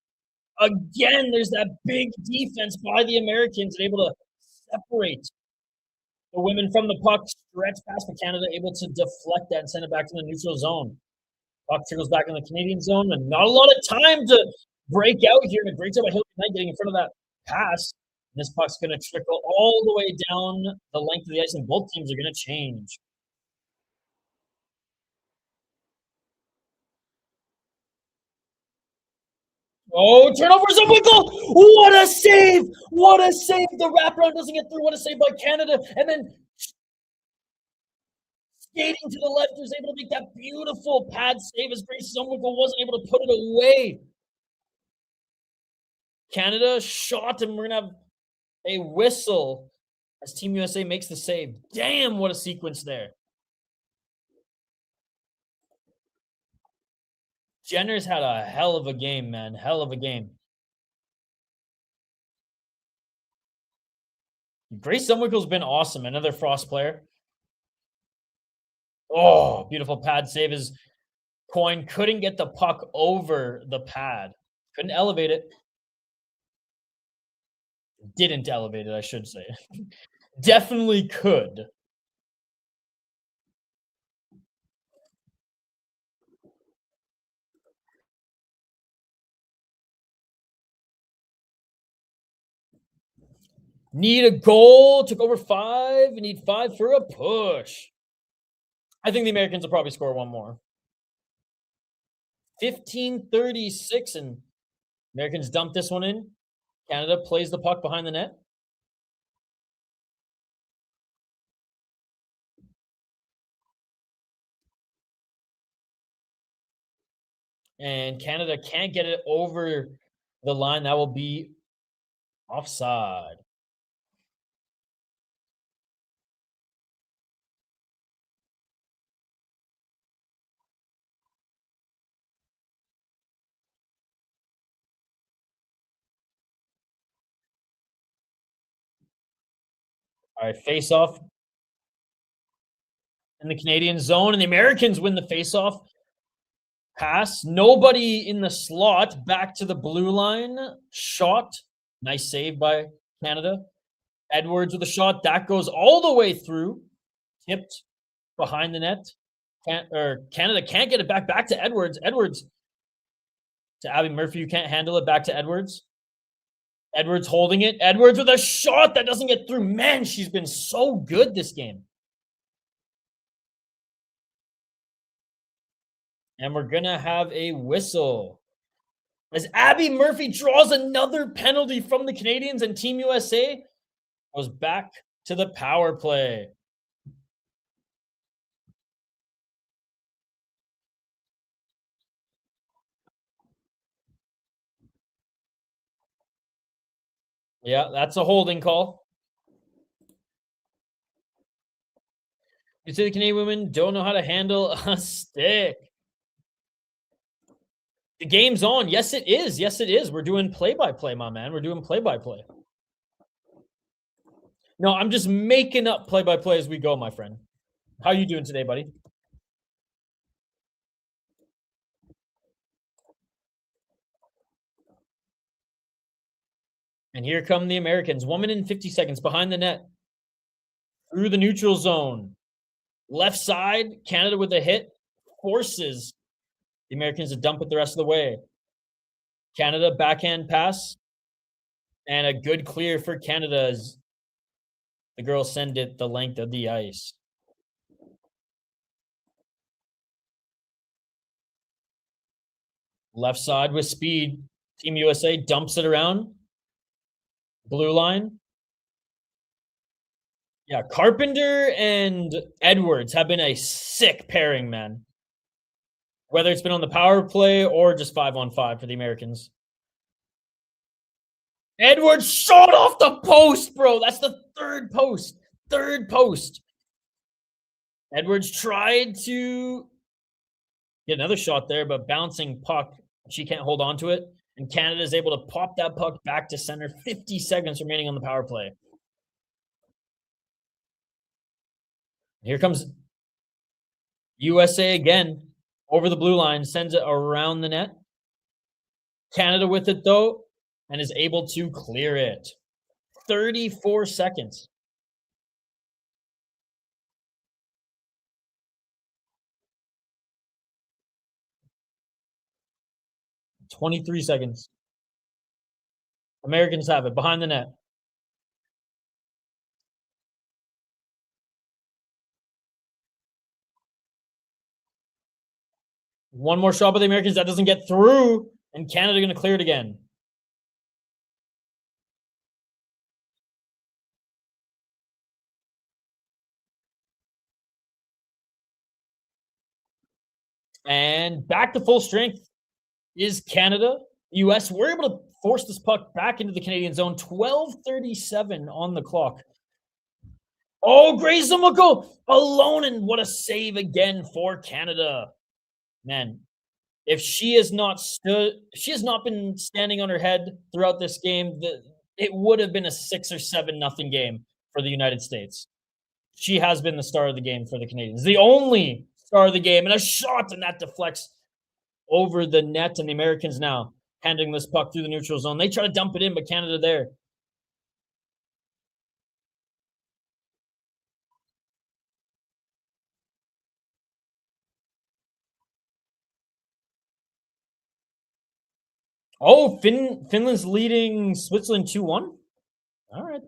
Again, there's that big defense by the Americans and able to separate the women from the puck. Stretch pass for Canada, able to deflect that and send it back to the neutral zone. Puck trickles back in the Canadian zone, and not a lot of time to break out here. And a great job by Hilton Knight getting in front of that pass. And this puck's going to trickle all the way down the length of the ice, and both teams are going to change. Oh, turnover, Zumwinkle! What a save! What a save! The wraparound doesn't get through. What a save by Canada. And then skating to the left, was able to make that beautiful pad save as Grace Zumwinkle wasn't able to put it away. Canada shot, and we're going to have a whistle as Team USA makes the save. Damn, what a sequence there. Jenner's had a hell of a game, man. Hell of a game. Grace Zumwinkle's been awesome. Another Frost player. Oh, beautiful pad save as Coyne couldn't get the puck over the pad. Couldn't elevate it. Didn't elevate it, I should say. Definitely could. Need a goal. Took over 5. Need 5 for a push. I think the Americans will probably score one more. 15:36, and Americans dump this one in. Canada plays the puck behind the net. And Canada can't get it over the line. That will be offside. All right, face-off in the Canadian zone, and the Americans win the face-off. Pass. Nobody in the slot. Back to the blue line. Shot. Nice save by Canada. Edwards with a shot. That goes all the way through. Tipped behind the net. Canada can't get it back. Back to Edwards. Edwards to Abby Murphy. You can't handle it. Back to Edwards. Edwards holding it. Edwards with a shot that doesn't get through. Man, she's been so good this game. And we're going to have a whistle. As Abby Murphy draws another penalty from the Canadians, and Team USA goes back to the power play. Yeah, that's a holding call. You say the Canadian women don't know how to handle a stick. The game's on. Yes, it is. Yes, it is. We're doing play-by-play, my man. We're doing play-by-play. No, I'm just making up play-by-play as we go, my friend. How you doing today, buddy? And here come the Americans. 1 minute and 50 seconds behind the net. Through the neutral zone. Left side, Canada with a hit. Forces the Americans to dump it the rest of the way. Canada backhand pass. And a good clear for Canada as the girls send it the length of the ice. Left side with speed. Team USA dumps it around. Blue line. Yeah, Carpenter and Edwards have been a sick pairing, man. Whether it's been on the power play or just 5-on-5 for the Americans. Edwards shot off the post, bro. That's the third post. Third post. Edwards tried to get another shot there, but bouncing puck. She can't hold on to it. And Canada is able to pop that puck back to center. 50 seconds remaining on the power play. Here comes USA again. Over the blue line. Sends it around the net. Canada with it, though. And is able to clear it. 34 seconds. $23 seconds. Americans have it behind the net. One more shot by the Americans. That doesn't get through. And Canada going to clear it again. And back to full strength is Canada. US, we're able to force this puck back into the Canadian zone. 12:37 on the clock. Oh, Grace Zumoko alone, and what a save again for Canada. Man, if she has not been standing on her head throughout this game, it would have been a 6 or 7-0 game for the United States. She has been the star of the game for the Canadians. The only star of the game, and a shot, and that deflects over the net, and the Americans now handing this puck through the neutral zone. They try to dump it in, but Canada there. Oh, Finland's leading Switzerland 2-1. All right.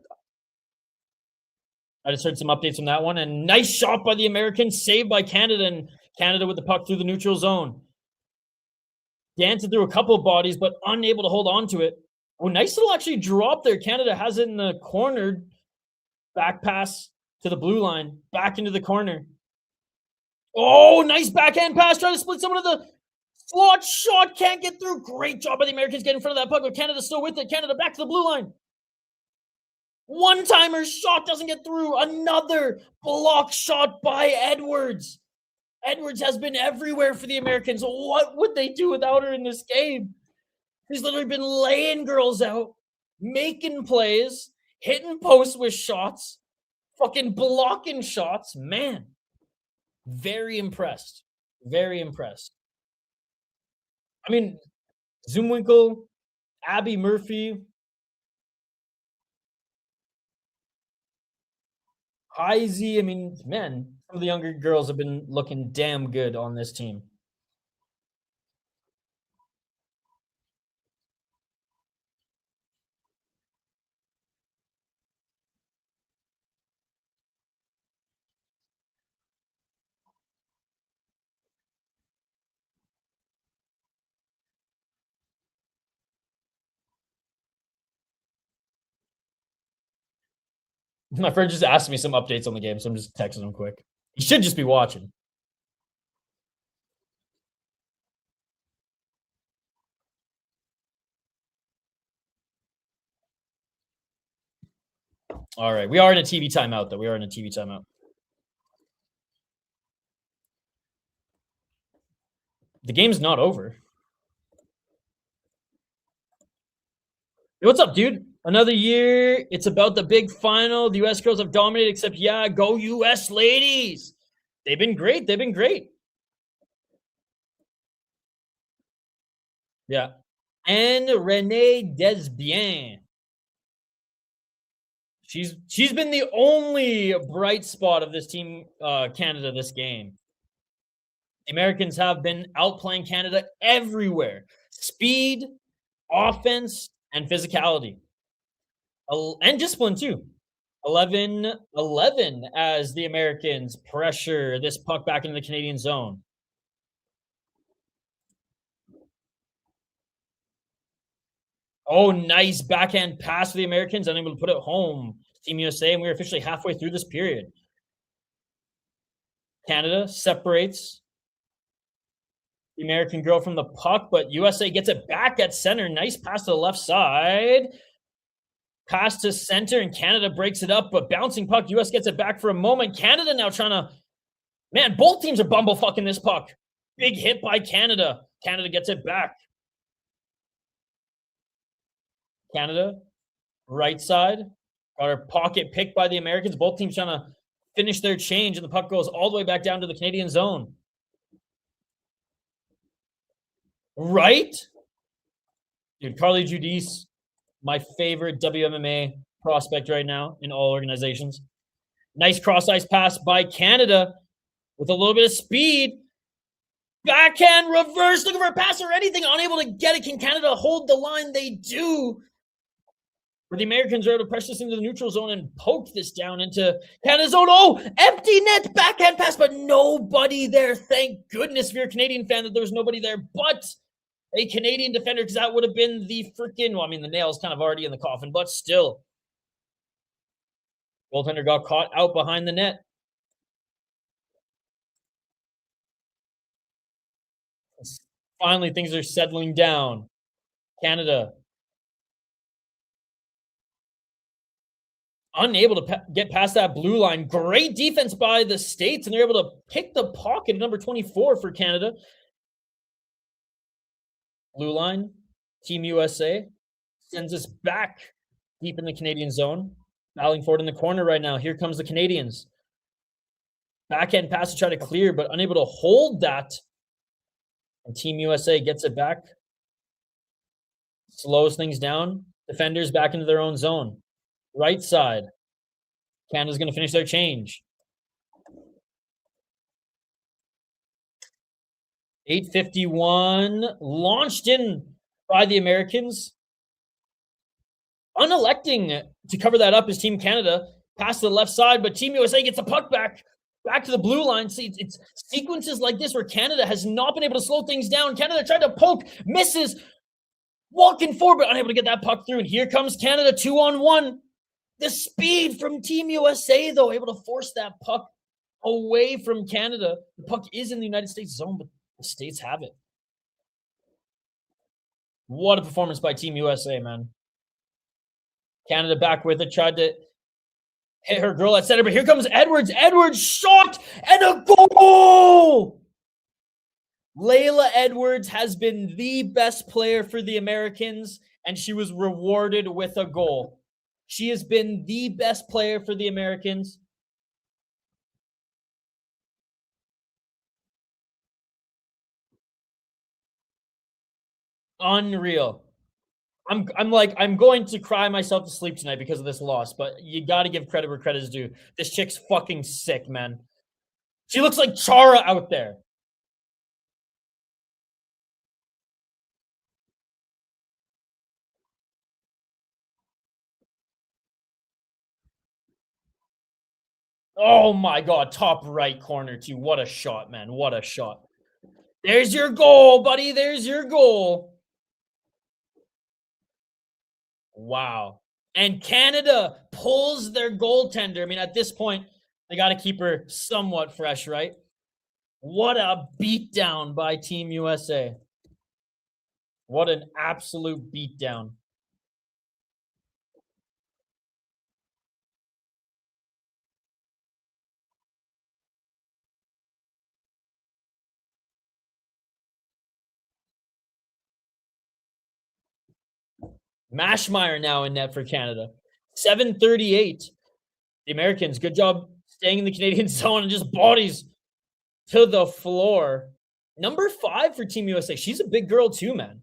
I just heard some updates from that one. And nice shot by the Americans, saved by Canada, and Canada with the puck through the neutral zone. Dancing through a couple of bodies, but unable to hold on to it. Oh, nice little actually drop there. Canada has it in the corner. Back pass to the blue line. Back into the corner. Oh, nice backhand pass. Trying to split someone of the slot shot. Can't get through. Great job by the Americans getting in front of that puck, but Canada still with it. Canada back to the blue line. One-timer shot doesn't get through. Another block shot by Edwards. Edwards has been everywhere for the Americans. What would they do without her in this game? She's literally been laying girls out, making plays, hitting posts with shots, fucking blocking shots. Man, very impressed. Very impressed. I mean, Zumwinkel, Abby Murphy, Heisey. I mean, man, some of the younger girls have been looking damn good on this team. My friend just asked me some updates on the game, so I'm just texting him quick. He should just be watching. All right. We are in a TV timeout, though. We are in a TV timeout. The game's not over. Hey, what's up, dude? Another year. It's about the big final. The U.S. girls have dominated, except, yeah, go U.S. ladies. They've been great. They've been great. Yeah. And Renee Desbiens. She's been the only bright spot of this team, Canada, this game. The Americans have been outplaying Canada everywhere. Speed, offense, and physicality. And discipline, too. 11-11 as the Americans pressure this puck back into the Canadian zone. Oh, nice backhand pass for the Americans. Unable to put it home. Team USA, and we're officially halfway through this period. Canada separates the American girl from the puck, but USA gets it back at center. Nice pass to the left side. Pass to center, and Canada breaks it up, but bouncing puck. US gets it back for a moment. Canada now trying to... Man, both teams are bumblefucking this puck. Big hit by Canada. Canada gets it back. Canada, right side. Got her pocket picked by the Americans. Both teams trying to finish their change, and the puck goes all the way back down to the Canadian zone. Right? Dude, Carly Giudice, my favorite WMMA prospect right now in all organizations. Nice cross-ice pass by Canada with a little bit of speed. Backhand reverse, looking for a pass or anything, unable to get it. Can Canada hold the line? They do. Where the Americans are able to press this into the neutral zone and poke this down into Canada's zone. Oh, empty net, backhand pass, but nobody there. Thank goodness if you're a Canadian fan that there was nobody there, but a Canadian defender, because that would have been the freaking, well, I mean, the nail's kind of already in the coffin, but still. Goaltender got caught out behind the net. Finally, things are settling down. Canada unable to get past that blue line. Great defense by the States, and they're able to pick the pocket at number 24 for Canada. Blue line, Team USA sends us back deep in the Canadian zone. Battling forward in the corner right now. Here comes the Canadians. Backhand pass to try to clear, but unable to hold that. And Team USA gets it back. Slows things down. Defenders back into their own zone. Right side. Canada's going to finish their change. 8:51. Launched in by the Americans. Unelecting to cover that up is Team Canada. Pass to the left side, but Team USA gets the puck back to the blue line. See, it's sequences like this where Canada has not been able to slow things down. Canada tried to poke, misses, walking forward, but unable to get that puck through. And here comes Canada 2-on-1. The speed from Team USA, though, able to force that puck away from Canada. The puck is in the United States zone, but the States have it. What a performance by Team USA, man. Canada back with it, tried to hit her girl at center, but here comes Edwards. Edwards shot and a goal! Layla Edwards has been the best player for the Americans, and she was rewarded with a goal. She has been the best player for the Americans. Unreal. I'm going to cry myself to sleep tonight because of this loss, but you got to give credit where credit is due. This chick's fucking sick, man. She looks like Chara out there. Oh my God, top right corner too. What a shot, man. What a shot. There's your goal, buddy. There's your goal. Wow. And Canada pulls their goaltender. I mean, at this point, they got to keep her somewhat fresh, right? What a beatdown by Team USA. What an absolute beatdown. Mashmeyer now in net for Canada. 7:38. The Americans, good job staying in the Canadian zone and just bodies to the floor. Number 5 for Team USA. She's a big girl too, man.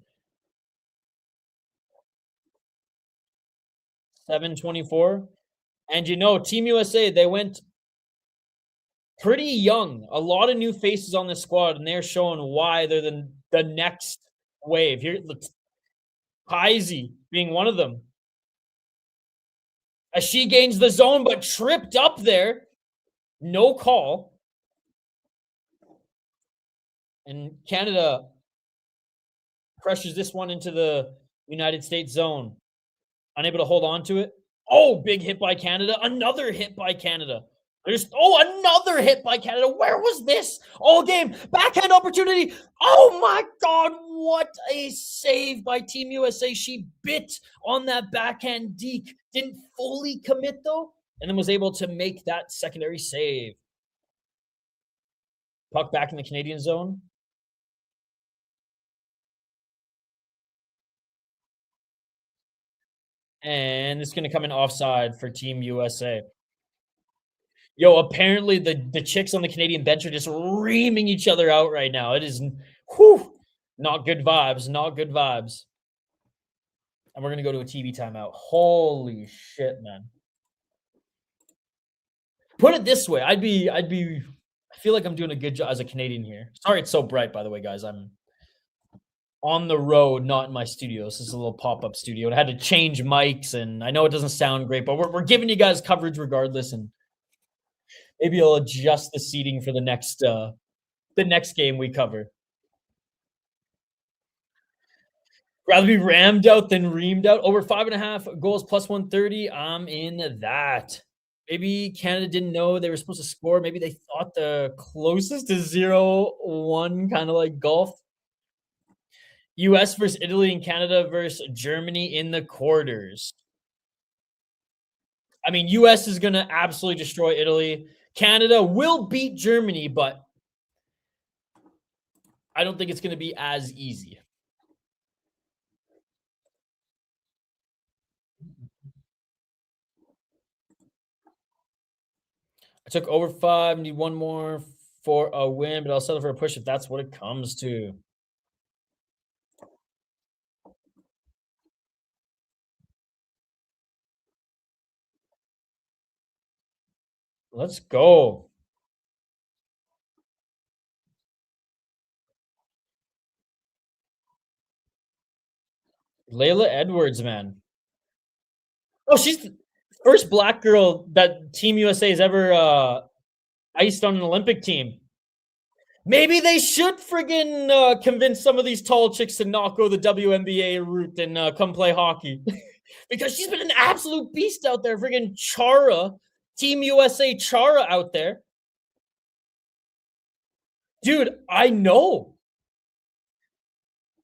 7:24. And you know, Team USA, they went pretty young. A lot of new faces on the squad, and they're showing why they're the next wave. Here, look, Heisey being one of them. As she gains the zone, but tripped up there. No call. And Canada pressures this one into the United States zone. Unable to hold on to it. Oh, big hit by Canada. Another hit by Canada. Another hit by Canada. Where was this all game? Backhand opportunity. Oh my God, what a save by Team USA. She bit on that backhand deke. Didn't fully commit though, and then was able to make that secondary save. Puck back in the Canadian zone. And it's going to come in offside for Team USA. Yo, apparently the chicks on the Canadian bench are just reaming each other out right now. It is, not good vibes, not good vibes. And we're going to go to a TV timeout. Holy shit, man. Put it this way. I feel like I'm doing a good job as a Canadian here. Sorry it's so bright, by the way, guys. I'm on the road, not in my studio. This is a little pop-up studio. I had to change mics, and I know it doesn't sound great, but we're giving you guys coverage regardless, and maybe I'll adjust the seating for the next game we cover. Rather be rammed out than reamed out. Over 5.5 goals plus 130. I'm in that. Maybe Canada didn't know they were supposed to score. Maybe they thought the closest to 0-1, kind of like golf. US versus Italy and Canada versus Germany in the quarters. I mean, US is going to absolutely destroy Italy. Canada will beat Germany, but I don't think it's going to be as easy. I took over 5, need one more for a win, but I'll settle for a push if that's what it comes to. Let's go. Layla Edwards, man. Oh, she's the first black girl that Team USA has ever iced on an Olympic team. Maybe they should friggin' convince some of these tall chicks to not go the WNBA route and come play hockey. Because she's been an absolute beast out there. Friggin' Chara. Team USA Chara out there. Dude, I know.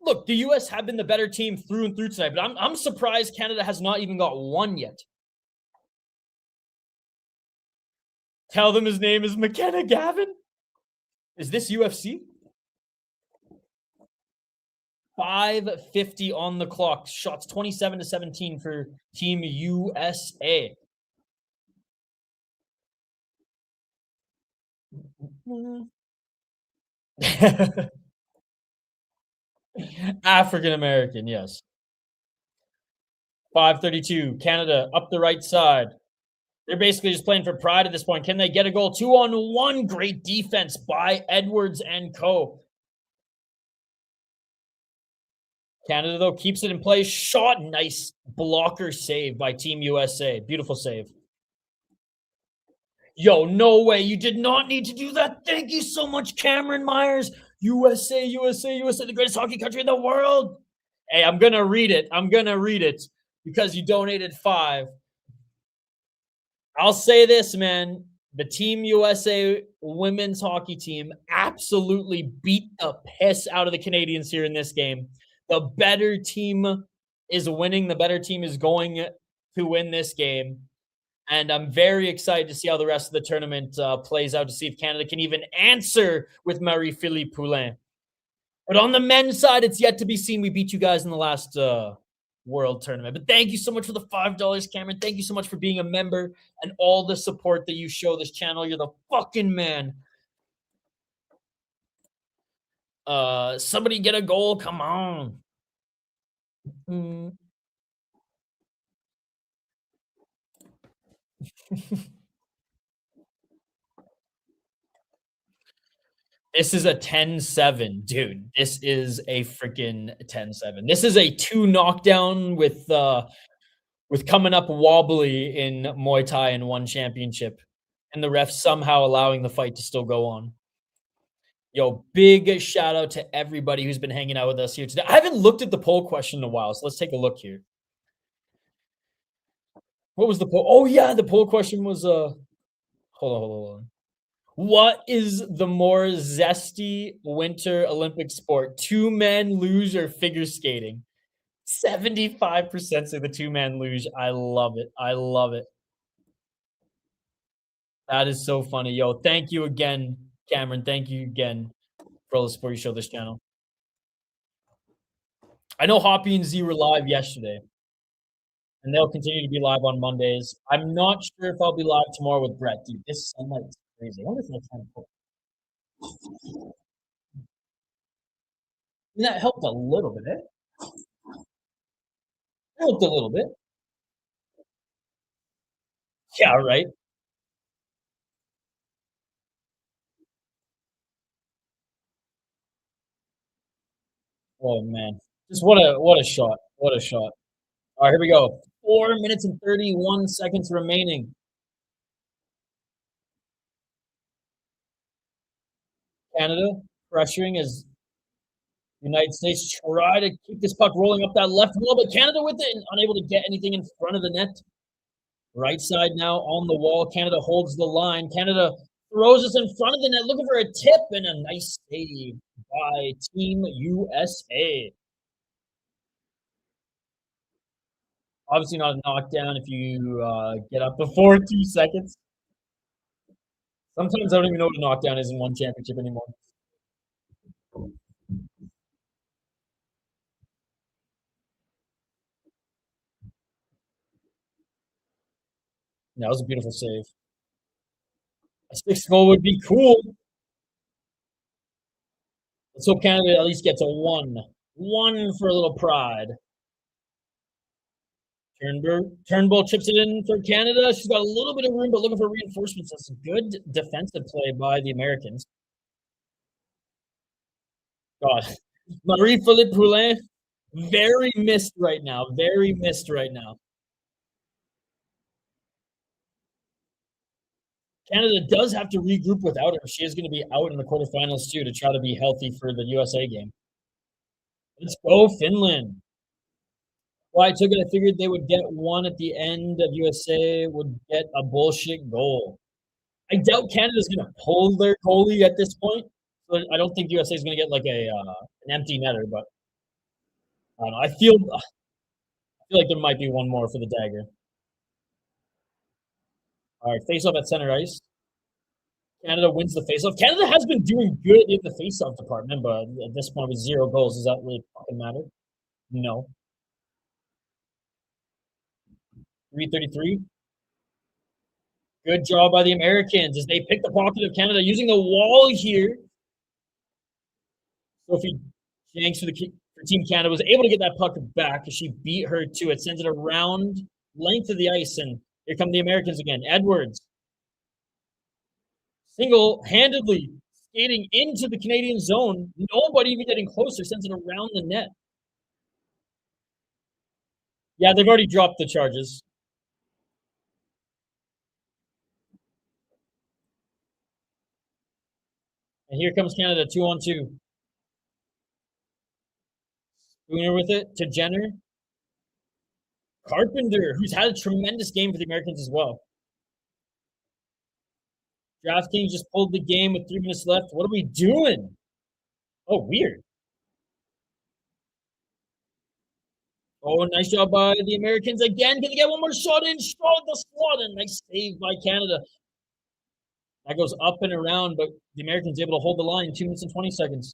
Look, the US have been the better team through and through tonight, but I'm surprised Canada has not even got one yet. Tell them his name is McKenna Gavin. Is this UFC? 5:50 on the clock. Shots 27-17 for Team USA. African American, yes. 5:32. Canada up the right side. They're basically just playing for pride at this point. Can they get a goal? 2-on-1. Great defense by Edwards and co. Canada, though, keeps it in play. Shot. Nice blocker save by Team USA. Beautiful save. Yo, no way. You did not need to do that. Thank you so much, Cameron Myers. USA, USA, USA, the greatest hockey country in the world. Hey, I'm going to read it. I'm going to read it because you donated 5. I'll say this, man. The Team USA women's hockey team absolutely beat the piss out of the Canadians here in this game. The better team is winning. The better team is going to win this game. And I'm very excited to see how the rest of the tournament plays out, to see if Canada can even answer with Marie-Philippe Poulin. But on the men's side, it's yet to be seen. We beat you guys in the last World Tournament. But thank you so much for the $5, Cameron. Thank you so much for being a member and all the support that you show this channel. You're the fucking man. Somebody get a goal. Come on. This is a 10-7, dude. This is a freaking 10-7. This is a 2 knockdown with coming up wobbly in Muay Thai and 1 championship, and the ref somehow allowing the fight to still go on. Yo, big shout out to everybody who's been hanging out with us here today. I haven't looked at the poll question in a while, so let's take a look here. What was the poll? Oh yeah, the poll question was hold on. What is the more zesty winter Olympic sport? Two-man luge or figure skating? 75% say the two-man luge. I love it. I love it. That is so funny. Yo, thank you again, Cameron. Thank you again for all the support you show this channel. I know Hoppy and Z were live yesterday, and they'll continue to be live on Mondays. I'm not sure if I'll be live tomorrow with Brett. Dude, this sunlight is crazy. I wonder if that's kind of cool. And that helped a little bit, eh? Helped a little bit. Yeah, right. Oh man, just what a shot! What a shot! All right, here we go. 4 minutes and 31 seconds remaining. Canada pressuring as the United States try to keep this puck rolling up that left wall, but Canada with it and unable to get anything in front of the net. Right side now on the wall. Canada holds the line. Canada throws us in front of the net, looking for a tip, and a nice save by Team USA. Obviously not a knockdown if you get up before 2 seconds. Sometimes I don't even know what a knockdown is in one championship anymore. That was a beautiful save. A 6th goal would be cool. Let's hope Canada at least gets a 1. 1 for a little pride. Turnbull chips it in for Canada. She's got a little bit of room, but looking for reinforcements. That's a good defensive play by the Americans. God. Marie-Philippe Poulin, very missed right now. Very missed right now. Canada does have to regroup without her. She is going to be out in the quarterfinals too to try to be healthy for the USA game. Let's go, Finland. Well, I took it. I figured they would get 1 at the end of USA would get a bullshit goal. I doubt Canada's going to pull their goalie at this point. So I don't think USA is going to get like an empty netter, but I don't know. I feel like there might be one more for the dagger. All right, face-off at center ice. Canada wins the face-off. Canada has been doing good in the face-off department, but at this point with 0 goals, does that really fucking matter? No. 3:33. Good job by the Americans as they pick the pocket of Canada using the wall here. Sophie Shanks for Team Canada was able to get that puck back as she beat her to it, sends it around length of the ice, and here come the Americans again. Edwards single-handedly skating into the Canadian zone. Nobody even getting closer, sends it around the net. Yeah, they've already dropped the charges. And here comes Canada, 2-on-2. Spooner with it to Jenner. Carpenter, who's had a tremendous game for the Americans as well. DraftKings just pulled the game with 3 minutes left. What are we doing? Oh, weird. Oh, nice job by the Americans again. Can they get one more shot in? Shot the slot, and nice save by Canada. That goes up and around, but the Americans able to hold the line. 2 minutes and 20 seconds.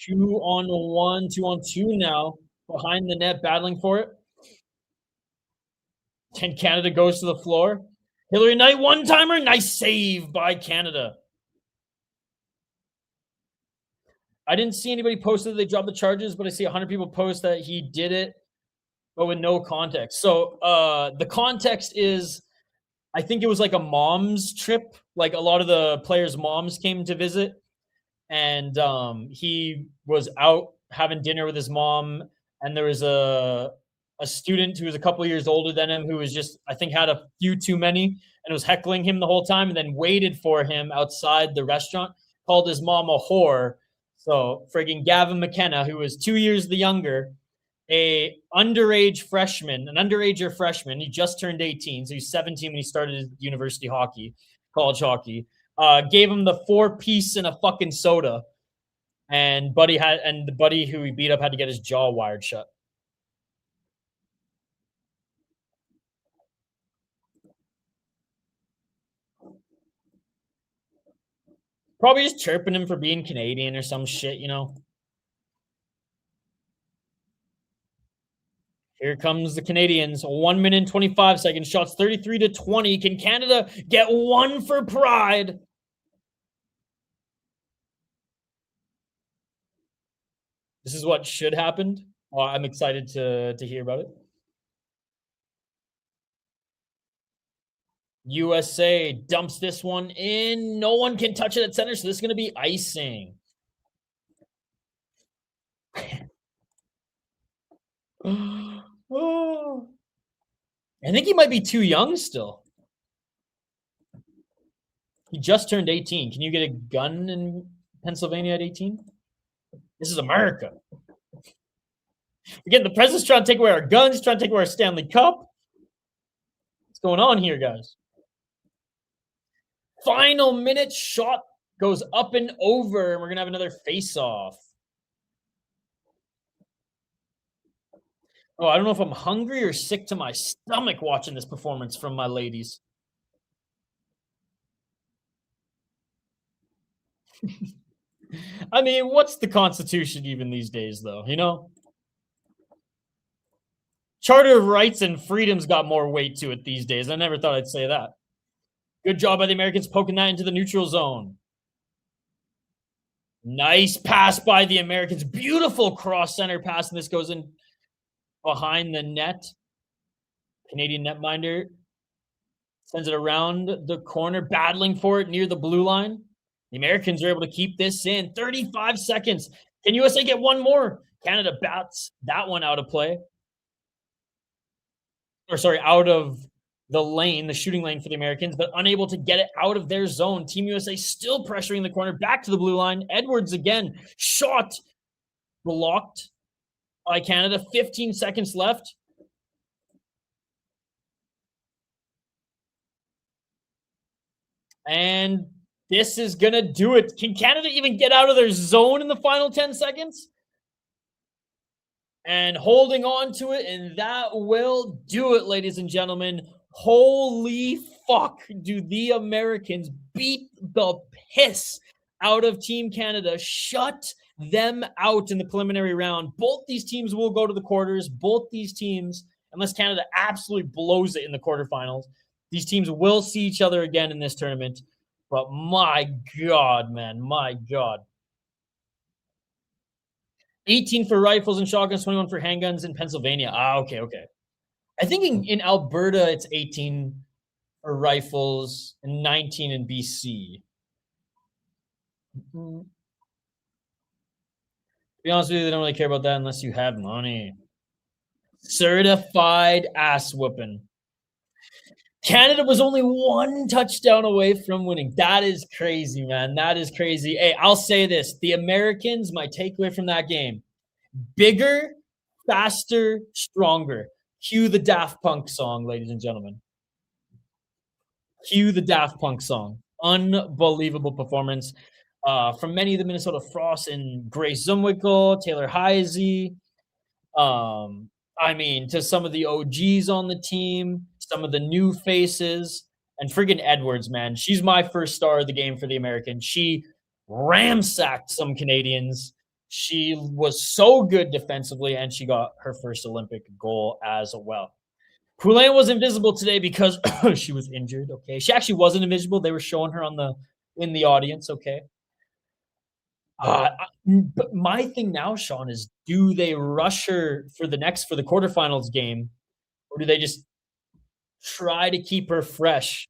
2-on-1, 2-on-2 now. Behind the net, battling for it. And Canada goes to the floor. Hillary Knight, one-timer. Nice save by Canada. I didn't see anybody post that they dropped the charges, but I see 100 people post that he did it, but with no context. So the context is, I think it was like a mom's trip. Like a lot of the players' moms came to visit, and he was out having dinner with his mom, and there was a a student who was a couple years older than him, who was just, I think, had a few too many and was heckling him the whole time, and then waited for him outside the restaurant, called his mom a whore. So frigging Gavin McKenna, who was 2 years the younger, an underager freshman. He just turned 18, so he's 17 when he started his university hockey, college hockey. Gave him the 4-piece and a fucking soda, and the buddy who he beat up had to get his jaw wired shut. Probably just chirping him for being Canadian or some shit, you know. Here comes the Canadians. 1 minute and 25 seconds. Shots 33-20. Can Canada get one for pride? This is what should happen. I'm excited to hear about it. USA dumps this one in. No one can touch it at center, so this is going to be icing. Oh. I think he might be too young still. He just turned 18. Can you get a gun in Pennsylvania at 18? This is America. Again, the president's trying to take away our guns, trying to take away our Stanley Cup. What's going on here, guys? Final minute, shot goes up and over, and we're going to have another face-off. Oh, I don't know if I'm hungry or sick to my stomach watching this performance from my ladies. I mean, what's the Constitution even these days, though, you know? Charter of Rights and Freedoms got more weight to it these days. I never thought I'd say that. Good job by the Americans poking that into the neutral zone. Nice pass by the Americans. Beautiful cross-center pass, and this goes in behind the net. Canadian netminder sends it around the corner, battling for it near the blue line. The Americans are able to keep this in. 35 seconds. Can USA get one more? Canada bats that one out of play. Or sorry, out of the lane, the shooting lane for the Americans, but unable to get it out of their zone. Team USA still pressuring the corner, back to the blue line. Edwards again, shot blocked by Canada. 15 seconds left. And this is going to do it. Can Canada even get out of their zone in the final 10 seconds? And holding on to it, and that will do it, ladies and gentlemen. Holy fuck, do the Americans beat the piss out of Team Canada. Shut them out in the preliminary round. Both these teams will go to the quarters. Both these teams, unless Canada absolutely blows it in the quarterfinals, these teams will see each other again in this tournament. But my God, man, my God. 18 for rifles and shotguns, 21 for handguns in Pennsylvania. Okay. I think in Alberta, it's 18 for rifles and 19 in BC. To be honest with you, they don't really care about that unless you have money. Certified ass whooping. Canada was only one touchdown away from winning. That is crazy, man. That is crazy. Hey, I'll say this. The Americans, my takeaway from that game, bigger, faster, stronger. Cue the Daft Punk song, ladies and gentlemen. Cue the Daft Punk song. Unbelievable performance from many of the Minnesota Frost and Grace Zumwickel, Taylor Heisey. I mean, to some of the OGs on the team, some of the new faces, and friggin' Edwards, man. She's my first star of the game for the Americans. She ramsacked some Canadians. She was so good defensively, and she got her first Olympic goal as well. Poulin was invisible today because she was injured, okay? She actually wasn't invisible. They were showing her in the audience, okay? But my thing now, Sean, is do they rush her for the quarterfinals game, or do they just try to keep her fresh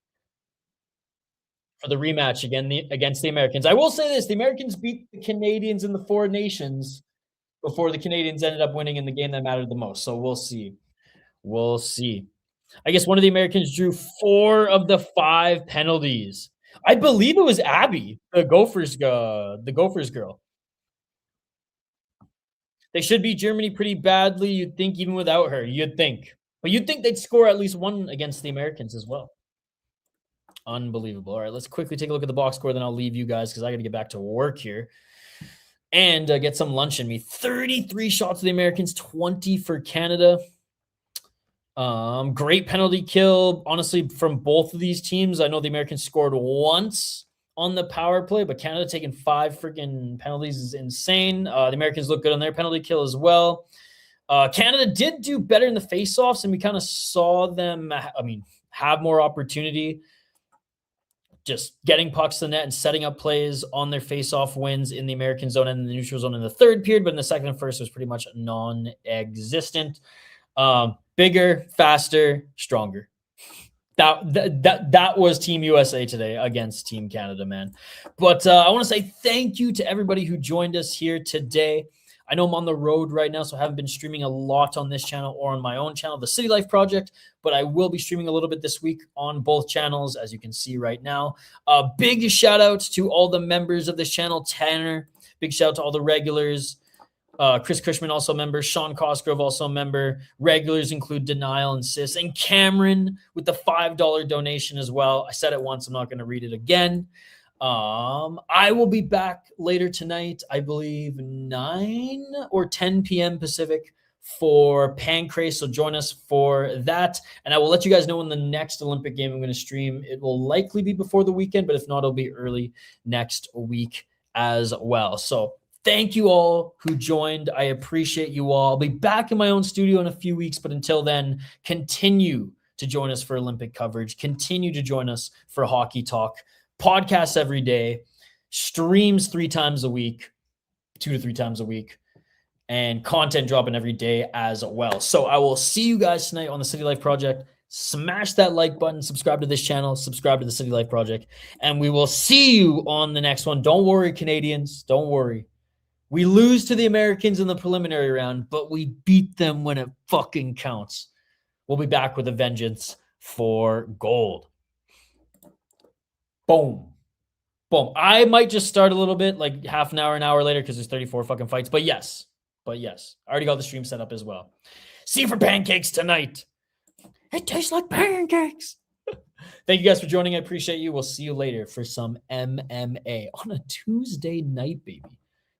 for the rematch against the Americans? I will say this: the Americans beat the Canadians in the Four Nations before the Canadians ended up winning in the game that mattered the most. So we'll see. We'll see. I guess one of the Americans drew 4 of the 5 penalties. I believe it was Abby, the Gophers girl. They should beat Germany pretty badly, you'd think, even without her. You'd think. But you'd think they'd score at least one against the Americans as well. Unbelievable. All right, let's quickly take a look at the box score, then I'll leave you guys because I got to get back to work here and get some lunch in me. 33 shots for the Americans, 20 for Canada. Great penalty kill, honestly, from both of these teams. I know the Americans scored once on the power play, but Canada taking 5 freaking penalties is insane. The Americans look good on their penalty kill as well. Canada did do better in the faceoffs, and we kind of saw them, have more opportunity just getting pucks to the net and setting up plays on their faceoff wins in the American zone and the neutral zone in the third period, but in the second and first was pretty much non-existent. Bigger, faster, stronger. That was Team USA today against Team Canada, man. But I want to say thank you to everybody who joined us here today. I know I'm on the road right now, so I haven't been streaming a lot on this channel or on my own channel, the City Life Project, but I will be streaming a little bit this week on both channels, as you can see right now. Big shout out to all the members of this channel. Tanner, big shout out to all the regulars. Chris Cushman, also a member. Sean Cosgrove, also a member. Regulars include Denial and Sis. And Cameron with the $5 donation as well. I said it once. I'm not going to read it again. I will be back later tonight, I believe 9 or 10 p.m. Pacific for Pancrase. So join us for that. And I will let you guys know when the next Olympic game I'm going to stream. It will likely be before the weekend, but if not, it'll be early next week as well. So thank you all who joined. I appreciate you all. I'll be back in my own studio in a few weeks, but until then, continue to join us for Olympic coverage. Continue to join us for Hockey Talk. Podcasts every day, streams 3 times a week, 2 to 3 times a week, and content dropping every day as well. So I will see you guys tonight on the City Life Project. Smash that like button, subscribe to this channel, subscribe to the City Life Project, and we will see you on the next one. Don't worry, Canadians. Don't worry. We lose to the Americans in the preliminary round, but we beat them when it fucking counts. We'll be back with a vengeance for gold. Boom. Boom. I might just start a little bit, like half an hour later, because there's 34 fucking fights. But yes. I already got the stream set up as well. See you for pancakes tonight. It tastes like pancakes. Thank you guys for joining. I appreciate you. We'll see you later for some MMA on a Tuesday night, baby.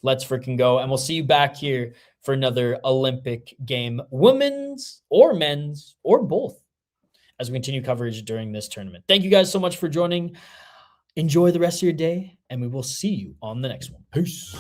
Let's freaking go. And we'll see you back here for another Olympic game, women's or men's or both, as we continue coverage during this tournament. Thank you guys so much for joining. Enjoy the rest of your day, and we will see you on the next one. Peace.